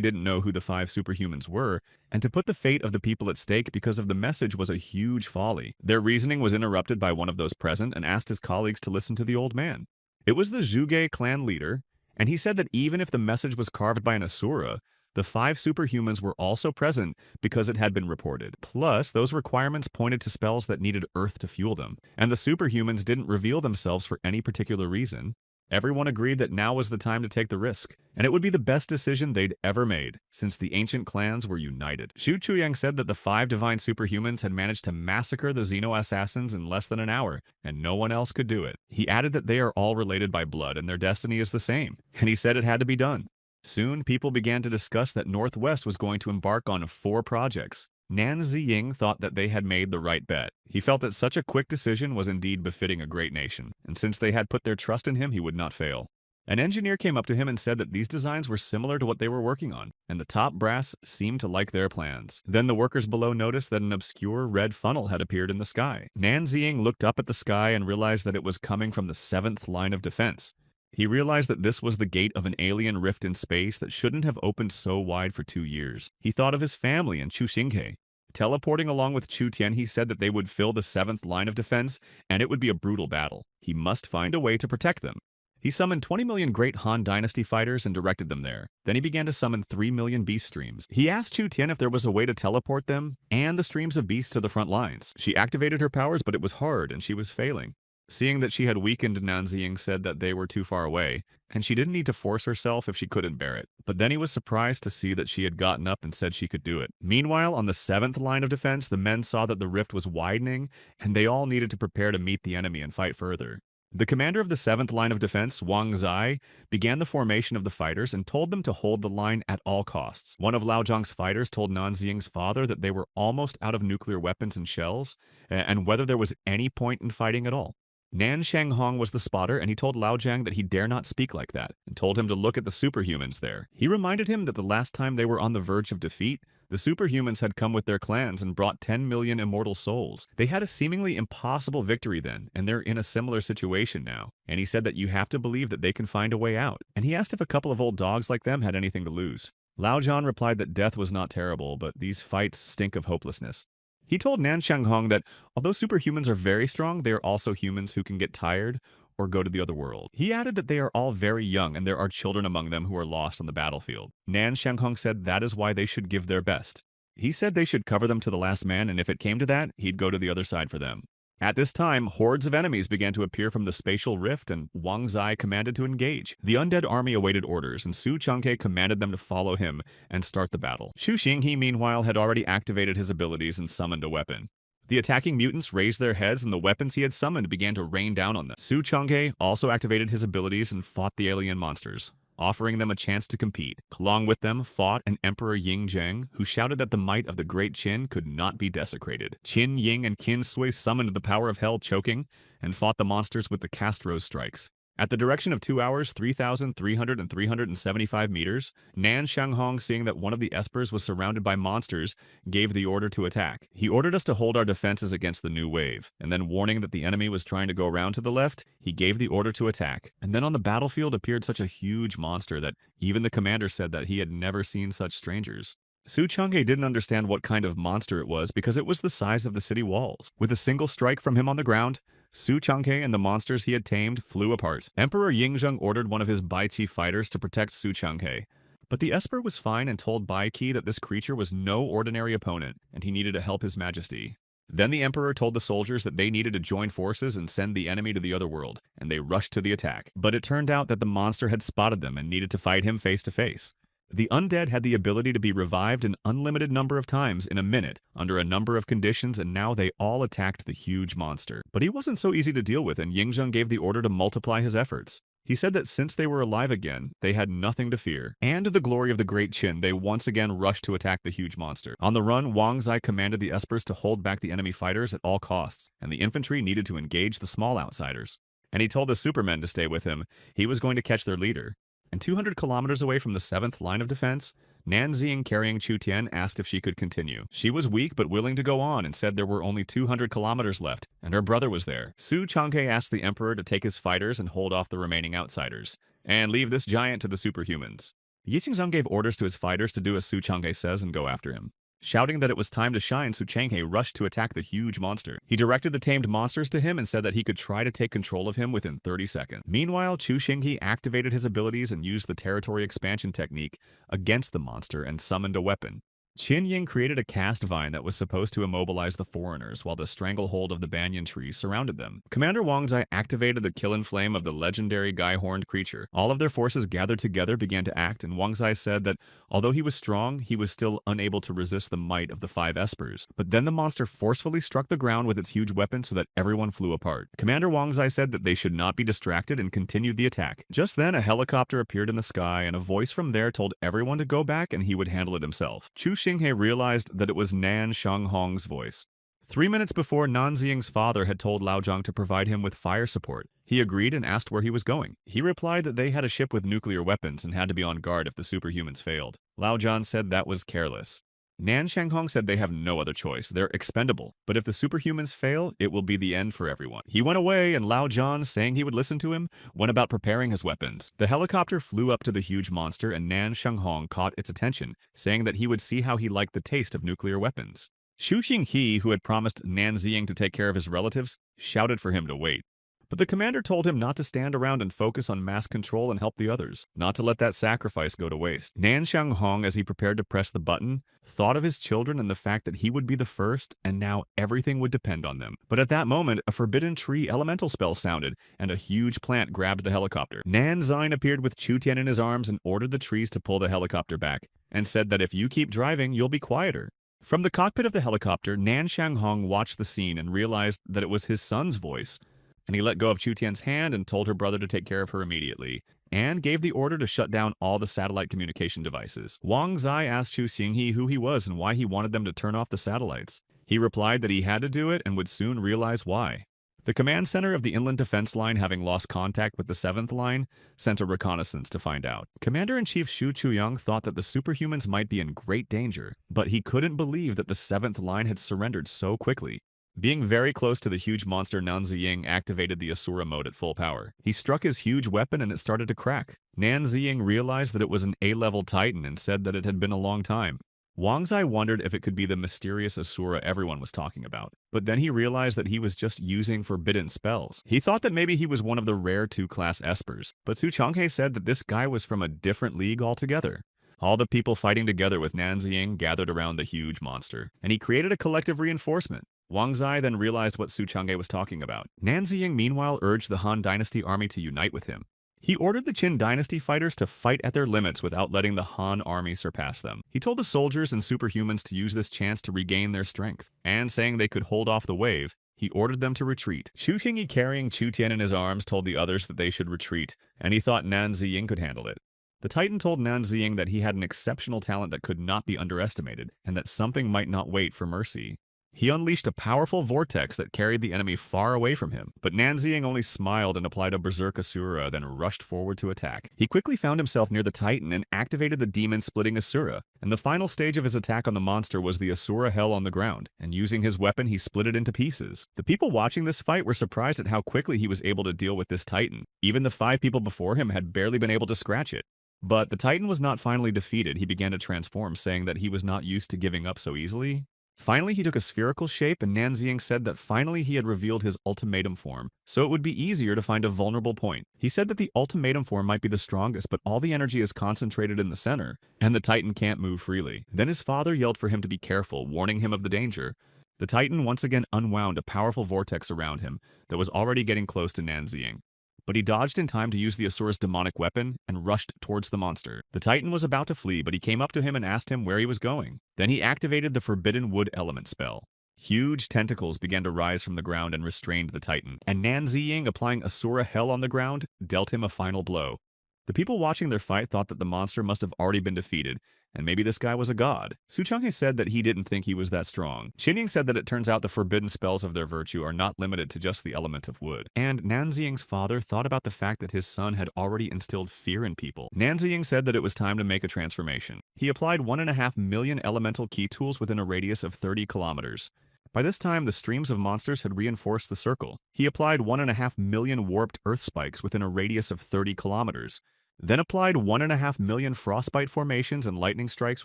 didn't know who the 5 superhumans were, and to put the fate of the people at stake because of the message was a huge folly. Their reasoning was interrupted by one of those present and asked his colleagues to listen to the old man. It was the Zhuge clan leader, and he said that even if the message was carved by an Asura, the 5 superhumans were also present because it had been reported. Plus, those requirements pointed to spells that needed Earth to fuel them, and the superhumans didn't reveal themselves for any particular reason. Everyone agreed that now was the time to take the risk, and it would be the best decision they'd ever made, since the ancient clans were united. Xu Chuyang said that the 5 divine superhumans had managed to massacre the Xeno assassins in less than an hour, and no one else could do it. He added that they are all related by blood and their destiny is the same, and he said it had to be done. Soon, people began to discuss that Northwest was going to embark on 4 projects. Nanziying thought that they had made the right bet. He felt that such a quick decision was indeed befitting a great nation, and since they had put their trust in him, he would not fail. An engineer came up to him and said that these designs were similar to what they were working on, and the top brass seemed to like their plans. Then the workers below noticed that an obscure red funnel had appeared in the sky. Nanziying looked up at the sky and realized that it was coming from the 7th line of defense. He realized that this was the gate of an alien rift in space that shouldn't have opened so wide for 2 years. He thought of his family and Chu Xinghe. Teleporting along with Chu Tian, he said that they would fill the 7th line of defense, and it would be a brutal battle. He must find a way to protect them. He summoned 20 million Great Han Dynasty fighters and directed them there. Then he began to summon 3 million beast streams. He asked Chu Tian if there was a way to teleport them and the streams of beasts to the front lines. She activated her powers, but it was hard and she was failing. Seeing that she had weakened, Nanziying said that they were too far away, and she didn't need to force herself if she couldn't bear it. But then he was surprised to see that she had gotten up and said she could do it. Meanwhile, on the 7th line of defense, the men saw that the rift was widening, and they all needed to prepare to meet the enemy and fight further. The commander of the 7th line of defense, Wang Zai, began the formation of the fighters and told them to hold the line at all costs. One of Lao Zhang's fighters told Nanziying's father that they were almost out of nuclear weapons and shells, and whether there was any point in fighting at all. Nan Shanghong was the spotter, and he told Lao Zhang that he dare not speak like that, and told him to look at the superhumans there. He reminded him that the last time they were on the verge of defeat, the superhumans had come with their clans and brought 10 million immortal souls. They had a seemingly impossible victory then, and they're in a similar situation now. And he said that you have to believe that they can find a way out. And he asked if a couple of old dogs like them had anything to lose. Lao Zhan replied that death was not terrible, but these fights stink of hopelessness. He told Nan Shanghong that although superhumans are very strong, they are also humans who can get tired or go to the other world. He added that they are all very young and there are children among them who are lost on the battlefield. Nan Shanghong said that is why they should give their best. He said they should cover them to the last man, and if it came to that, he'd go to the other side for them. At this time, hordes of enemies began to appear from the spatial rift, and Wang Zai commanded to engage. The undead army awaited orders, and Su Changhe commanded them to follow him and start the battle. Xu Xinghe, meanwhile, had already activated his abilities and summoned a weapon. The attacking mutants raised their heads, and the weapons he had summoned began to rain down on them. Su Changhe also activated his abilities and fought the alien monsters, offering them a chance to compete. Along with them fought an Emperor Ying Zheng, who shouted that the might of the Great Qin could not be desecrated. Qin Ying and Qin Sui summoned the power of hell choking, and fought the monsters with the cast rose strikes. At the direction of 2 hours, 3,300 and 375 meters, Nan Shanghong, seeing that one of the espers was surrounded by monsters, gave the order to attack. He ordered us to hold our defenses against the new wave, and then warning that the enemy was trying to go around to the left, he gave the order to attack. And then on the battlefield appeared such a huge monster that even the commander said that he had never seen such strangers. Su Changhe didn't understand what kind of monster it was because it was the size of the city walls. With a single strike from him on the ground, Su Changhe and the monsters he had tamed flew apart. Emperor Yingzheng ordered one of his Bai Qi fighters to protect Su Changhe. But the Esper was fine and told Bai Qi that this creature was no ordinary opponent, and he needed to help his majesty. Then the Emperor told the soldiers that they needed to join forces and send the enemy to the other world, and they rushed to the attack. But it turned out that the monster had spotted them and needed to fight him face to face. The undead had the ability to be revived an unlimited number of times in a minute, under a number of conditions, and now they all attacked the huge monster. But he wasn't so easy to deal with, and Yingzheng gave the order to multiply his efforts. He said that since they were alive again, they had nothing to fear. And to the glory of the Great Qin, they once again rushed to attack the huge monster. On the run, Wang Zai commanded the espers to hold back the enemy fighters at all costs, and the infantry needed to engage the small outsiders. And he told the supermen to stay with him. He was going to catch their leader. And 200 kilometers away from the 7th line of defense, Nan Xing carrying Chu Tian asked if she could continue. She was weak but willing to go on and said there were only 200 kilometers left, and her brother was there. Su Changhe asked the emperor to take his fighters and hold off the remaining outsiders, and leave this giant to the superhumans. Yi Xingzheng gave orders to his fighters to do as Su Changhe says and go after him. Shouting that it was time to shine, Su Changhe rushed to attack the huge monster. He directed the tamed monsters to him and said that he could try to take control of him within 30 seconds. Meanwhile, Chu Xinghe activated his abilities and used the territory expansion technique against the monster and summoned a weapon. Qin Ying created a cast vine that was supposed to immobilize the foreigners while the stranglehold of the banyan tree surrounded them. Commander Wang Zai activated the kill and flame of the legendary guy-horned creature. All of their forces gathered together began to act, and Wang Zai said that although he was strong, he was still unable to resist the might of the 5 espers. But then the monster forcefully struck the ground with its huge weapon so that everyone flew apart. Commander Wang Zai said that they should not be distracted and continued the attack. Just then, a helicopter appeared in the sky, and a voice from there told everyone to go back and he would handle it himself. Chu Xinghe realized that it was Nan Shanghong's voice. 3 minutes before, Nan Xiying's father had told Lao Zhang to provide him with fire support. He agreed and asked where he was going. He replied that they had a ship with nuclear weapons and had to be on guard if the superhumans failed. Lao Zhan said that was careless. Nan Shanghong said they have no other choice. They're expendable. But if the superhumans fail, it will be the end for everyone. He went away, and Lao Zhan, saying he would listen to him, went about preparing his weapons. The helicopter flew up to the huge monster, and Nan Shanghong caught its attention, saying that he would see how he liked the taste of nuclear weapons. Xu Xinghe, who had promised Nan Xiying to take care of his relatives, shouted for him to wait. But the commander told him not to stand around and focus on mass control and help the others, not to let that sacrifice go to waste. Nan Xianghong, as he prepared to press the button, thought of his children and the fact that he would be the first, and now everything would depend on them. But at that moment, a forbidden tree elemental spell sounded, and a huge plant grabbed the helicopter. Nan Xine appeared with Chu Tian in his arms and ordered the trees to pull the helicopter back, and said that if you keep driving, you'll be quieter. From the cockpit of the helicopter, Nan Xianghong watched the scene and realized that it was his son's voice. And he let go of Chu Tian's hand and told her brother to take care of her immediately, and gave the order to shut down all the satellite communication devices. Wang Zai asked Chu Xinghe who he was and why he wanted them to turn off the satellites. He replied that he had to do it and would soon realize why. The command center of the Inland Defense Line, having lost contact with the 7th Line, sent a reconnaissance to find out. Commander-in-Chief Xu Chuyang thought that the superhumans might be in great danger, but he couldn't believe that the 7th Line had surrendered so quickly. Being very close to the huge monster, Nan Ziying activated the Asura mode at full power. He struck his huge weapon and it started to crack. Nan Ziying realized that it was an A-level Titan and said that it had been a long time. Wang Zai wondered if it could be the mysterious Asura everyone was talking about, but then he realized that he was just using forbidden spells. He thought that maybe he was one of the rare 2-class espers, but Su Changhe said that this guy was from a different league altogether. All the people fighting together with Nan Ziying gathered around the huge monster, and he created a collective reinforcement. Wang Zai then realized what Su Changhe was talking about. Nan Ziying meanwhile urged the Han Dynasty army to unite with him. He ordered the Qin Dynasty fighters to fight at their limits without letting the Han army surpass them. He told the soldiers and superhumans to use this chance to regain their strength, and saying they could hold off the wave, he ordered them to retreat. Chu Qinghe, carrying Chu Tian in his arms, told the others that they should retreat, and he thought Nan Ziying could handle it. The Titan told Nan Ziying that he had an exceptional talent that could not be underestimated, and that something might not wait for mercy. He unleashed a powerful vortex that carried the enemy far away from him, but Nan Ziying only smiled and applied a berserk Asura, then rushed forward to attack. He quickly found himself near the Titan and activated the demon-splitting Asura, and the final stage of his attack on the monster was the Asura Hell on the ground, and using his weapon he split it into pieces. The people watching this fight were surprised at how quickly he was able to deal with this Titan. Even the 5 people before him had barely been able to scratch it. But the Titan was not finally defeated. He began to transform, saying that he was not used to giving up so easily. Finally, he took a spherical shape, and Nan Ziying said that finally he had revealed his ultimatum form, so it would be easier to find a vulnerable point. He said that the ultimatum form might be the strongest, but all the energy is concentrated in the center, and the Titan can't move freely. Then his father yelled for him to be careful, warning him of the danger. The Titan once again unwound a powerful vortex around him that was already getting close to Nan Ziying. But he dodged in time to use the Asura's demonic weapon and rushed towards the monster. The Titan was about to flee, but he came up to him and asked him where he was going. Then he activated the Forbidden Wood Element spell. Huge tentacles began to rise from the ground and restrained the Titan, and Nan Ziying, applying Asura Hell on the ground, dealt him a final blow. The people watching their fight thought that the monster must have already been defeated, and maybe this guy was a god. Su Changhe said that he didn't think he was that strong. Xinying said that it turns out the forbidden spells of their virtue are not limited to just the element of wood. And Nan Ziying's father thought about the fact that his son had already instilled fear in people. Nan Ziying said that it was time to make a transformation. He applied 1.5 million elemental key tools within a radius of 30 kilometers. By this time, the streams of monsters had reinforced the circle. He applied 1.5 million warped earth spikes within a radius of 30 kilometers. Then applied 1.5 million frostbite formations and lightning strikes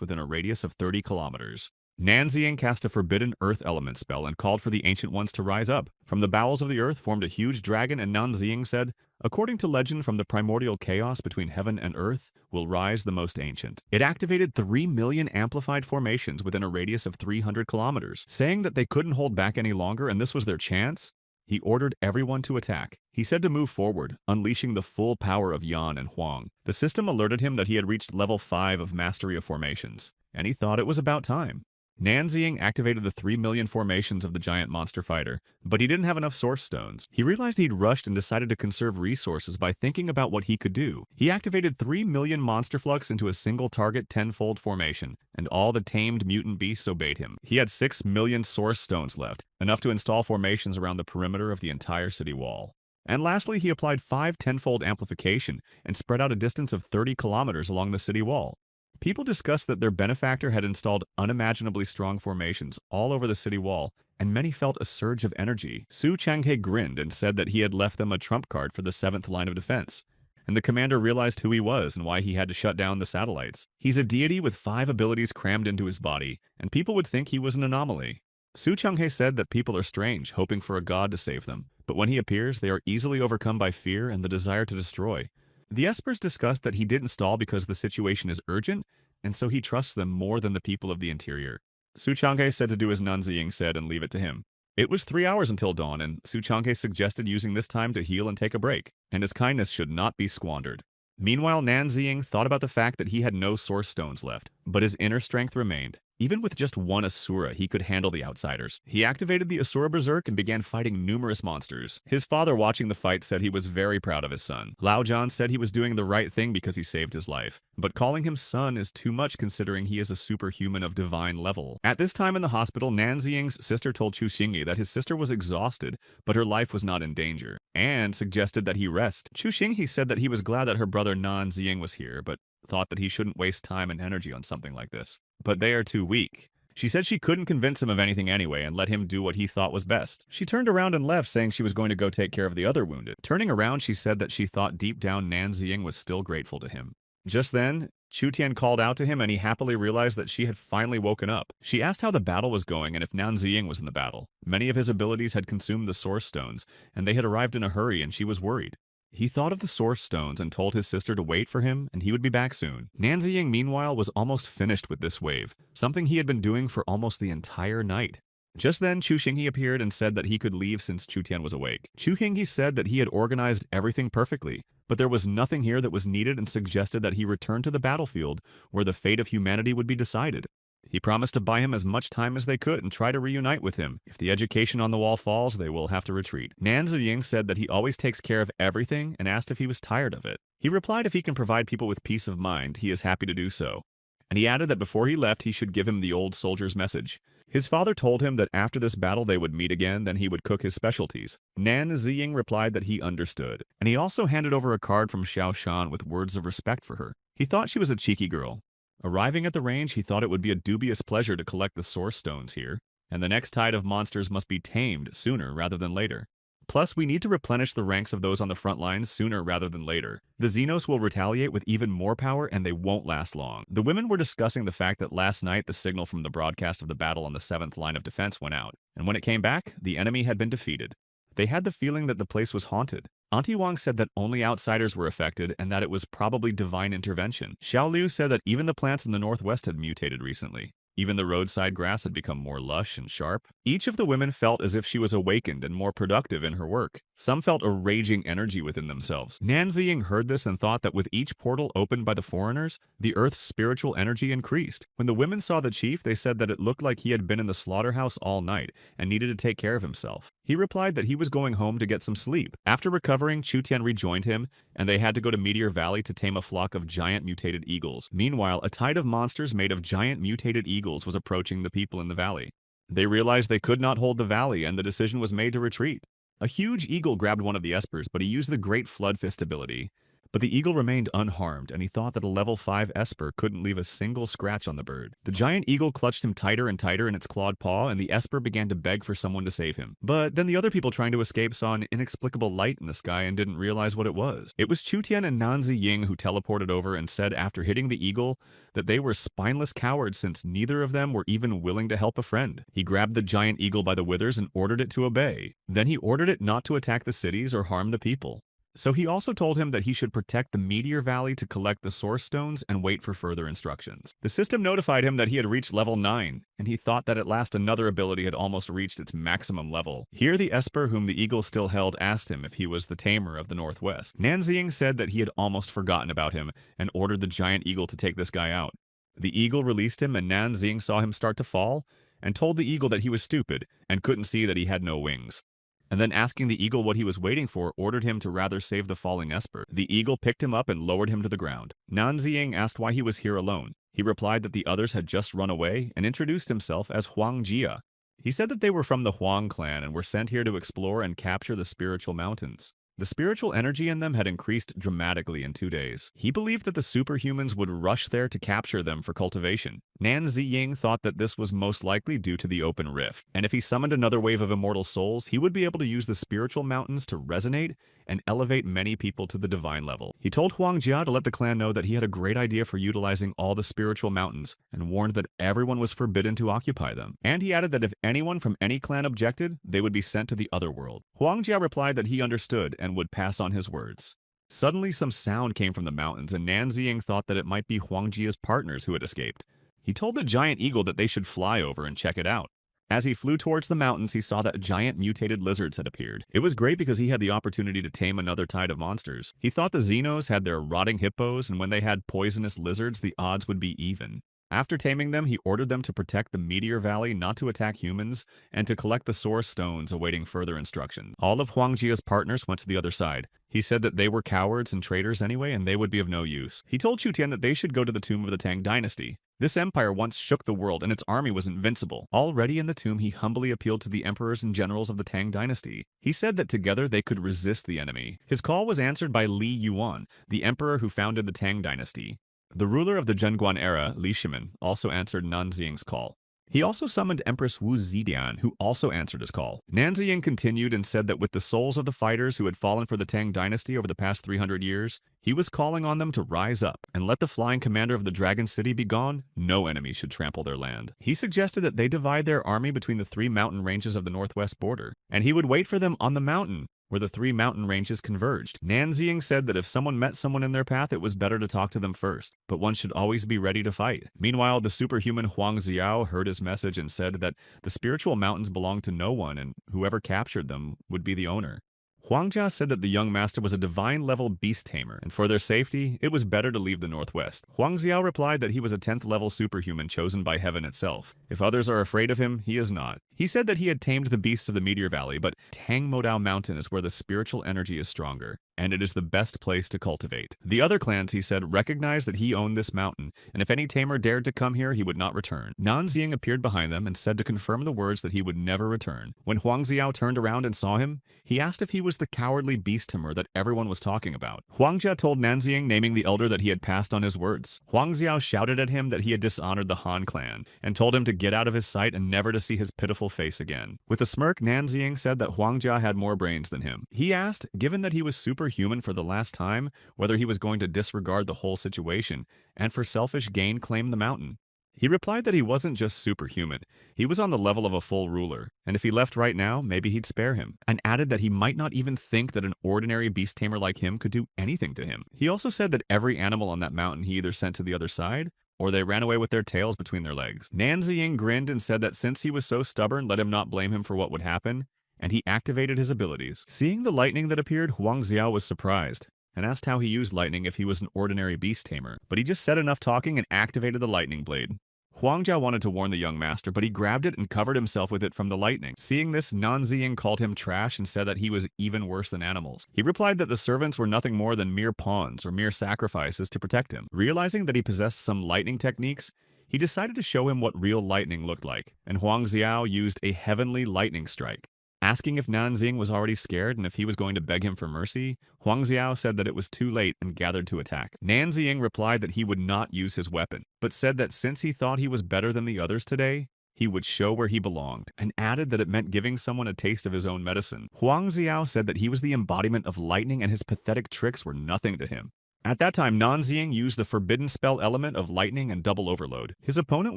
within a radius of 30 kilometers. Nan Ziying cast a forbidden earth element spell and called for the Ancient Ones to rise up. From the bowels of the earth formed a huge dragon, and Nan Ziying said, "According to legend, from the primordial chaos between heaven and earth will rise the most ancient." It activated 3 million amplified formations within a radius of 300 kilometers, saying that they couldn't hold back any longer and this was their chance. He ordered everyone to attack. He said to move forward, unleashing the full power of Yan and Huang. The system alerted him that he had reached level 5 of Mastery of Formations, and he thought it was about time. Nan Ziying activated the 3 million formations of the giant monster fighter, but he didn't have enough source stones. He realized he'd rushed and decided to conserve resources by thinking about what he could do. He activated 3 million monster flux into a single target 10-fold formation, and all the tamed mutant beasts obeyed him. He had 6 million source stones left, enough to install formations around the perimeter of the entire city wall. And lastly, he applied 5 10-fold amplification and spread out a distance of 30 kilometers along the city wall. People discussed that their benefactor had installed unimaginably strong formations all over the city wall, and many felt a surge of energy. Su Changhe grinned and said that he had left them a trump card for the 7th line of defense. And the commander realized who he was and why he had to shut down the satellites. He's a deity with 5 abilities crammed into his body, and people would think he was an anomaly. Su Changhe said that people are strange, hoping for a god to save them, but when he appears, they are easily overcome by fear and the desire to destroy. The Espers discussed that he didn't stall because the situation is urgent, and so he trusts them more than the people of the interior. Su Changhe said to do as Nan Ziying said and leave it to him. It was 3 hours until dawn, and Su Changhe suggested using this time to heal and take a break, and his kindness should not be squandered. Meanwhile, Nan Ziying thought about the fact that he had no source stones left, but his inner strength remained. Even with just one Asura, he could handle the outsiders. He activated the Asura Berserk and began fighting numerous monsters. His father watching the fight said he was very proud of his son. Lao Jan said he was doing the right thing because he saved his life. But calling him son is too much considering he is a superhuman of divine level. At this time in the hospital, Nan Ziying's sister told Chu Xingyi that his sister was exhausted, but her life was not in danger, and suggested that he rest. Chu Xingyi said that he was glad that her brother Nan Ziying was here, but thought that he shouldn't waste time and energy on something like this. But they are too weak. She said she couldn't convince him of anything anyway and let him do what he thought was best. She turned around and left, saying she was going to go take care of the other wounded. Turning around, she said that she thought deep down Nan Ziying was still grateful to him. Just then, Chu Tian called out to him and he happily realized that she had finally woken up. She asked how the battle was going and if Nan Ziying was in the battle. Many of his abilities had consumed the source stones, and they had arrived in a hurry and she was worried. He thought of the source stones and told his sister to wait for him and he would be back soon. Nan Ziying, meanwhile, was almost finished with this wave, something he had been doing for almost the entire night. Just then, Chu Xingyi appeared and said that he could leave since Chu Tian was awake. Chu Xingyi said that he had organized everything perfectly, but there was nothing here that was needed and suggested that he return to the battlefield where the fate of humanity would be decided. He promised to buy him as much time as they could and try to reunite with him. If the education on the wall falls, they will have to retreat. Nan Ziying said that he always takes care of everything and asked if he was tired of it. He replied if he can provide people with peace of mind, he is happy to do so. And he added that before he left, he should give him the old soldier's message. His father told him that after this battle they would meet again, then he would cook his specialties. Nan Ziying replied that he understood, and he also handed over a card from Xiao Shan with words of respect for her. He thought she was a cheeky girl. Arriving at the range, he thought it would be a dubious pleasure to collect the source stones here, and the next tide of monsters must be tamed sooner rather than later. Plus, we need to replenish the ranks of those on the front lines sooner rather than later. The Xenos will retaliate with even more power and they won't last long. The women were discussing the fact that last night the signal from the broadcast of the battle on the 7th line of defense went out, and when it came back, the enemy had been defeated. They had the feeling that the place was haunted. Auntie Wang said that only outsiders were affected and that it was probably divine intervention. Xiao Liu said that even the plants in the northwest had mutated recently. Even the roadside grass had become more lush and sharp. Each of the women felt as if she was awakened and more productive in her work. Some felt a raging energy within themselves. Nan Ziying heard this and thought that with each portal opened by the foreigners, the earth's spiritual energy increased. When the women saw the chief, they said that it looked like he had been in the slaughterhouse all night and needed to take care of himself. He replied that he was going home to get some sleep. After recovering, Chu Tian rejoined him, and they had to go to Meteor Valley to tame a flock of giant mutated eagles. Meanwhile, a tide of monsters made of giant mutated eagles was approaching the people in the valley. They realized they could not hold the valley, and the decision was made to retreat. A huge eagle grabbed one of the espers, but he used the Great Flood Fist ability. But the eagle remained unharmed, and he thought that a level 5 esper couldn't leave a single scratch on the bird. The giant eagle clutched him tighter and tighter in its clawed paw, and the esper began to beg for someone to save him. But then the other people trying to escape saw an inexplicable light in the sky and didn't realize what it was. It was Chu Tian and Nan Ziying who teleported over and said after hitting the eagle that they were spineless cowards since neither of them were even willing to help a friend. He grabbed the giant eagle by the withers and ordered it to obey. Then he ordered it not to attack the cities or harm the people. So he also told him that he should protect the Meteor Valley to collect the Source Stones and wait for further instructions. The system notified him that he had reached level 9, and he thought that at last another ability had almost reached its maximum level. Here the Esper whom the eagle still held asked him if he was the tamer of the Northwest. Nan Ziying said that he had almost forgotten about him and ordered the giant eagle to take this guy out. The eagle released him and Nan Ziying saw him start to fall and told the eagle that he was stupid and couldn't see that he had no wings. And then asking the eagle what he was waiting for, ordered him to rather save the falling Esper. The eagle picked him up and lowered him to the ground. Nan Ziying asked why he was here alone. He replied that the others had just run away and introduced himself as Huang Jia. He said that they were from the Huang clan and were sent here to explore and capture the spiritual mountains. The spiritual energy in them had increased dramatically in 2 days. He believed that the superhumans would rush there to capture them for cultivation. Nan Ziying thought that this was most likely due to the open rift, and if he summoned another wave of immortal souls, he would be able to use the spiritual mountains to resonate and elevate many people to the divine level. He told Huang Jia to let the clan know that he had a great idea for utilizing all the spiritual mountains and warned that everyone was forbidden to occupy them. And he added that if anyone from any clan objected, they would be sent to the other world. Huang Jia replied that he understood and would pass on his words. Suddenly, some sound came from the mountains, and Nanziying thought that it might be Huang Jia's partners who had escaped. He told the giant eagle that they should fly over and check it out. As he flew towards the mountains, he saw that giant mutated lizards had appeared. It was great because he had the opportunity to tame another tide of monsters. He thought the Xenos had their rotting hippos, and when they had poisonous lizards, the odds would be even. After taming them, he ordered them to protect the Meteor Valley, not to attack humans, and to collect the Source Stones, awaiting further instructions. All of Huang Jia's partners went to the other side. He said that they were cowards and traitors anyway, and they would be of no use. He told Chu Tian that they should go to the tomb of the Tang dynasty. This empire once shook the world, and its army was invincible. Already in the tomb, he humbly appealed to the emperors and generals of the Tang dynasty. He said that together they could resist the enemy. His call was answered by Li Yuan, the emperor who founded the Tang dynasty. The ruler of the Zhenguan era, Li Shimin, also answered Nanziying's call. He also summoned Empress Wu Zidian, who also answered his call. Nanziying continued and said that with the souls of the fighters who had fallen for the Tang dynasty over the past 300 years, he was calling on them to rise up and let the flying commander of the Dragon City be gone. No enemy should trample their land. He suggested that they divide their army between the 3 mountain ranges of the northwest border, and he would wait for them on the mountain where the 3 mountain ranges converged. Nanziying said that if someone met someone in their path, it was better to talk to them first, but one should always be ready to fight. Meanwhile, the superhuman Huang Xiao heard his message and said that the spiritual mountains belonged to no one, and whoever captured them would be the owner. Huang Jia said that the young master was a divine-level beast tamer, and for their safety, it was better to leave the northwest. Huang Xiao replied that he was a 10th-level superhuman chosen by heaven itself. If others are afraid of him, he is not. He said that he had tamed the beasts of the Meteor Valley, but Tang Modao Mountain is where the spiritual energy is stronger, and it is the best place to cultivate. The other clans, he said, recognized that he owned this mountain, and if any tamer dared to come here, he would not return. Nanziying appeared behind them and said to confirm the words that he would never return. When Huang Xiao turned around and saw him, he asked if he was the cowardly beast tamer that everyone was talking about. Huang Jia told Nanziying, naming the elder, that he had passed on his words. Huang Xiao shouted at him that he had dishonored the Han clan, and told him to get out of his sight and never to see his pitiful face again. With a smirk, Nanziying said that Huang Jia had more brains than him. He asked, given that he was superhuman for the last time, whether he was going to disregard the whole situation, and for selfish gain claim the mountain. He replied that he wasn't just superhuman, he was on the level of a full ruler, and if he left right now, maybe he'd spare him, and added that he might not even think that an ordinary beast tamer like him could do anything to him. He also said that every animal on that mountain he either sent to the other side, or they ran away with their tails between their legs. Nanziying grinned and said that since he was so stubborn, let him not blame him for what would happen, and he activated his abilities. Seeing the lightning that appeared, Huang Xiao was surprised, and asked how he used lightning if he was an ordinary beast tamer, but he just said enough talking and activated the lightning blade. Huang Jia wanted to warn the young master, but he grabbed it and covered himself with it from the lightning. Seeing this, Nanziying called him trash and said that he was even worse than animals. He replied that the servants were nothing more than mere pawns or mere sacrifices to protect him. Realizing that he possessed some lightning techniques, he decided to show him what real lightning looked like, and Huang Xiao used a heavenly lightning strike. Asking if Nanziying was already scared and if he was going to beg him for mercy, Huang Xiao said that it was too late and gathered to attack. Nanziying replied that he would not use his weapon, but said that since he thought he was better than the others today, he would show where he belonged, and added that it meant giving someone a taste of his own medicine. Huang Xiao said that he was the embodiment of lightning and his pathetic tricks were nothing to him. At that time, Nanziying used the forbidden spell element of lightning and double overload. His opponent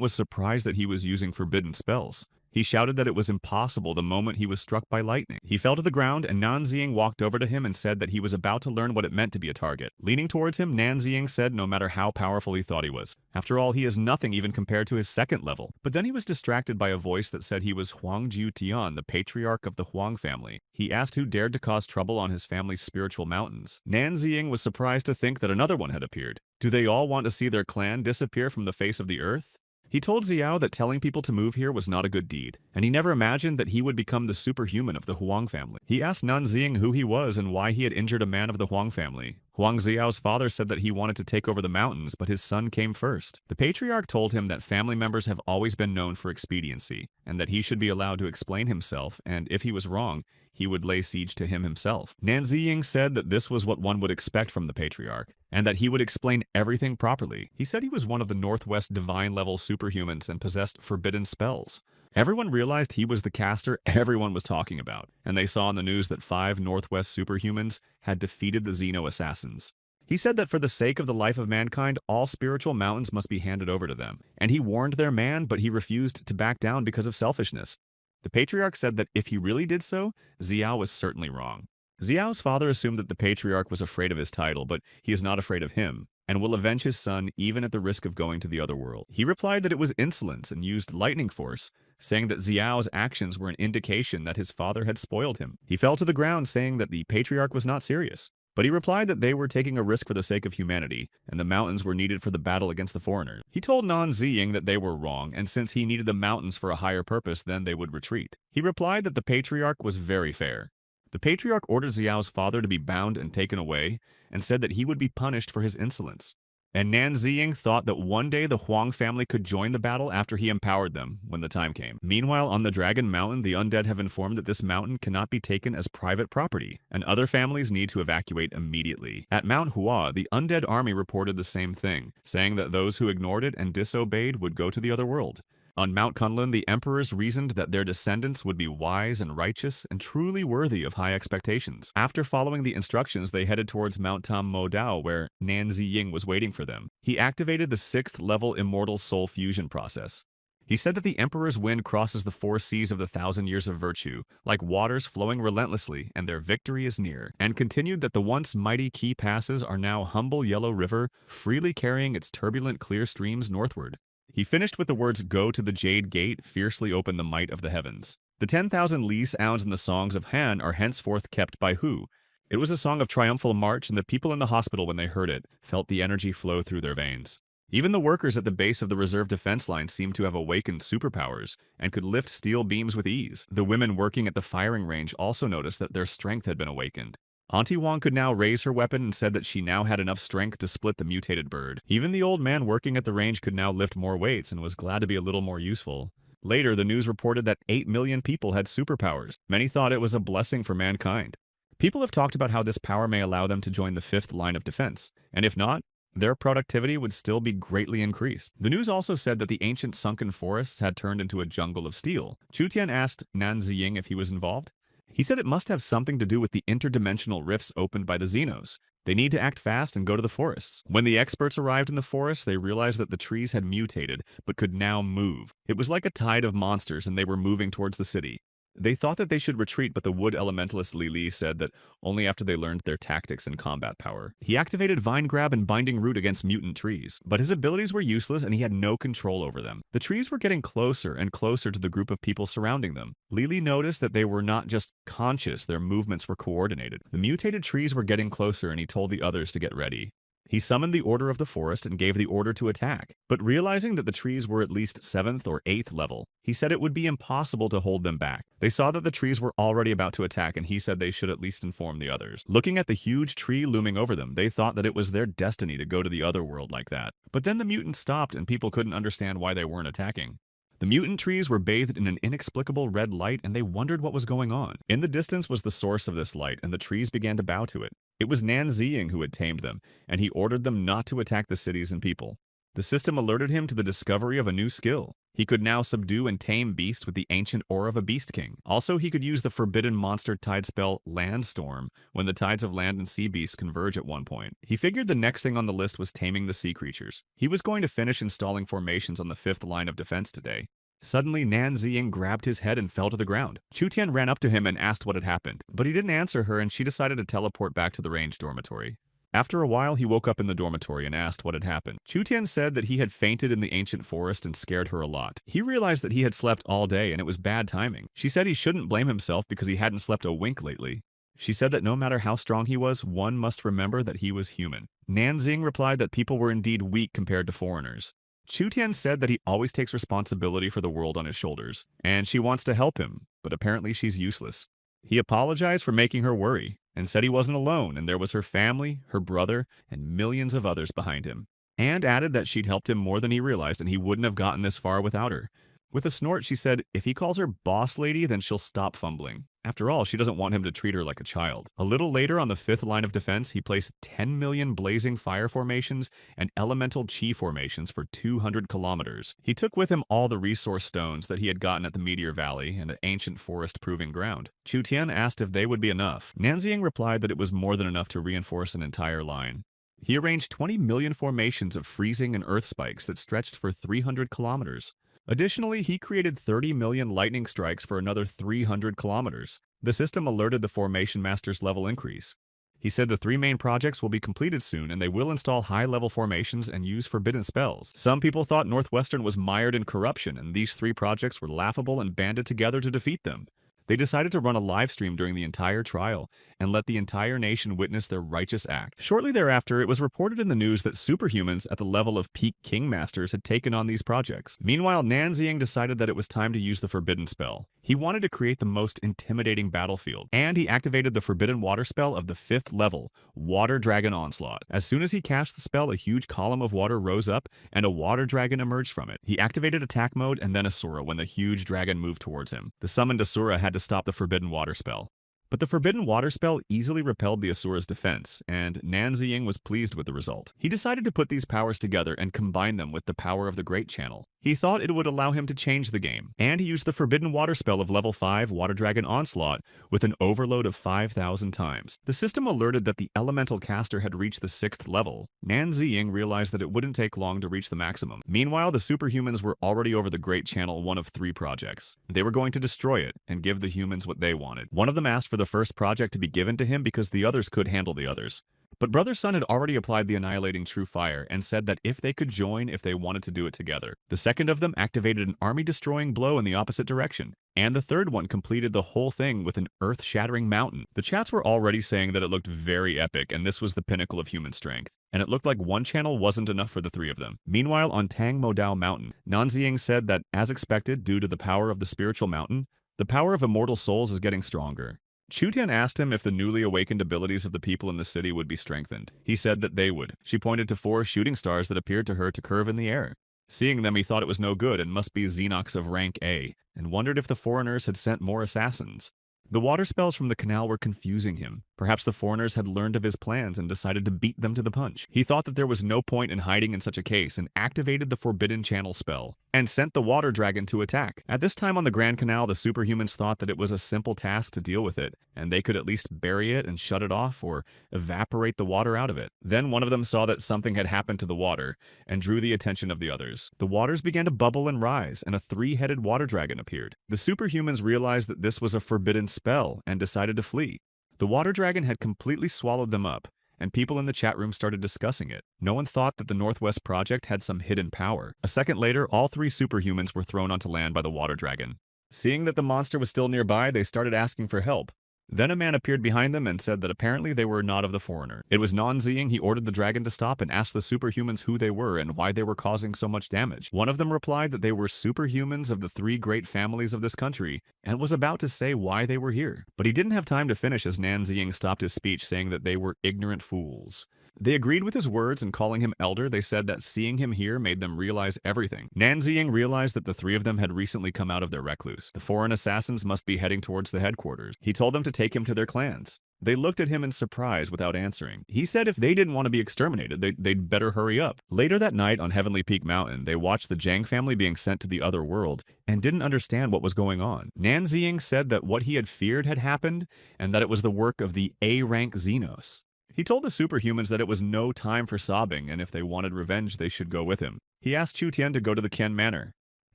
was surprised that he was using forbidden spells. He shouted that it was impossible the moment he was struck by lightning. He fell to the ground, and Nanziying walked over to him and said that he was about to learn what it meant to be a target. Leaning towards him, Nanziying said no matter how powerful he thought he was. After all, he is nothing even compared to his second level. But then he was distracted by a voice that said he was Huang Jiu Tian, the patriarch of the Huang family. He asked who dared to cause trouble on his family's spiritual mountains. Nanziying was surprised to think that another one had appeared. Do they all want to see their clan disappear from the face of the earth? He told Xiao that telling people to move here was not a good deed, and he never imagined that he would become the superhuman of the Huang family. He asked Nanziying who he was and why he had injured a man of the Huang family. Huang Xiao's father said that he wanted to take over the mountains, but his son came first. The patriarch told him that family members have always been known for expediency, and that he should be allowed to explain himself, and if he was wrong, he would lay siege to him himself. Nanziying said that this was what one would expect from the patriarch, and that he would explain everything properly. He said he was one of the Northwest divine-level superhumans and possessed forbidden spells. Everyone realized he was the caster everyone was talking about, and they saw in the news that 5 Northwest superhumans had defeated the Xeno assassins. He said that for the sake of the life of mankind, all spiritual mountains must be handed over to them, and he warned their man, but he refused to back down because of selfishness. The patriarch said that if he really did so, Xiao was certainly wrong. Xiao's father assumed that the patriarch was afraid of his title, but he is not afraid of him, and will avenge his son even at the risk of going to the other world. He replied that it was insolence and used lightning force, saying that Xiao's actions were an indication that his father had spoiled him. He fell to the ground saying that the patriarch was not serious. But he replied that they were taking a risk for the sake of humanity, and the mountains were needed for the battle against the foreigners. He told Nan Ziying that they were wrong, and since he needed the mountains for a higher purpose, then they would retreat. He replied that the patriarch was very fair. The patriarch ordered Xiao's father to be bound and taken away, and said that he would be punished for his insolence. And Nan Ziying thought that one day the Huang family could join the battle after he empowered them, when the time came. Meanwhile, on the Dragon Mountain, the undead have informed that this mountain cannot be taken as private property, and other families need to evacuate immediately. At Mount Hua, the undead army reported the same thing, saying that those who ignored it and disobeyed would go to the other world. On Mount Kunlun, the emperors reasoned that their descendants would be wise and righteous and truly worthy of high expectations. After following the instructions, they headed towards Mount Tam Mo Dao, where Nan Ziying was waiting for them. He activated the 6th-level immortal soul fusion process. He said that the emperor's wind crosses the 4 seas of the 1,000 years of virtue, like waters flowing relentlessly, and their victory is near, and continued that the once mighty key passes are now humble yellow river, freely carrying its turbulent clear streams northward. He finished with the words, "Go to the Jade Gate, fiercely open the might of the heavens." The 10,000 Li sounds in the songs of Han are henceforth kept by Hu. It was a song of triumphal march, and the people in the hospital, when they heard it, felt the energy flow through their veins. Even the workers at the base of the reserve defense line seemed to have awakened superpowers and could lift steel beams with ease. The women working at the firing range also noticed that their strength had been awakened. Auntie Wong could now raise her weapon and said that she now had enough strength to split the mutated bird. Even the old man working at the range could now lift more weights and was glad to be a little more useful. Later, the news reported that 8 million people had superpowers. Many thought it was a blessing for mankind. People have talked about how this power may allow them to join the 5th line of defense, and if not, their productivity would still be greatly increased. The news also said that the ancient sunken forests had turned into a jungle of steel. Chu Tian asked Nan Ziying if he was involved. He said it must have something to do with the interdimensional rifts opened by the Xenos. They need to act fast and go to the forests. When the experts arrived in the forest, they realized that the trees had mutated, but could now move. It was like a tide of monsters, and they were moving towards the city. They thought that they should retreat, but the wood elementalist Li Li said that only after they learned their tactics and combat power. He activated Vine Grab and Binding Root against mutant trees, but his abilities were useless and he had no control over them. The trees were getting closer and closer to the group of people surrounding them. Li Li noticed that they were not just conscious, their movements were coordinated. The mutated trees were getting closer and he told the others to get ready. He summoned the Order of the Forest and gave the order to attack, but realizing that the trees were at least 7th or 8th level, he said it would be impossible to hold them back. They saw that the trees were already about to attack and he said they should at least inform the others. Looking at the huge tree looming over them, they thought that it was their destiny to go to the other world like that. But then the mutants stopped and people couldn't understand why they weren't attacking. The mutant trees were bathed in an inexplicable red light and they wondered what was going on. In the distance was the source of this light and the trees began to bow to it. It was Nan Ziying who had tamed them, and he ordered them not to attack the cities and people. The system alerted him to the discovery of a new skill. He could now subdue and tame beasts with the ancient aura of a beast king. Also, he could use the forbidden monster tide spell Landstorm when the tides of land and sea beasts converge at one point. He figured the next thing on the list was taming the sea creatures. He was going to finish installing formations on the 5th line of defense today. Suddenly, Nan Ziying grabbed his head and fell to the ground. Chu Tian ran up to him and asked what had happened, but he didn't answer her and she decided to teleport back to the range dormitory. After a while, he woke up in the dormitory and asked what had happened. Chu Tian said that he had fainted in the ancient forest and scared her a lot. He realized that he had slept all day and it was bad timing. She said he shouldn't blame himself because he hadn't slept a wink lately. She said that no matter how strong he was, one must remember that he was human. Nan Ziying replied that people were indeed weak compared to foreigners. Chu Tian said that he always takes responsibility for the world on his shoulders, and she wants to help him, but apparently she's useless. He apologized for making her worry, and said he wasn't alone and there was her family, her brother, and millions of others behind him, and added that she'd helped him more than he realized and he wouldn't have gotten this far without her. With a snort, she said, if he calls her boss lady, then she'll stop fumbling. After all, she doesn't want him to treat her like a child. A little later on the fifth line of defense, he placed 10 million blazing fire formations and elemental chi formations for 200 kilometers. He took with him all the resource stones that he had gotten at the Meteor Valley and an ancient forest proving ground. Chu Tian asked if they would be enough. Nanxing replied that it was more than enough to reinforce an entire line. He arranged 20 million formations of freezing and earth spikes that stretched for 300 kilometers. Additionally, he created 30 million lightning strikes for another 300 kilometers. The system alerted the Formation Master's level increase. He said the 3 main projects will be completed soon and they will install high-level formations and use forbidden spells. Some people thought Northwestern was mired in corruption and these 3 projects were laughable and banded together to defeat them. They decided to run a live stream during the entire trial and let the entire nation witness their righteous act. Shortly thereafter, it was reported in the news that superhumans at the level of peak King Masters had taken on these projects. Meanwhile, Nanxing decided that it was time to use the forbidden spell. He wanted to create the most intimidating battlefield, and he activated the forbidden water spell of the 5th level, Water Dragon Onslaught. As soon as he cast the spell, a huge column of water rose up and a water dragon emerged from it. He activated attack mode and then Asura when the huge dragon moved towards him. The summoned Asura had to stop the forbidden water spell. But the forbidden water spell easily repelled the Asura's defense, and Nanxing was pleased with the result. He decided to put these powers together and combine them with the power of the Great Channel. He thought it would allow him to change the game, and he used the forbidden water spell of level 5 Water Dragon Onslaught with an overload of 5,000 times. The system alerted that the elemental caster had reached the 6th level. Nanxing realized that it wouldn't take long to reach the maximum. Meanwhile, the superhumans were already over the Great Channel, one of 3 projects. They were going to destroy it and give the humans what they wanted. One of them asked for the first project to be given to him because the others could handle the others. But Brother Sun had already applied the annihilating true fire and said that if they could join if they wanted to do it together. The second of them activated an army-destroying blow in the opposite direction. And the third one completed the whole thing with an earth-shattering mountain. The chats were already saying that it looked very epic and this was the pinnacle of human strength. And it looked like one channel wasn't enough for the 3 of them. Meanwhile, on Tang Modao Mountain, Nanxing said that, as expected due to the power of the spiritual mountain, the power of immortal souls is getting stronger. Chu Tian asked him if the newly awakened abilities of the people in the city would be strengthened. He said that they would. She pointed to 4 shooting stars that appeared to her to curve in the air. Seeing them, he thought it was no good and must be Xenox of rank A, and wondered if the foreigners had sent more assassins. The water spells from the canal were confusing him. Perhaps the foreigners had learned of his plans and decided to beat them to the punch. He thought that there was no point in hiding in such a case and activated the Forbidden Channel spell and sent the water dragon to attack. At this time on the Grand Canal, the superhumans thought that it was a simple task to deal with it, and they could at least bury it and shut it off or evaporate the water out of it. Then one of them saw that something had happened to the water and drew the attention of the others. The waters began to bubble and rise, and a 3-headed water dragon appeared. The superhumans realized that this was a forbidden spell and decided to flee. The water dragon had completely swallowed them up, and people in the chat room started discussing it. No one thought that the Northwest Project had some hidden power. A second later, all 3 superhumans were thrown onto land by the water dragon. Seeing that the monster was still nearby, they started asking for help. Then a man appeared behind them and said that apparently they were not of the foreigner. It was Nanxing. He ordered the dragon to stop and asked the superhumans who they were and why they were causing so much damage. One of them replied that they were superhumans of the 3 great families of this country and was about to say why they were here. But he didn't have time to finish as Nanxing stopped his speech, saying that they were ignorant fools. They agreed with his words, and calling him elder, they said that seeing him here made them realize everything. Nanxing realized that the 3 of them had recently come out of their recluse. The foreign assassins must be heading towards the headquarters. He told them to take him to their clans. They looked at him in surprise without answering. He said if they didn't want to be exterminated, they'd better hurry up. Later that night on Heavenly Peak Mountain, they watched the Zhang family being sent to the other world and didn't understand what was going on. Nanxing said that what he had feared had happened and that it was the work of the A-rank Xenos. He told the superhumans that it was no time for sobbing, and if they wanted revenge, they should go with him. He asked Chu Tian to go to the Qian Manor.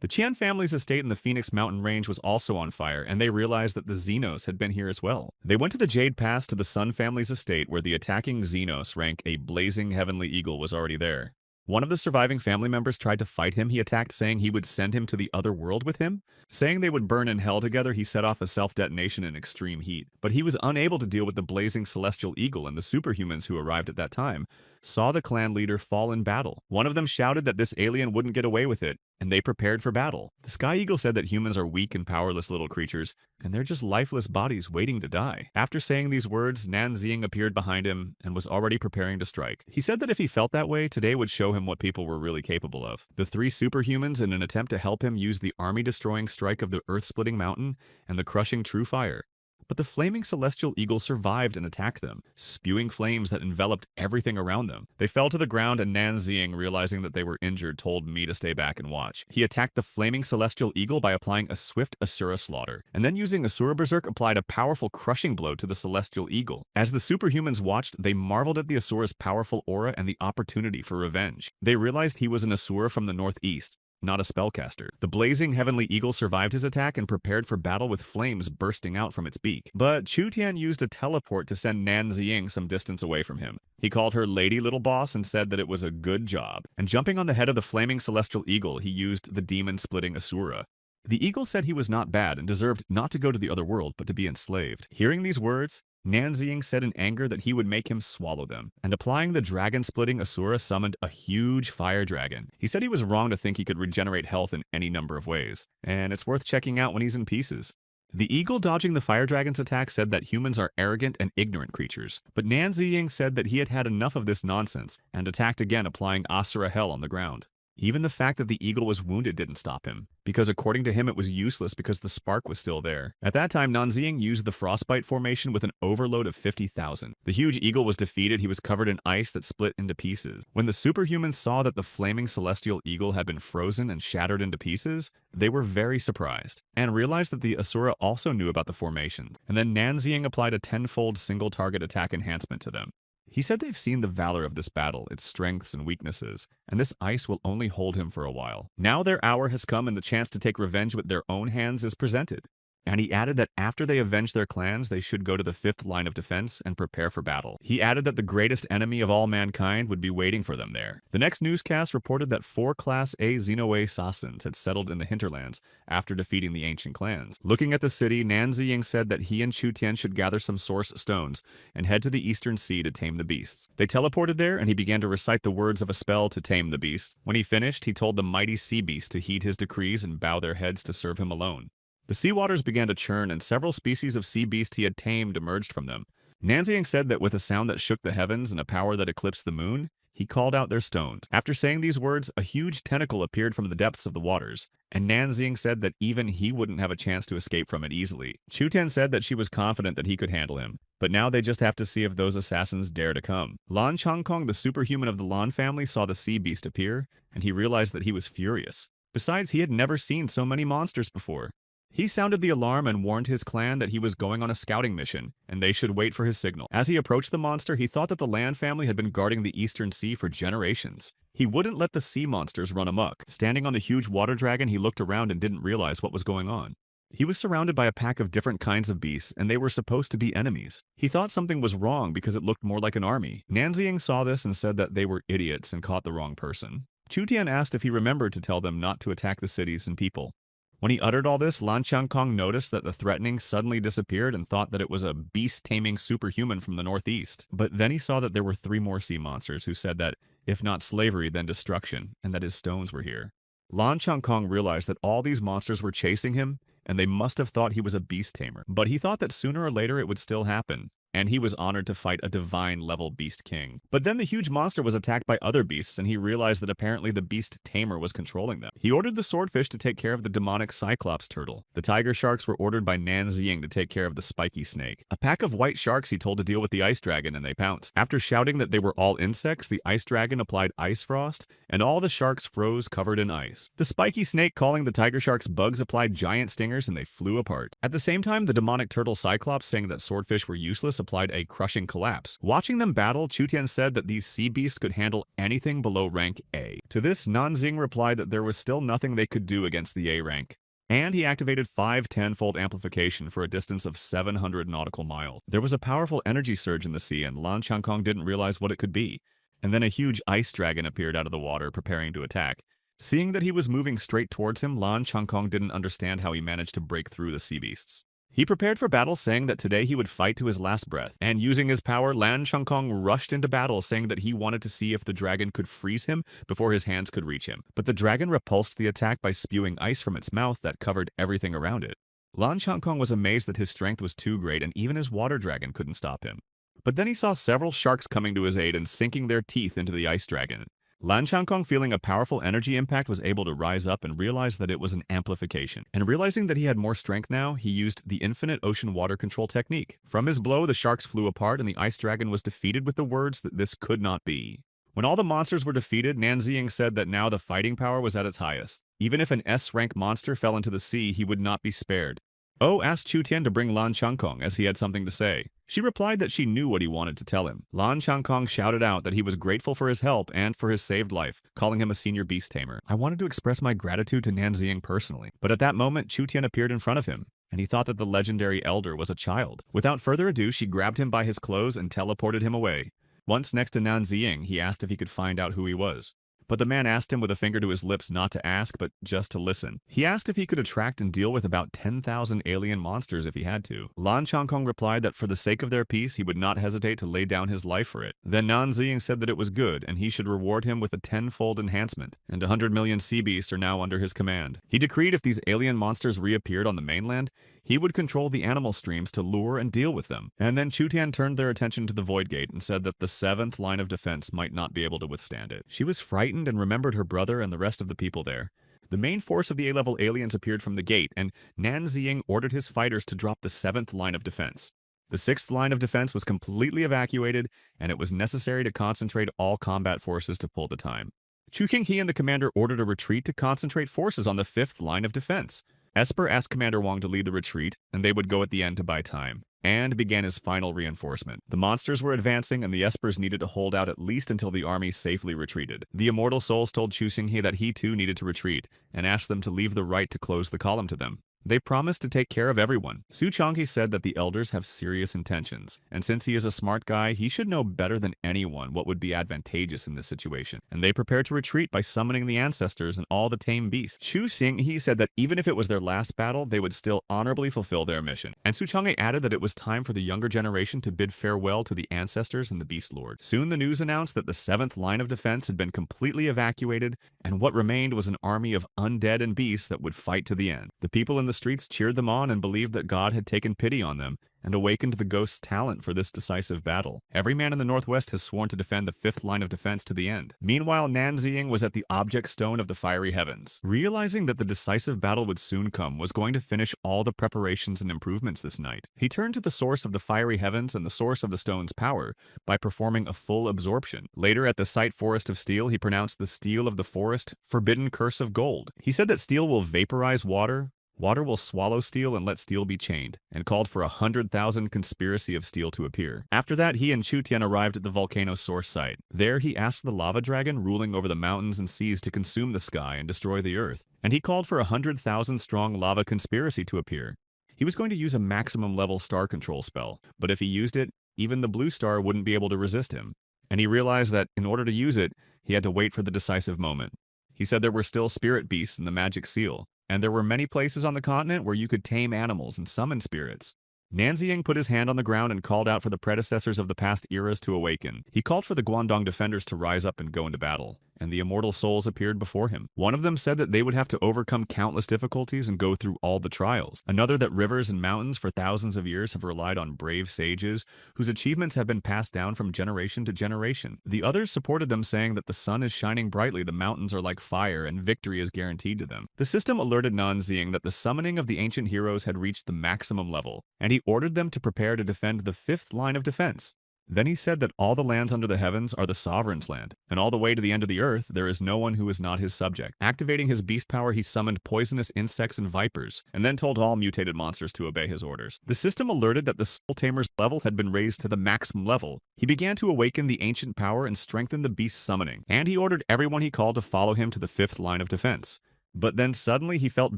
The Qian family's estate in the Phoenix Mountain Range was also on fire, and they realized that the Xenos had been here as well. They went to the Jade Pass to the Sun family's estate, where the attacking Xenos rank a blazing heavenly eagle was already there. One of the surviving family members tried to fight him. He attacked, saying he would send him to the other world with him. Saying they would burn in hell together, he set off a self-detonation in extreme heat. But he was unable to deal with the blazing celestial eagle, and the superhumans who arrived at that time saw the clan leader fall in battle. One of them shouted that this alien wouldn't get away with it, and they prepared for battle. The Sky Eagle said that humans are weak and powerless little creatures, and they're just lifeless bodies waiting to die. After saying these words, Nanxing appeared behind him and was already preparing to strike. He said that if he felt that way, today would show him what people were really capable of. The 3 superhumans, in an attempt to help him, used the army-destroying strike of the earth-splitting mountain and the crushing true fire. But the flaming celestial eagle survived and attacked them, spewing flames that enveloped everything around them. They fell to the ground, and Nanzing, realizing that they were injured, told me to stay back and watch. He attacked the flaming celestial eagle by applying a swift Asura slaughter, and then using Asura Berserk applied a powerful crushing blow to the celestial eagle. As the superhumans watched, they marveled at the Asura's powerful aura and the opportunity for revenge. They realized he was an Asura from the northeast, not a spellcaster. The blazing heavenly eagle survived his attack and prepared for battle with flames bursting out from its beak. But Chu Tian used a teleport to send Nan Ziying some distance away from him. He called her Lady Little Boss and said that it was a good job. And jumping on the head of the flaming celestial eagle, he used the demon-splitting Asura. The eagle said he was not bad and deserved not to go to the other world, but to be enslaved. Hearing these words, Nanzing said in anger that he would make him swallow them, and applying the dragon-splitting Asura summoned a huge fire dragon. He said he was wrong to think he could regenerate health in any number of ways, and it's worth checking out when he's in pieces. The eagle dodging the fire dragon's attack said that humans are arrogant and ignorant creatures, but Nanzing said that he had had enough of this nonsense, and attacked again, applying Asura Hell on the ground. Even the fact that the eagle was wounded didn't stop him, because according to him it was useless because the spark was still there. At that time, Nanzing used the frostbite formation with an overload of 50,000. The huge eagle was defeated. He was covered in ice that split into pieces. When the superhumans saw that the flaming celestial eagle had been frozen and shattered into pieces, they were very surprised, and realized that the Asura also knew about the formations. And then Nanzing applied a tenfold single target attack enhancement to them. He said they've seen the valor of this battle, its strengths and weaknesses, and this ice will only hold him for a while. Now their hour has come and the chance to take revenge with their own hands is presented. And he added that after they avenge their clans, they should go to the 5th line of defense and prepare for battle. He added that the greatest enemy of all mankind would be waiting for them there. The next newscast reported that 4 Class A Xenoe Sassans had settled in the hinterlands after defeating the ancient clans. Looking at the city, Nanzing said that he and Chu Tian should gather some source stones and head to the eastern sea to tame the beasts. They teleported there, and he began to recite the words of a spell to tame the beasts. When he finished, he told the mighty sea beasts to heed his decrees and bow their heads to serve him alone. The sea waters began to churn, and several species of sea beasts he had tamed emerged from them. Nanzing said that with a sound that shook the heavens and a power that eclipsed the moon, he called out their stones. After saying these words, a huge tentacle appeared from the depths of the waters, and Nanzing said that even he wouldn't have a chance to escape from it easily. Chu Tian said that she was confident that he could handle him, but now they just have to see if those assassins dare to come. Lan Changkong, the superhuman of the Lan family, saw the sea beast appear, and he realized that he was furious. Besides, he had never seen so many monsters before. He sounded the alarm and warned his clan that he was going on a scouting mission, and they should wait for his signal. As he approached the monster, he thought that the Lan family had been guarding the eastern sea for generations. He wouldn't let the sea monsters run amok. Standing on the huge water dragon, he looked around and didn't realize what was going on. He was surrounded by a pack of different kinds of beasts, and they were supposed to be enemies. He thought something was wrong because it looked more like an army. Nanzing saw this and said that they were idiots and caught the wrong person. Chu Tian asked if he remembered to tell them not to attack the cities and people. When he uttered all this, Lan Changkong noticed that the threatening suddenly disappeared and thought that it was a beast-taming superhuman from the northeast. But then he saw that there were 3 more sea monsters who said that, if not slavery, then destruction, and that his stones were here. Lan Changkong realized that all these monsters were chasing him, and they must have thought he was a beast tamer. But he thought that sooner or later it would still happen, and he was honored to fight a divine-level beast king. But then the huge monster was attacked by other beasts, and he realized that apparently the beast tamer was controlling them. He ordered the swordfish to take care of the demonic cyclops turtle. The tiger sharks were ordered by Nanzing to take care of the spiky snake. A pack of white sharks he told to deal with the ice dragon, and they pounced. After shouting that they were all insects, the ice dragon applied ice frost, and all the sharks froze covered in ice. The spiky snake, calling the tiger sharks bugs, applied giant stingers, and they flew apart. At the same time, the demonic turtle cyclops, saying that swordfish were useless, applied a crushing collapse. Watching them battle, Chu Tian said that these sea beasts could handle anything below rank A. To this, Nanzing replied that there was still nothing they could do against the A rank. And he activated 5 10-fold amplification for a distance of 700 nautical miles. There was a powerful energy surge in the sea, and Lan Changkong didn't realize what it could be. And then a huge ice dragon appeared out of the water, preparing to attack. Seeing that he was moving straight towards him, Lan Changkong didn't understand how he managed to break through the sea beasts. He prepared for battle, saying that today he would fight to his last breath, and using his power, Lan Changkong rushed into battle, saying that he wanted to see if the dragon could freeze him before his hands could reach him. But the dragon repulsed the attack by spewing ice from its mouth that covered everything around it. Lan Changkong was amazed that his strength was too great, and even his water dragon couldn't stop him. But then he saw several sharks coming to his aid and sinking their teeth into the ice dragon. Lan Changkong, feeling a powerful energy impact, was able to rise up and realize that it was an amplification. And realizing that he had more strength now, he used the infinite ocean water control technique. From his blow, the sharks flew apart and the ice dragon was defeated with the words that this could not be. When all the monsters were defeated, Nanziying said that now the fighting power was at its highest. Even if an S-rank monster fell into the sea, he would not be spared. Oh asked Chu Tian to bring Lan Changkong as he had something to say. She replied that she knew what he wanted to tell him. Lan Changkong shouted out that he was grateful for his help and for his saved life, calling him a senior beast tamer. I wanted to express my gratitude to Nanziying personally, but at that moment Chu Tian appeared in front of him, and he thought that the legendary elder was a child. Without further ado, she grabbed him by his clothes and teleported him away. Once next to Nanziying, he asked if he could find out who he was. But the man asked him with a finger to his lips not to ask, but just to listen. He asked if he could attract and deal with about 10,000 alien monsters if he had to. Lan Changkong replied that for the sake of their peace, he would not hesitate to lay down his life for it. Then Nanziying said that it was good, and he should reward him with a 10-fold enhancement, and 100 million sea beasts are now under his command. He decreed if these alien monsters reappeared on the mainland, he would control the animal streams to lure and deal with them. And then Chu Tian turned their attention to the Void Gate and said that the 7th line of defense might not be able to withstand it. She was frightened and remembered her brother and the rest of the people there. The main force of the A-level aliens appeared from the gate, and Nanziying ordered his fighters to drop the 7th line of defense. The 6th line of defense was completely evacuated, and it was necessary to concentrate all combat forces to pull the time. Chu Qinghe and the commander ordered a retreat to concentrate forces on the 5th line of defense. Esper asked Commander Wong to lead the retreat, and they would go at the end to buy time, and began his final reinforcement. The monsters were advancing, and the Espers needed to hold out at least until the army safely retreated. The Immortal Souls told Chu Qinghe that he too needed to retreat, and asked them to leave the right to close the column to them. They promised to take care of everyone. Su Changhe said that the elders have serious intentions, and since he is a smart guy, he should know better than anyone what would be advantageous in this situation. And they prepared to retreat by summoning the ancestors and all the tame beasts. Chu Xinghe said that even if it was their last battle, they would still honorably fulfill their mission. And Su Changhe added that it was time for the younger generation to bid farewell to the ancestors and the Beast Lord. Soon the news announced that the 7th line of defense had been completely evacuated, and what remained was an army of undead and beasts that would fight to the end. The people in the streets cheered them on and believed that God had taken pity on them and awakened the ghost's talent for this decisive battle. Every man in the Northwest has sworn to defend the 5th line of defense to the end. Meanwhile, Nanziying was at the object stone of the fiery heavens. Realizing that the decisive battle would soon come, was going to finish all the preparations and improvements this night. He turned to the source of the fiery heavens and the source of the stone's power by performing a full absorption. Later, at the site Forest of Steel, he pronounced the steel of the forest, forbidden curse of gold. He said that steel will vaporize water, water will swallow steel and let steel be chained, and called for 100,000 conspiracy of steel to appear. After that, he and Chu Tian arrived at the volcano source site. There, he asked the lava dragon ruling over the mountains and seas to consume the sky and destroy the earth, and he called for 100,000 strong lava conspiracy to appear. He was going to use a maximum level star control spell, but if he used it, even the blue star wouldn't be able to resist him. And he realized that in order to use it, he had to wait for the decisive moment. He said there were still spirit beasts in the magic seal, and there were many places on the continent where you could tame animals and summon spirits. Nanziying put his hand on the ground and called out for the predecessors of the past eras to awaken. He called for the Guangdong defenders to rise up and go into battle, and the immortal souls appeared before him. One of them said that they would have to overcome countless difficulties and go through all the trials. Another that rivers and mountains for thousands of years have relied on brave sages whose achievements have been passed down from generation to generation. The others supported them, saying that the sun is shining brightly, the mountains are like fire, and victory is guaranteed to them. The system alerted Nanziying that the summoning of the ancient heroes had reached the maximum level, and he ordered them to prepare to defend the 5th line of defense. Then he said that all the lands under the heavens are the sovereign's land, and all the way to the end of the earth there is no one who is not his subject. Activating his beast power, he summoned poisonous insects and vipers, and then told all mutated monsters to obey his orders. The system alerted that the Soul Tamer's level had been raised to the maximum level. He began to awaken the ancient power and strengthen the beast's summoning, and he ordered everyone he called to follow him to the 5th line of defense. But then suddenly he felt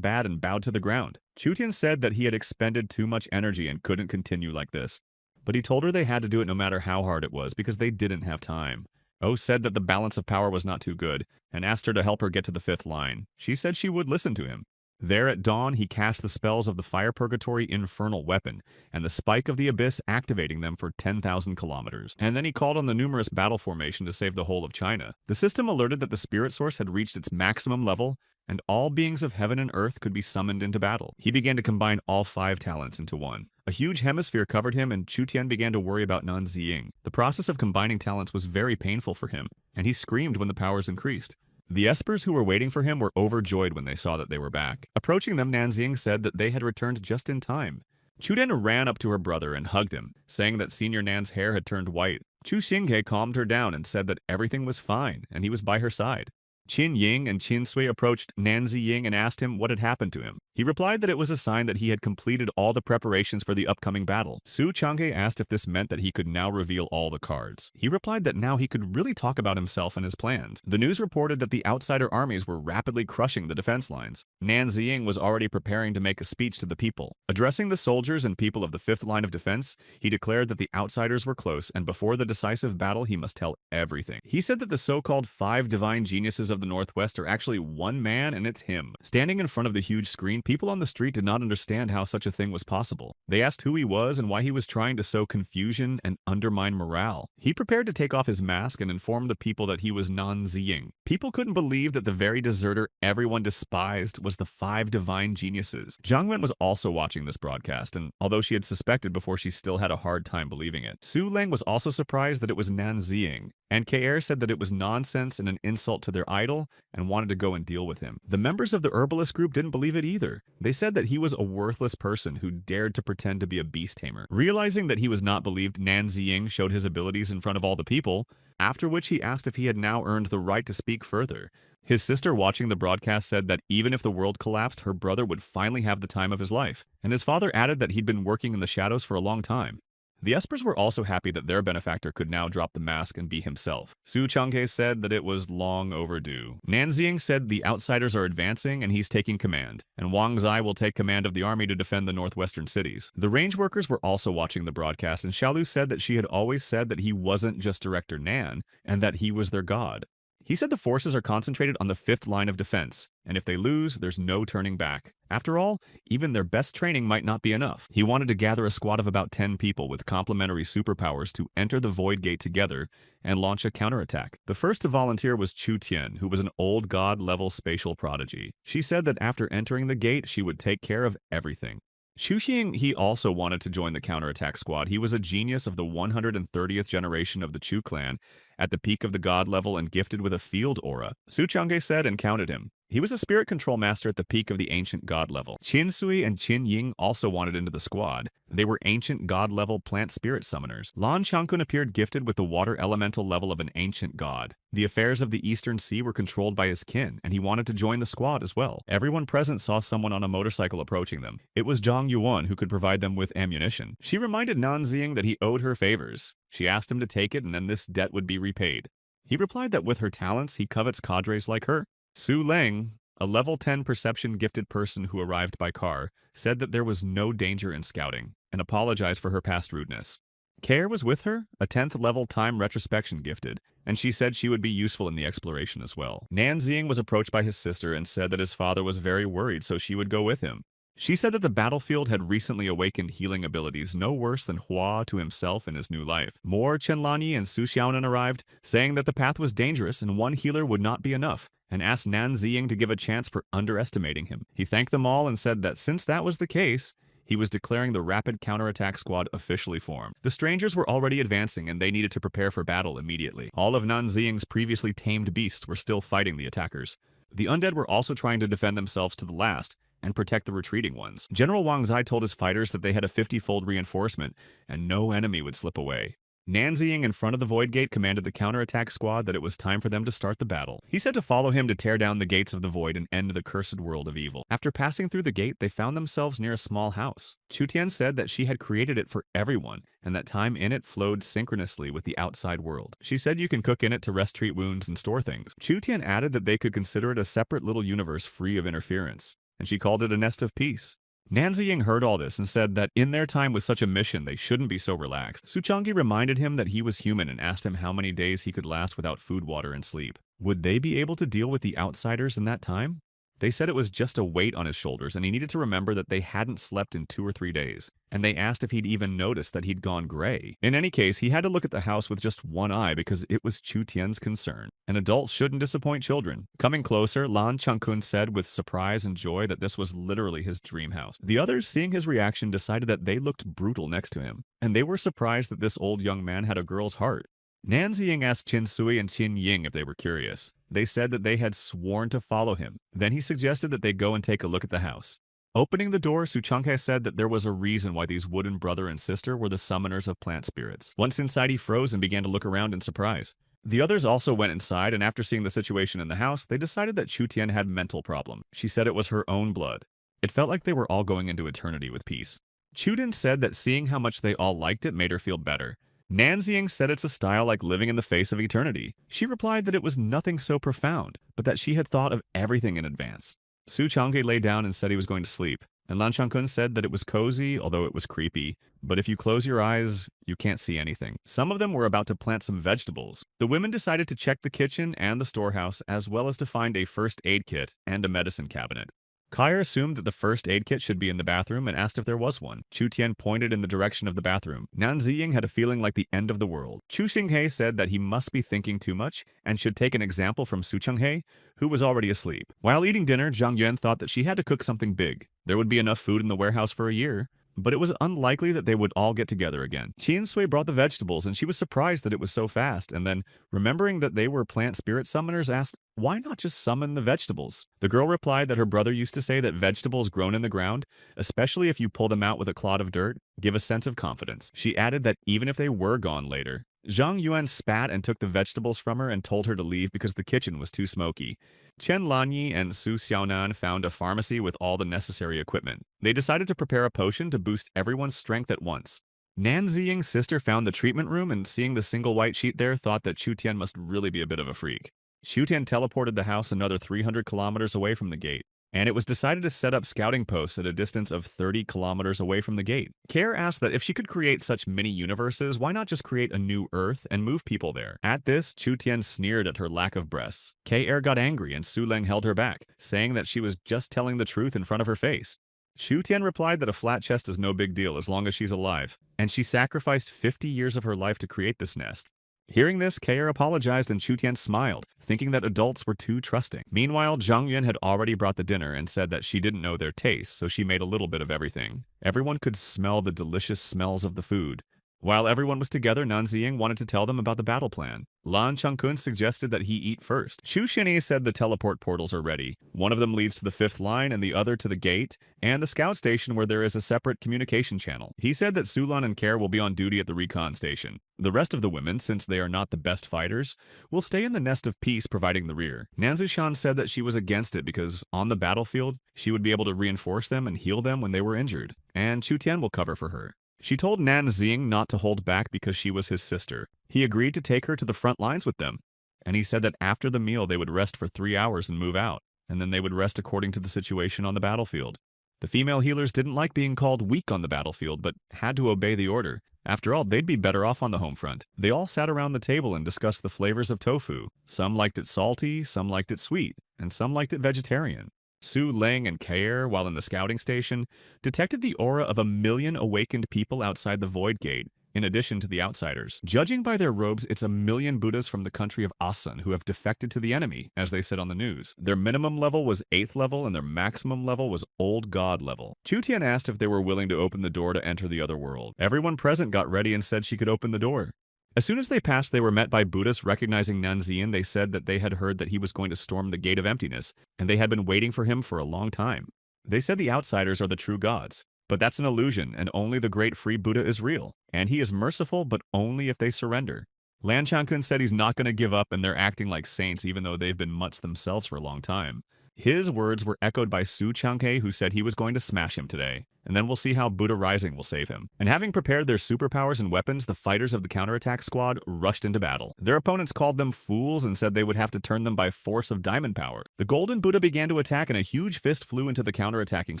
bad and bowed to the ground. Chu Tian said that he had expended too much energy and couldn't continue like this. But he told her they had to do it no matter how hard it was, because they didn't have time. Oh said that the balance of power was not too good, and asked her to help her get to the 5th line. She said she would listen to him. There at dawn, he cast the spells of the Fire Purgatory Infernal Weapon, and the Spike of the Abyss, activating them for 10,000 kilometers. And then he called on the numerous battle formation to save the whole of China. The system alerted that the spirit source had reached its maximum level, and all beings of heaven and earth could be summoned into battle. He began to combine all 5 talents into one. A huge hemisphere covered him, and Chu Tian began to worry about Nan Ziying. The process of combining talents was very painful for him, and he screamed when the powers increased. The espers who were waiting for him were overjoyed when they saw that they were back. Approaching them, Nan Ziying said that they had returned just in time. Chu Tian ran up to her brother and hugged him, saying that Senior Nan's hair had turned white. Chu Xinghe calmed her down and said that everything was fine, and he was by her side. Qin Ying and Qin Sui approached Nan Ziying and asked him what had happened to him. He replied that it was a sign that he had completed all the preparations for the upcoming battle. Su Changhe asked if this meant that he could now reveal all the cards. He replied that now he could really talk about himself and his plans. The news reported that the outsider armies were rapidly crushing the defense lines. Nan Ziying was already preparing to make a speech to the people. Addressing the soldiers and people of the 5th line of defense, he declared that the outsiders were close, and before the decisive battle he must tell everything. He said that the so-called 5 divine geniuses of the Northwest are actually one man, and it's him. Standing in front of the huge screen, people on the street did not understand how such a thing was possible. They asked who he was and why he was trying to sow confusion and undermine morale. He prepared to take off his mask and inform the people that he was Nan Ziying. People couldn't believe that the very deserter everyone despised was the 5 divine geniuses. Zhang Wen was also watching this broadcast, and although she had suspected before, she still had a hard time believing it. Su Leng was also surprised that it was Nan Ziying, and K.R. said that it was nonsense and an insult to their idol and wanted to go and deal with him. The members of the herbalist group didn't believe it either. They said that he was a worthless person who dared to pretend to be a beast tamer. Realizing that he was not believed, Nan Ziying showed his abilities in front of all the people, after which he asked if he had now earned the right to speak further. His sister watching the broadcast said that even if the world collapsed, her brother would finally have the time of his life, and his father added that he'd been working in the shadows for a long time. The espers were also happy that their benefactor could now drop the mask and be himself. Su Changhe said that it was long overdue. Nan Ziying said the outsiders are advancing and he's taking command, and Wang Zai will take command of the army to defend the northwestern cities. The range workers were also watching the broadcast, and Xiaolu said that she had always said that he wasn't just Director Nan, and that he was their god. He said the forces are concentrated on the 5th line of defense, and if they lose, there's no turning back. After all, even their best training might not be enough. He wanted to gather a squad of about 10 people with complementary superpowers to enter the Void Gate together and launch a counterattack. The first to volunteer was Chu Tian, who was an old god-level spatial prodigy. She said that after entering the gate, she would take care of everything. Xu Xing, he also wanted to join the counterattack squad. He was a genius of the 130th generation of the Chu clan, at the peak of the god level and gifted with a field aura. Su Changhe said and counted him. He was a spirit control master at the peak of the ancient god level. Qin Sui and Qin Ying also wanted into the squad. They were ancient god level plant spirit summoners. Lan Changkun appeared gifted with the water elemental level of an ancient god. The affairs of the Eastern Sea were controlled by his kin, and he wanted to join the squad as well. Everyone present saw someone on a motorcycle approaching them. It was Zhang Yuan who could provide them with ammunition. She reminded Nan Ziying that he owed her favors. She asked him to take it, and then this debt would be repaid. He replied that with her talents, he covets cadres like her. Su Leng, a level 10 perception gifted person who arrived by car, said that there was no danger in scouting, and apologized for her past rudeness. Care was with her, a 10th level time retrospection gifted, and she said she would be useful in the exploration as well. Nan Ziying was approached by his sister and said that his father was very worried, so she would go with him. She said that the battlefield had recently awakened healing abilities no worse than Hua to himself in his new life. More Chenlanyi and Su Xiaonan arrived, saying that the path was dangerous and one healer would not be enough, and asked Nan Ziying to give a chance for underestimating him. He thanked them all and said that since that was the case, he was declaring the Rapid Counterattack Squad officially formed. The strangers were already advancing and they needed to prepare for battle immediately. All of Nan Ziying's previously tamed beasts were still fighting the attackers. The undead were also trying to defend themselves to the last and protect the retreating ones. General Wang Zai told his fighters that they had a 50-fold reinforcement and no enemy would slip away. Nan Ziying in front of the Void Gate commanded the counterattack squad that it was time for them to start the battle. He said to follow him to tear down the gates of the Void and end the cursed world of evil. After passing through the gate, they found themselves near a small house. Chu Tian said that she had created it for everyone, and that time in it flowed synchronously with the outside world. She said you can cook in it to rest, treat wounds, and store things. Chu Tian added that they could consider it a separate little universe free of interference, and she called it a nest of peace. Nan Ziying heard all this and said that in their time with such a mission, they shouldn't be so relaxed. Su Changhe reminded him that he was human and asked him how many days he could last without food, water, and sleep. Would they be able to deal with the outsiders in that time? They said it was just a weight on his shoulders and he needed to remember that they hadn't slept in 2 or 3 days. And they asked if he'd even noticed that he'd gone gray. In any case, he had to look at the house with just one eye because it was Chu Tian's concern. And adults shouldn't disappoint children. Coming closer, Lan Changkun said with surprise and joy that this was literally his dream house. The others, seeing his reaction, decided that they looked brutal next to him. And they were surprised that this old young man had a girl's heart. Nan Ziying asked Qin Sui and Qin Ying if they were curious. They said that they had sworn to follow him. Then he suggested that they go and take a look at the house. Opening the door, Su Changhe said that there was a reason why these wooden brother and sister were the summoners of plant spirits. Once inside, he froze and began to look around in surprise. The others also went inside, and after seeing the situation in the house, they decided that Chu Tian had mental problem. She said it was her own blood. It felt like they were all going into eternity with peace. Chu Din said that seeing how much they all liked it made her feel better. Nan Ziying said it's a style like living in the face of eternity. She replied that it was nothing so profound, but that she had thought of everything in advance. Su Changhe lay down and said he was going to sleep, and Lan Changkun said that it was cozy, although it was creepy, but if you close your eyes, you can't see anything. Some of them were about to plant some vegetables. The women decided to check the kitchen and the storehouse, as well as to find a first aid kit and a medicine cabinet. Kaya assumed that the first aid kit should be in the bathroom and asked if there was one. Chu Tian pointed in the direction of the bathroom. Nan Ziying had a feeling like the end of the world. Chu Xinghe said that he must be thinking too much and should take an example from Su Changhe, who was already asleep. While eating dinner, Zhang Yuan thought that she had to cook something big. There would be enough food in the warehouse for a year, but it was unlikely that they would all get together again. Qin Sui brought the vegetables, and she was surprised that it was so fast, and then, remembering that they were plant spirit summoners, asked, why not just summon the vegetables? The girl replied that her brother used to say that vegetables grown in the ground, especially if you pull them out with a clod of dirt, give a sense of confidence. She added that even if they were gone later, Zhang Yuan spat and took the vegetables from her and told her to leave because the kitchen was too smoky. Chen Lanyi and Su Xiaonan found a pharmacy with all the necessary equipment. They decided to prepare a potion to boost everyone's strength at once. Nan Ziying's sister found the treatment room and seeing the single white sheet there thought that Chu Tian must really be a bit of a freak. Chu Tian teleported the house another 300 kilometers away from the gate, and it was decided to set up scouting posts at a distance of 30 kilometers away from the gate. Care asked that if she could create such mini-universes, why not just create a new Earth and move people there? At this, Chu Tian sneered at her lack of breasts. K-Air got angry and Su Leng held her back, saying that she was just telling the truth in front of her face. Chu Tian replied that a flat chest is no big deal as long as she's alive, and she sacrificed 50 years of her life to create this nest. Hearing this, K-Air apologized and Chu Tian smiled, thinking that adults were too trusting. Meanwhile, Zhang Yuan had already brought the dinner and said that she didn't know their tastes, so she made a little bit of everything. Everyone could smell the delicious smells of the food. While everyone was together, Nan Ziying wanted to tell them about the battle plan. Lan Changkun suggested that he eat first. Chu Xinyi said the teleport portals are ready. One of them leads to the 5th line and the other to the gate, and the scout station where there is a separate communication channel. He said that Sulan and Care will be on duty at the recon station. The rest of the women, since they are not the best fighters, will stay in the nest of peace providing the rear. Nan Zishan said that she was against it because, on the battlefield, she would be able to reinforce them and heal them when they were injured, and Chu Tian will cover for her. She told Nan Ziying not to hold back because she was his sister. He agreed to take her to the front lines with them, and he said that after the meal they would rest for 3 hours and move out, and then they would rest according to the situation on the battlefield. The female healers didn't like being called weak on the battlefield, but had to obey the order. After all, they'd be better off on the home front. They all sat around the table and discussed the flavors of tofu. Some liked it salty, some liked it sweet, and some liked it vegetarian. Su Leng and Kair, while in the scouting station, detected the aura of 1 million awakened people outside the Void Gate, in addition to the outsiders. Judging by their robes, it's 1 million Buddhas from the country of Asan who have defected to the enemy, as they said on the news. Their minimum level was 8th level and their maximum level was Old God level. Chu Tian asked if they were willing to open the door to enter the other world. Everyone present got ready and said she could open the door. As soon as they passed, they were met by Buddhists recognizing Nan Ziyin. They said that they had heard that he was going to storm the Gate of Emptiness, and they had been waiting for him for a long time. They said the outsiders are the true gods, but that's an illusion, and only the great free Buddha is real, and he is merciful, but only if they surrender. Lan Changkun said he's not going to give up, and they're acting like saints even though they've been mutts themselves for a long time. His words were echoed by Su Changhe, who said he was going to smash him today, and then we'll see how Buddha Rising will save him. And having prepared their superpowers and weapons, the fighters of the counterattack squad rushed into battle. Their opponents called them fools and said they would have to turn them by force of diamond power. The Golden Buddha began to attack and a huge fist flew into the counterattacking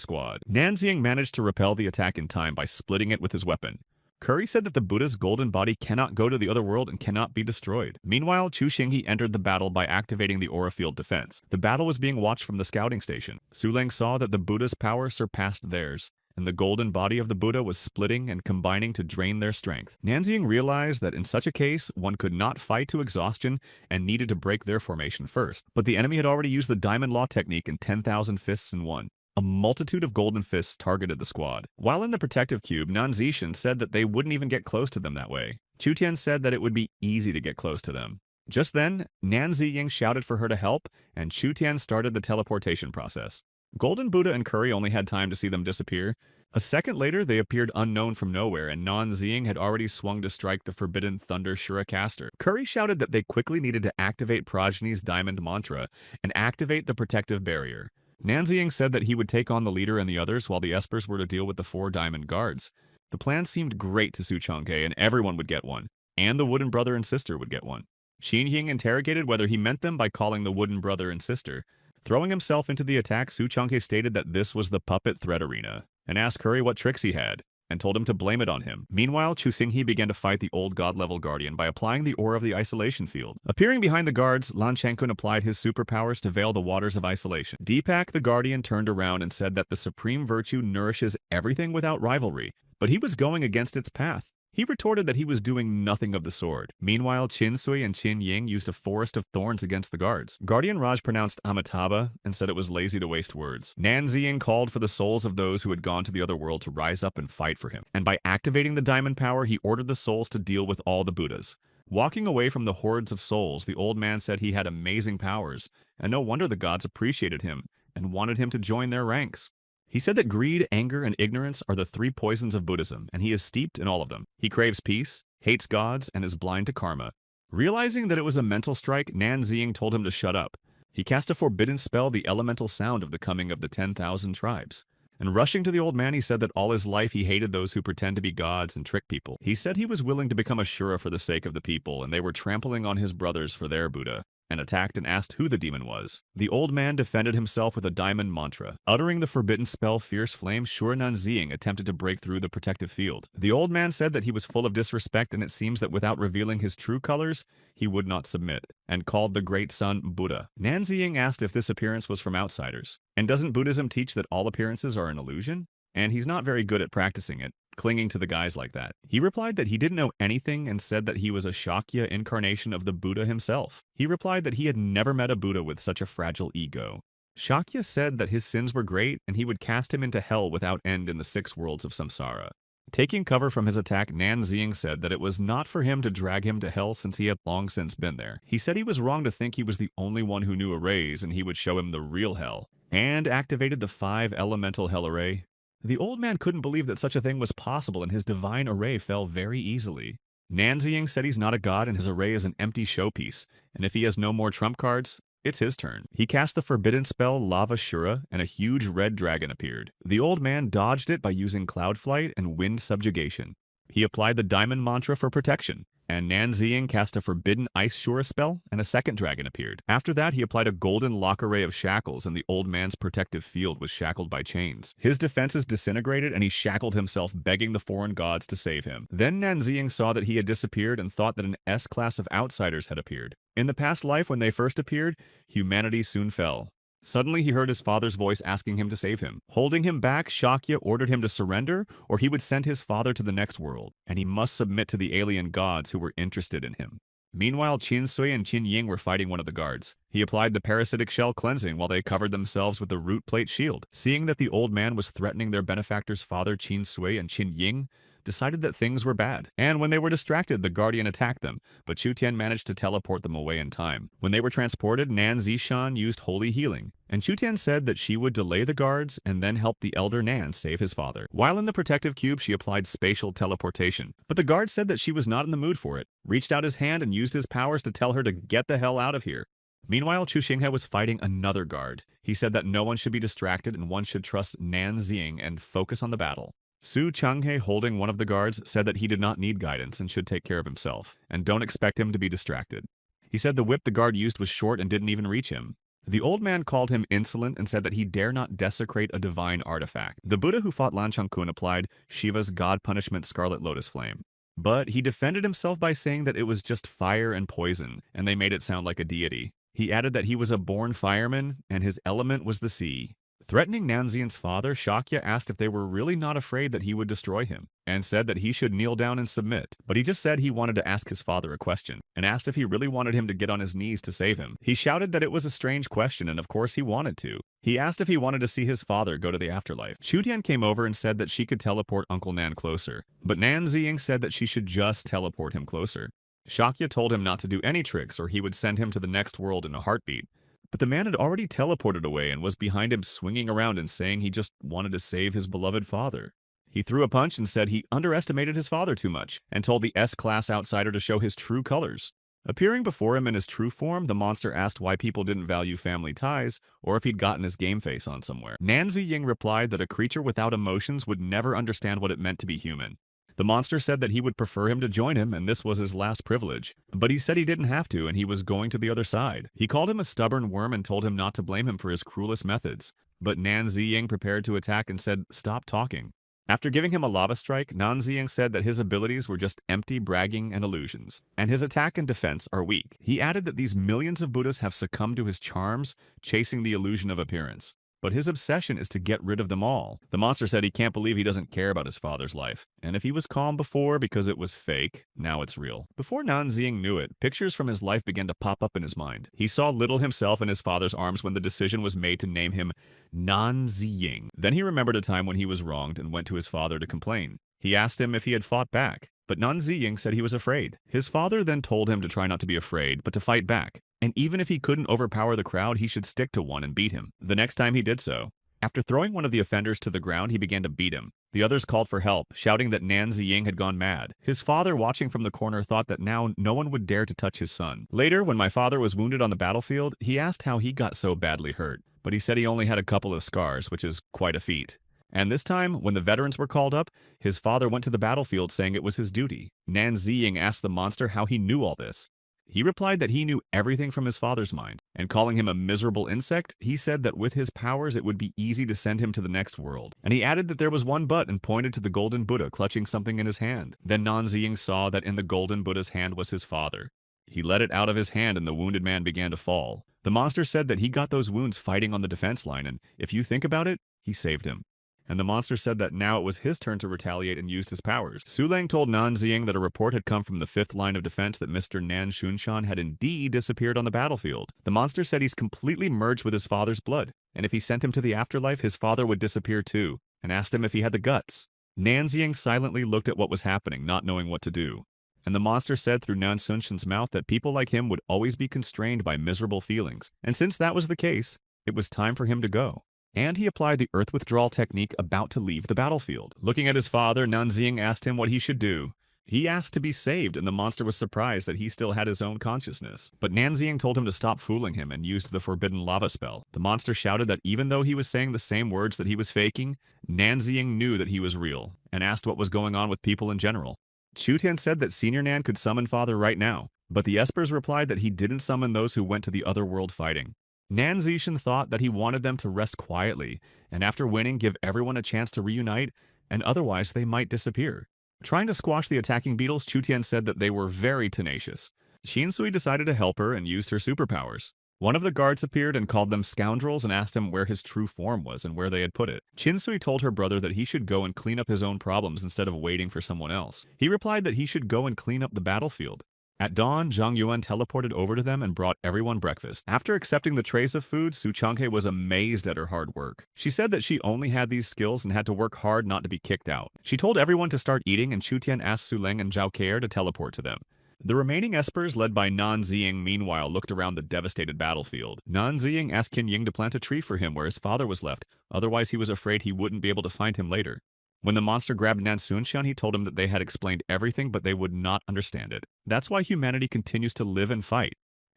squad. Nan Ziying managed to repel the attack in time by splitting it with his weapon. Curry said that the Buddha's golden body cannot go to the other world and cannot be destroyed. Meanwhile, Chu Xinghe entered the battle by activating the aura field defense. The battle was being watched from the scouting station. Su Ling saw that the Buddha's power surpassed theirs, and the golden body of the Buddha was splitting and combining to drain their strength. Nanxing realized that in such a case, one could not fight to exhaustion and needed to break their formation first. But the enemy had already used the Diamond Law technique in 10,000 fists in one. A multitude of golden fists targeted the squad. While in the protective cube, Nanzishan said that they wouldn't even get close to them that way. Chu Tian said that it would be easy to get close to them. Just then, Nan Ziying shouted for her to help, and Chu Tian started the teleportation process. Golden Buddha and Curry only had time to see them disappear. A second later, they appeared unknown from nowhere, and Nan Ziying had already swung to strike the Forbidden Thunder Shuracaster. Curry shouted that they quickly needed to activate Prajni's Diamond Mantra and activate the protective barrier. Nanziying said that he would take on the leader and the others while the espers were to deal with the 4 diamond guards. The plan seemed great to Su Changhe, and everyone would get one, and the wooden brother and sister would get one. Xin Ying interrogated whether he meant them by calling the wooden brother and sister. Throwing himself into the attack, Su Changhe stated that this was the puppet threat arena, and asked Curry what tricks he had, and told him to blame it on him. Meanwhile, Chu Xinghe began to fight the old god-level guardian by applying the aura of the isolation field. Appearing behind the guards, Lan Chankun applied his superpowers to veil the waters of isolation. Deepak, the guardian, turned around and said that the supreme virtue nourishes everything without rivalry, but he was going against its path. He retorted that he was doing nothing of the sort. Meanwhile, Qin Sui and Qin Ying used a forest of thorns against the guards. Guardian Raj pronounced Amitabha and said it was lazy to waste words. Nan Ziying called for the souls of those who had gone to the other world to rise up and fight for him. And by activating the diamond power, he ordered the souls to deal with all the Buddhas. Walking away from the hordes of souls, the old man said he had amazing powers, and no wonder the gods appreciated him and wanted him to join their ranks. He said that greed, anger, and ignorance are the 3 poisons of Buddhism, and he is steeped in all of them. He craves peace, hates gods, and is blind to karma. Realizing that it was a mental strike, Nan Ziying told him to shut up. He cast a forbidden spell, the elemental sound of the coming of the 10,000 tribes. And rushing to the old man, he said that all his life he hated those who pretend to be gods and trick people. He said he was willing to become Asura for the sake of the people, and they were trampling on his brothers for their Buddha, and attacked and asked who the demon was. The old man defended himself with a diamond mantra. Uttering the forbidden spell Fierce Flame, Shur Nanziying attempted to break through the protective field. The old man said that he was full of disrespect, and it seems that without revealing his true colors, he would not submit, and called the great sun Buddha. Nanziying asked if this appearance was from outsiders. And doesn't Buddhism teach that all appearances are an illusion? And he's not very good at practicing it, clinging to the guys like that. He replied that he didn't know anything and said that he was a Shakya incarnation of the Buddha himself. He replied that he had never met a Buddha with such a fragile ego. Shakya said that his sins were great and he would cast him into hell without end in the 6 worlds of samsara. Taking cover from his attack, Nan Ziying said that it was not for him to drag him to hell since he had long since been there. He said he was wrong to think he was the only one who knew arrays and he would show him the real hell, and activated the 5 elemental hell array. The old man couldn't believe that such a thing was possible, and his divine array fell very easily. Nanziying said he's not a god and his array is an empty showpiece, and if he has no more trump cards, it's his turn. He cast the forbidden spell Lava Shura, and a huge red dragon appeared. The old man dodged it by using cloud flight and wind subjugation. He applied the diamond mantra for protection, and Nanziying cast a forbidden ice Shura spell, and a second dragon appeared. After that, he applied a golden lock array of shackles, and the old man's protective field was shackled by chains. His defenses disintegrated, and he shackled himself, begging the foreign gods to save him. Then Nanziying saw that he had disappeared and thought that an S-class of outsiders had appeared. In the past life, when they first appeared, humanity soon fell. Suddenly, he heard his father's voice asking him to save him. Holding him back, Shakya ordered him to surrender, or he would send his father to the next world, and he must submit to the alien gods who were interested in him. Meanwhile, Qin Sui and Qin Ying were fighting one of the guards. He applied the parasitic shell cleansing while they covered themselves with the root plate shield. Seeing that the old man was threatening their benefactor's father, Qin Sui and Qin Ying, decided that things were bad. And when they were distracted, the guardian attacked them, but Chu Tian managed to teleport them away in time. When they were transported, Nan Zishan used holy healing, and Chu Tian said that she would delay the guards and then help the elder Nan save his father. While in the protective cube, she applied spatial teleportation, but the guard said that she was not in the mood for it, reached out his hand and used his powers to tell her to get the hell out of here. Meanwhile, Chu Xinghe was fighting another guard. He said that no one should be distracted and one should trust Nan Ziying and focus on the battle. Su Changhe, holding one of the guards, said that he did not need guidance and should take care of himself, and don't expect him to be distracted. He said the whip the guard used was short and didn't even reach him. The old man called him insolent and said that he dare not desecrate a divine artifact. The Buddha who fought Lanchangkun applied Shiva's god punishment Scarlet Lotus Flame. But he defended himself by saying that it was just fire and poison, and they made it sound like a deity. He added that he was a born fireman, and his element was the sea. Threatening Nanxiang's father, Shakya asked if they were really not afraid that he would destroy him, and said that he should kneel down and submit. But he just said he wanted to ask his father a question, and asked if he really wanted him to get on his knees to save him. He shouted that it was a strange question, and of course he wanted to. He asked if he wanted to see his father go to the afterlife. Chutian came over and said that she could teleport Uncle Nan closer, but Nanxiang said that she should just teleport him closer. Shakya told him not to do any tricks or he would send him to the next world in a heartbeat. But the man had already teleported away and was behind him swinging around and saying he just wanted to save his beloved father. He threw a punch and said he underestimated his father too much, and told the S-class outsider to show his true colors. Appearing before him in his true form, the monster asked why people didn't value family ties, or if he'd gotten his game face on somewhere. Nanxiang replied that a creature without emotions would never understand what it meant to be human. The monster said that he would prefer him to join him and this was his last privilege. But he said he didn't have to and he was going to the other side. He called him a stubborn worm and told him not to blame him for his cruelest methods. But Nanxiang prepared to attack and said, "Stop talking." After giving him a lava strike, Nanxiang said that his abilities were just empty bragging and illusions, and his attack and defense are weak. He added that these millions of Buddhas have succumbed to his charms, chasing the illusion of appearance. But his obsession is to get rid of them all. The monster said he can't believe he doesn't care about his father's life. And if he was calm before because it was fake, now it's real. Before Nanxiang knew it, pictures from his life began to pop up in his mind. He saw little himself in his father's arms when the decision was made to name him Nanxiang. Then he remembered a time when he was wronged and went to his father to complain. He asked him if he had fought back, but Nanxiang said he was afraid. His father then told him to try not to be afraid, but to fight back. And even if he couldn't overpower the crowd, he should stick to one and beat him. The next time he did so. After throwing one of the offenders to the ground, he began to beat him. The others called for help, shouting that Nanxiang had gone mad. His father, watching from the corner, thought that now no one would dare to touch his son. Later, when my father was wounded on the battlefield, he asked how he got so badly hurt. But he said he only had a couple of scars, which is quite a feat. And this time, when the veterans were called up, his father went to the battlefield saying it was his duty. Nanxiang asked the monster how he knew all this. He replied that he knew everything from his father's mind, and calling him a miserable insect, he said that with his powers it would be easy to send him to the next world. And he added that there was one but and pointed to the golden Buddha clutching something in his hand. Then Nanxiang saw that in the golden Buddha's hand was his father. He let it out of his hand and the wounded man began to fall. The monster said that he got those wounds fighting on the defense line, and if you think about it, he saved him. And the monster said that now it was his turn to retaliate and used his powers. Sulang told Nanxiang that a report had come from the 5th line of defense that Mr. Nan Xunshan had indeed disappeared on the battlefield. The monster said he's completely merged with his father's blood, and if he sent him to the afterlife, his father would disappear too, and asked him if he had the guts. Nanxiang silently looked at what was happening, not knowing what to do. And the monster said through Nan Xunshan's mouth that people like him would always be constrained by miserable feelings, and since that was the case, it was time for him to go. And he applied the earth withdrawal technique about to leave the battlefield. Looking at his father, Nanxiang asked him what he should do. He asked to be saved, and the monster was surprised that he still had his own consciousness. But Nanxiang told him to stop fooling him and used the forbidden lava spell. The monster shouted that even though he was saying the same words that he was faking, Nanxiang knew that he was real, and asked what was going on with people in general. Chutian said that Senior Nan could summon Father right now, but the Espers replied that he didn't summon those who went to the other world fighting. Nanxiang thought that he wanted them to rest quietly, and after winning give everyone a chance to reunite, and otherwise they might disappear. Trying to squash the attacking beetles, Chutian said that they were very tenacious. Shinsui decided to help her and used her superpowers. One of the guards appeared and called them scoundrels and asked him where his true form was and where they had put it. Chinsui told her brother that he should go and clean up his own problems instead of waiting for someone else. He replied that he should go and clean up the battlefield. At dawn, Zhang Yuan teleported over to them and brought everyone breakfast. After accepting the trays of food, Su Changhe was amazed at her hard work. She said that she only had these skills and had to work hard not to be kicked out. She told everyone to start eating, and Chutian asked Su Leng and Zhao Keir to teleport to them. The remaining Espers, led by Nanxiang, meanwhile looked around the devastated battlefield. Nanxiang asked Qin Ying to plant a tree for him where his father was left, otherwise he was afraid he wouldn't be able to find him later. When the monster grabbed Nan Xunshan, he told him that they had explained everything, but they would not understand it. That's why humanity continues to live and fight.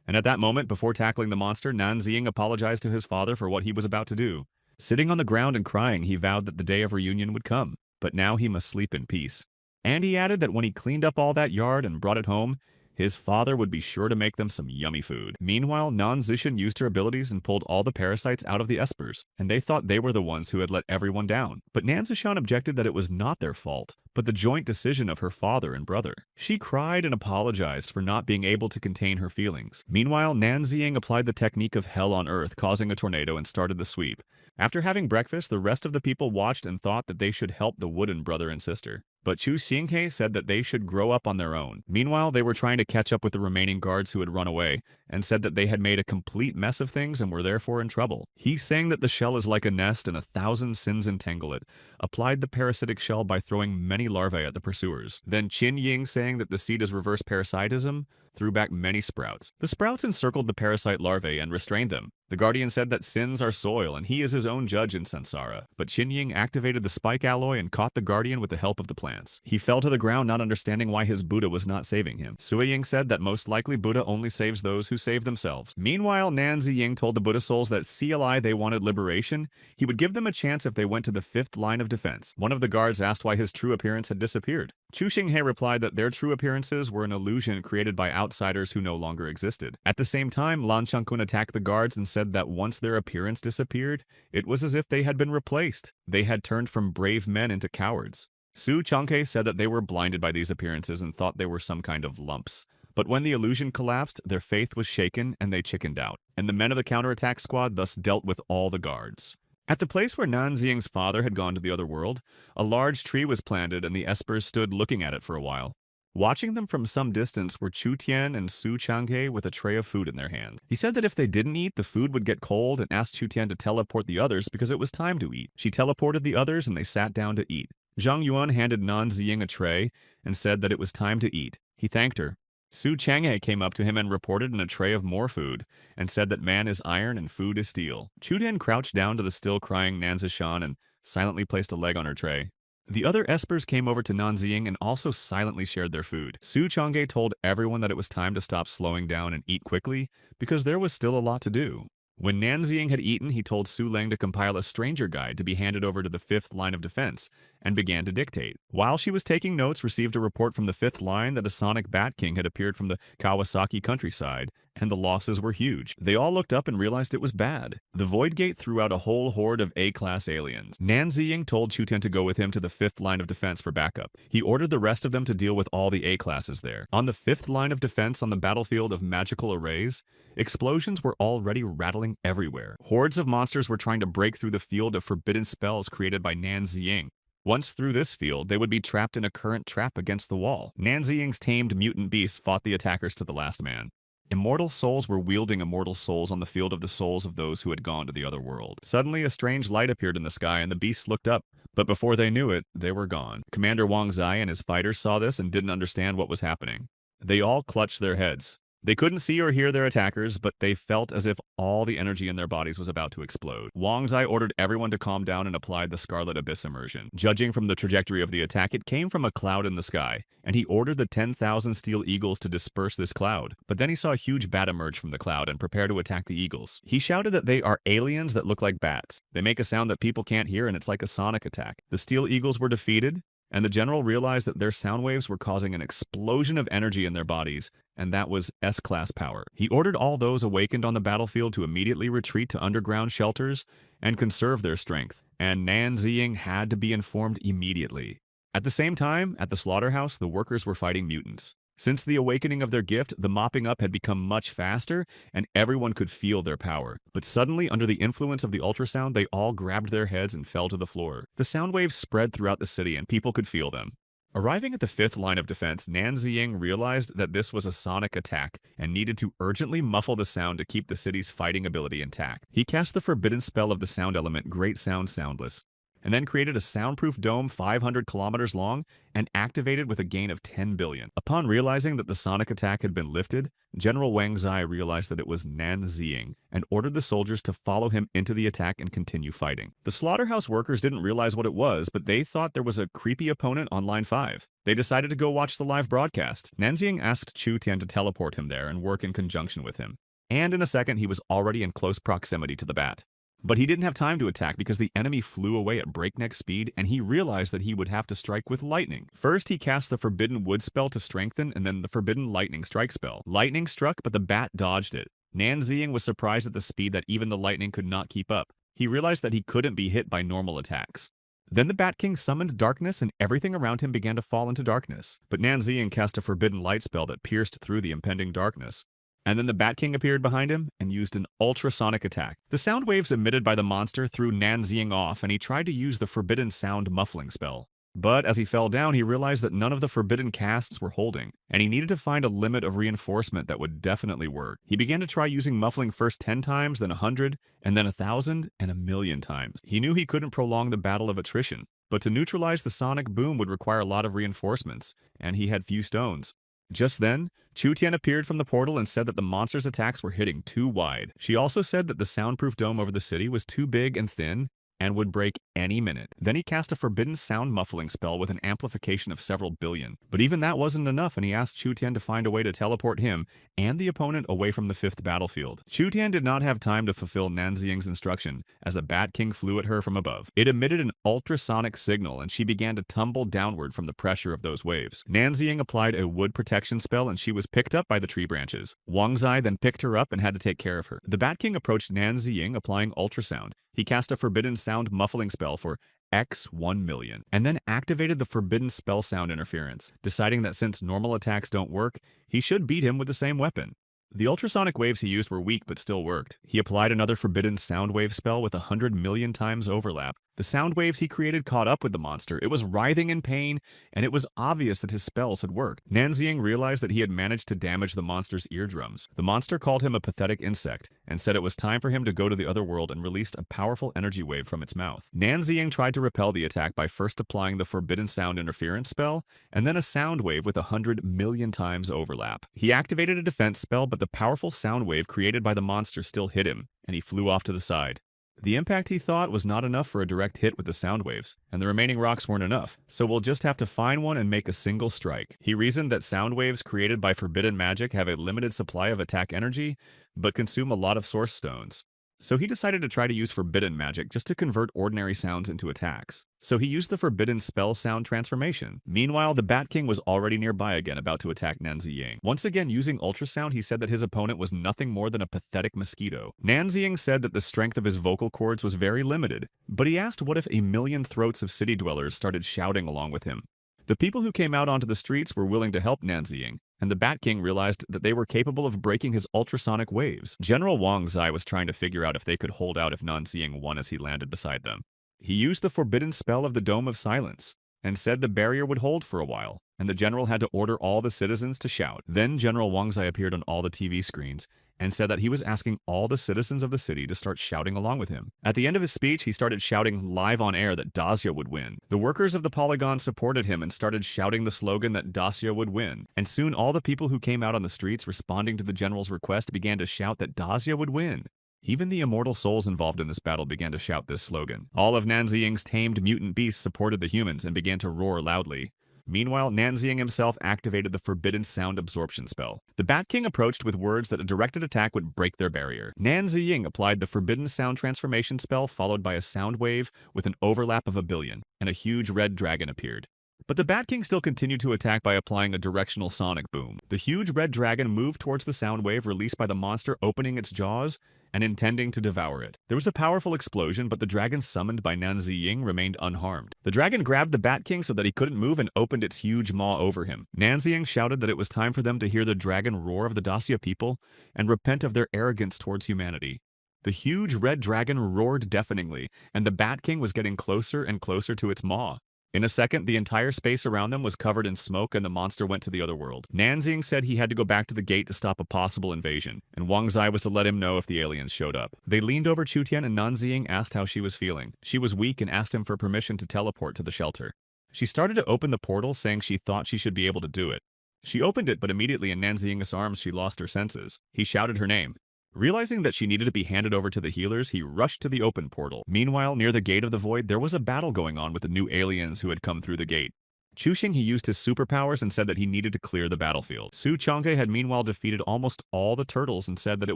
And at that moment, before tackling the monster, Nanxiang apologized to his father for what he was about to do. Sitting on the ground and crying, he vowed that the day of reunion would come, but now he must sleep in peace. And he added that when he cleaned up all that yard and brought it home, His father would be sure to make them some yummy food. Meanwhile, Nan Zishan used her abilities and pulled all the parasites out of the espers, and they thought they were the ones who had let everyone down. But Nan Zishan objected that it was not their fault, but the joint decision of her father and brother. She cried and apologized for not being able to contain her feelings. Meanwhile, Nan Ziying applied the technique of hell on earth, causing a tornado, and started the sweep. After having breakfast, the rest of the people watched and thought that they should help the wooden brother and sister. But Chu Xinghe said that they should grow up on their own. Meanwhile, they were trying to catch up with the remaining guards who had run away, and said that they had made a complete mess of things and were therefore in trouble. He, saying that the shell is like a nest and 1,000 sins entangle it, applied the parasitic shell by throwing many larvae at the pursuers. Then Qin Ying, saying that the seed is reverse parasitism, threw back many sprouts. The sprouts encircled the parasite larvae and restrained them. The guardian said that sins are soil and he is his own judge in Sansara. But Qin Ying activated the spike alloy and caught the guardian with the help of the plants. He fell to the ground, not understanding why his Buddha was not saving him. Sui Ying said that most likely Buddha only saves those who save themselves. Meanwhile, Nan Ziying told the Buddha souls that CLI they wanted liberation. He would give them a chance if they went to the 5th line of defense. One of the guards asked why his true appearance had disappeared. Chu Xinghe replied that their true appearances were an illusion created by outsiders who no longer existed. At the same time, Lan Changkun attacked the guards and said that once their appearance disappeared, it was as if they had been replaced. They had turned from brave men into cowards. Su Changhe said that they were blinded by these appearances and thought they were some kind of lumps. But when the illusion collapsed, their faith was shaken and they chickened out. And the men of the counterattack squad thus dealt with all the guards. At the place where Nan Ziying's father had gone to the other world, a large tree was planted and the espers stood looking at it for a while. Watching them from some distance were Chu Tian and Su Changhe with a tray of food in their hands. He said that if they didn't eat, the food would get cold and asked Chu Tian to teleport the others because it was time to eat. She teleported the others and they sat down to eat. Zhang Yuan handed Nan Ziying a tray and said that it was time to eat. He thanked her. Su Changhe came up to him and reported in a tray of more food, and said that man is iron and food is steel. Chu Tian crouched down to the still crying Nan Zishan and silently placed a leg on her tray. The other espers came over to Nan Ziying and also silently shared their food. Su Changhe told everyone that it was time to stop slowing down and eat quickly, because there was still a lot to do. When Nan Ziying had eaten, he told Su Leng to compile a stranger guide to be handed over to the 5th line of defense, and began to dictate. While she was taking notes, received a report from the 5th line that a sonic bat king had appeared from the Kawasaki countryside, and the losses were huge. They all looked up and realized it was bad. The Void Gate threw out a whole horde of A-class aliens. Nan Ziying told Chu Tian to go with him to the 5th line of defense for backup. He ordered the rest of them to deal with all the A-classes there. On the 5th line of defense on the battlefield of magical arrays, explosions were already rattling everywhere. Hordes of monsters were trying to break through the field of forbidden spells created by Nan Ziying. Once through this field, they would be trapped in a current trap against the wall. Nan Ziying's tamed mutant beasts fought the attackers to the last man. Immortal souls were wielding immortal souls on the field of the souls of those who had gone to the other world. Suddenly, a strange light appeared in the sky and the beasts looked up, but before they knew it, they were gone. Commander Wang Zai and his fighters saw this and didn't understand what was happening. They all clutched their heads. They couldn't see or hear their attackers, but they felt as if all the energy in their bodies was about to explode. Wang Zai ordered everyone to calm down and applied the Scarlet Abyss immersion. Judging from the trajectory of the attack, it came from a cloud in the sky, and he ordered the 10,000 steel eagles to disperse this cloud. But then he saw a huge bat emerge from the cloud and prepare to attack the eagles. He shouted that they are aliens that look like bats. They make a sound that people can't hear, and it's like a sonic attack. The steel eagles were defeated, and the general realized that their sound waves were causing an explosion of energy in their bodies, and that was S-class power. He ordered all those awakened on the battlefield to immediately retreat to underground shelters and conserve their strength, and Nan Ziying had to be informed immediately. At the same time, at the slaughterhouse, the workers were fighting mutants. Since the awakening of their gift, the mopping up had become much faster, and everyone could feel their power. But suddenly, under the influence of the ultrasound, they all grabbed their heads and fell to the floor. The sound waves spread throughout the city, and people could feel them. Arriving at the 5th line of defense, Nan Ziying realized that this was a sonic attack and needed to urgently muffle the sound to keep the city's fighting ability intact. He cast the forbidden spell of the sound element Great Sound Soundless, and then created a soundproof dome 500 kilometers long and activated with a gain of 10 billion. Upon realizing that the sonic attack had been lifted, General Wang Zai realized that it was Nan Ziying and ordered the soldiers to follow him into the attack and continue fighting. The slaughterhouse workers didn't realize what it was, but they thought there was a creepy opponent on line 5. They decided to go watch the live broadcast. Nan Ziying asked Chu Tian to teleport him there and work in conjunction with him. And in a second, he was already in close proximity to the bat. But he didn't have time to attack because the enemy flew away at breakneck speed, and he realized that he would have to strike with lightning. First, he cast the Forbidden Wood spell to strengthen, and then the Forbidden Lightning Strike spell. Lightning struck, but the bat dodged it. Nanziying was surprised at the speed that even the lightning could not keep up. He realized that he couldn't be hit by normal attacks. Then the Bat King summoned darkness, and everything around him began to fall into darkness. But Nanziying cast a Forbidden Light spell that pierced through the impending darkness. And then the Bat King appeared behind him and used an ultrasonic attack. The sound waves emitted by the monster threw Nanziying off, and he tried to use the Forbidden Sound Muffling spell. But as he fell down, he realized that none of the forbidden casts were holding, and he needed to find a limit of reinforcement that would definitely work. He began to try using muffling first 10 times, then 100, and then 1,000, and 1,000,000 times. He knew he couldn't prolong the battle of attrition, but to neutralize the sonic boom would require a lot of reinforcements, and he had few stones. Just then, Chu-Tian appeared from the portal and said that the monster's attacks were hitting too wide. She also said that the soundproof dome over the city was too big and thin, and would break any minute. Then he cast a forbidden sound muffling spell with an amplification of several billion. But even that wasn't enough, and he asked Chu-Tian to find a way to teleport him and the opponent away from the 5th battlefield. Chu-Tian did not have time to fulfill Nanziying's instruction, as a Bat King flew at her from above. It emitted an ultrasonic signal, and she began to tumble downward from the pressure of those waves. Nanziying applied a wood protection spell, and she was picked up by the tree branches. Wang Zai then picked her up and had to take care of her. The Bat King approached Nanziying, applying ultrasound. He cast a forbidden sound muffling spell for X 1,000,000, and then activated the forbidden spell sound interference, deciding that since normal attacks don't work, he should beat him with the same weapon. The ultrasonic waves he used were weak but still worked. He applied another forbidden sound wave spell with 100,000,000 times overlap. The sound waves he created caught up with the monster. It was writhing in pain, and it was obvious that his spells had worked. Nanziying realized that he had managed to damage the monster's eardrums. The monster called him a pathetic insect, and said it was time for him to go to the other world, and released a powerful energy wave from its mouth. Nanziying tried to repel the attack by first applying the forbidden sound interference spell, and then a sound wave with 100,000,000 times overlap. He activated a defense spell, but the powerful sound wave created by the monster still hit him, and he flew off to the side. The impact, he thought, was not enough for a direct hit with the sound waves, and the remaining rocks weren't enough, so we'll just have to find one and make a single strike. He reasoned that sound waves created by forbidden magic have a limited supply of attack energy, but consume a lot of source stones. So he decided to try to use forbidden magic just to convert ordinary sounds into attacks. So he used the forbidden spell sound transformation. Meanwhile, the Bat King was already nearby again, about to attack Nanziying. Once again, using ultrasound, he said that his opponent was nothing more than a pathetic mosquito. Nanziying said that the strength of his vocal cords was very limited, but he asked what if 1,000,000 throats of city dwellers started shouting along with him. The people who came out onto the streets were willing to help Nanziying, and the Bat King realized that they were capable of breaking his ultrasonic waves. General Wang Zai was trying to figure out if they could hold out if Nanziying won as he landed beside them. He used the forbidden spell of the Dome of Silence, and said the barrier would hold for a while, and the general had to order all the citizens to shout. Then General Wang Zai appeared on all the TV screens, and said that he was asking all the citizens of the city to start shouting along with him. At the end of his speech, he started shouting live on air that Dacia would win. The workers of the polygon supported him and started shouting the slogan that Dacia would win. And soon all the people who came out on the streets responding to the general's request began to shout that Dacia would win. Even the immortal souls involved in this battle began to shout this slogan. All of Nanziying's tamed mutant beasts supported the humans and began to roar loudly. Meanwhile, Nanziying himself activated the forbidden sound absorption spell. The Bat King approached with words that a directed attack would break their barrier. Nanziying applied the forbidden sound transformation spell, followed by a sound wave with an overlap of 1,000,000,000, and a huge red dragon appeared. But the Bat King still continued to attack by applying a directional sonic boom. The huge red dragon moved towards the sound wave released by the monster, opening its jaws and intending to devour it. There was a powerful explosion, but the dragon summoned by Nanziying remained unharmed. The dragon grabbed the Bat King so that he couldn't move and opened its huge maw over him. Nanziying shouted that it was time for them to hear the dragon roar of the Dacia people and repent of their arrogance towards humanity. The huge red dragon roared deafeningly, and the Bat King was getting closer and closer to its maw. In a second, the entire space around them was covered in smoke, and the monster went to the other world. Nanziying said he had to go back to the gate to stop a possible invasion, and Wang Zai was to let him know if the aliens showed up. They leaned over Chu-Tian, and Nanziying asked how she was feeling. She was weak and asked him for permission to teleport to the shelter. She started to open the portal, saying she thought she should be able to do it. She opened it, but immediately in Nanziying's arms she lost her senses. He shouted her name. Realizing that she needed to be handed over to the healers, he rushed to the open portal. Meanwhile, near the Gate of the Void, there was a battle going on with the new aliens who had come through the gate. Chuxing, he used his superpowers and said that he needed to clear the battlefield. Su Chang'e had meanwhile defeated almost all the turtles and said that it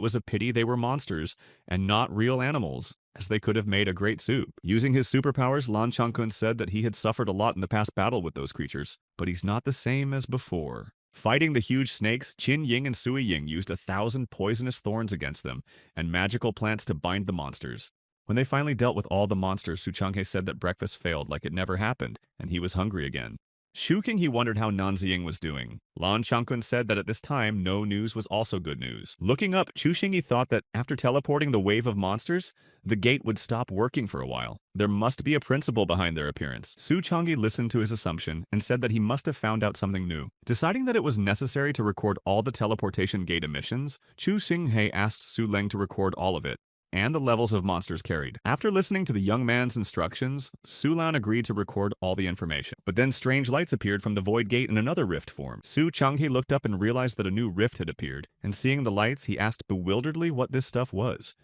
was a pity they were monsters and not real animals. as they could have made a great soup. Using his superpowers, Lan Changkun said that he had suffered a lot in the past battle with those creatures, but he's not the same as before. Fighting the huge snakes, Qin Ying and Sui Ying used 1,000 poisonous thorns against them and magical plants to bind the monsters. When they finally dealt with all the monsters, Su Changhe said that breakfast failed like it never happened, and he was hungry again. Shu King he wondered how Nan Ziying was doing. Lan Changkun said that at this time, no news was also good news. Looking up, Chu Xingyi thought that after teleporting the wave of monsters, the gate would stop working for a while. There must be a principle behind their appearance. Su Changyi listened to his assumption and said that he must have found out something new. Deciding that it was necessary to record all the teleportation gate emissions, Chu Xinghe asked Su Leng to record all of it and the levels of monsters carried. After listening to the young man's instructions, Su Lan agreed to record all the information. But then strange lights appeared from the void gate in another rift form. Su Changhe looked up and realized that a new rift had appeared, and seeing the lights, he asked bewilderedly what this stuff was.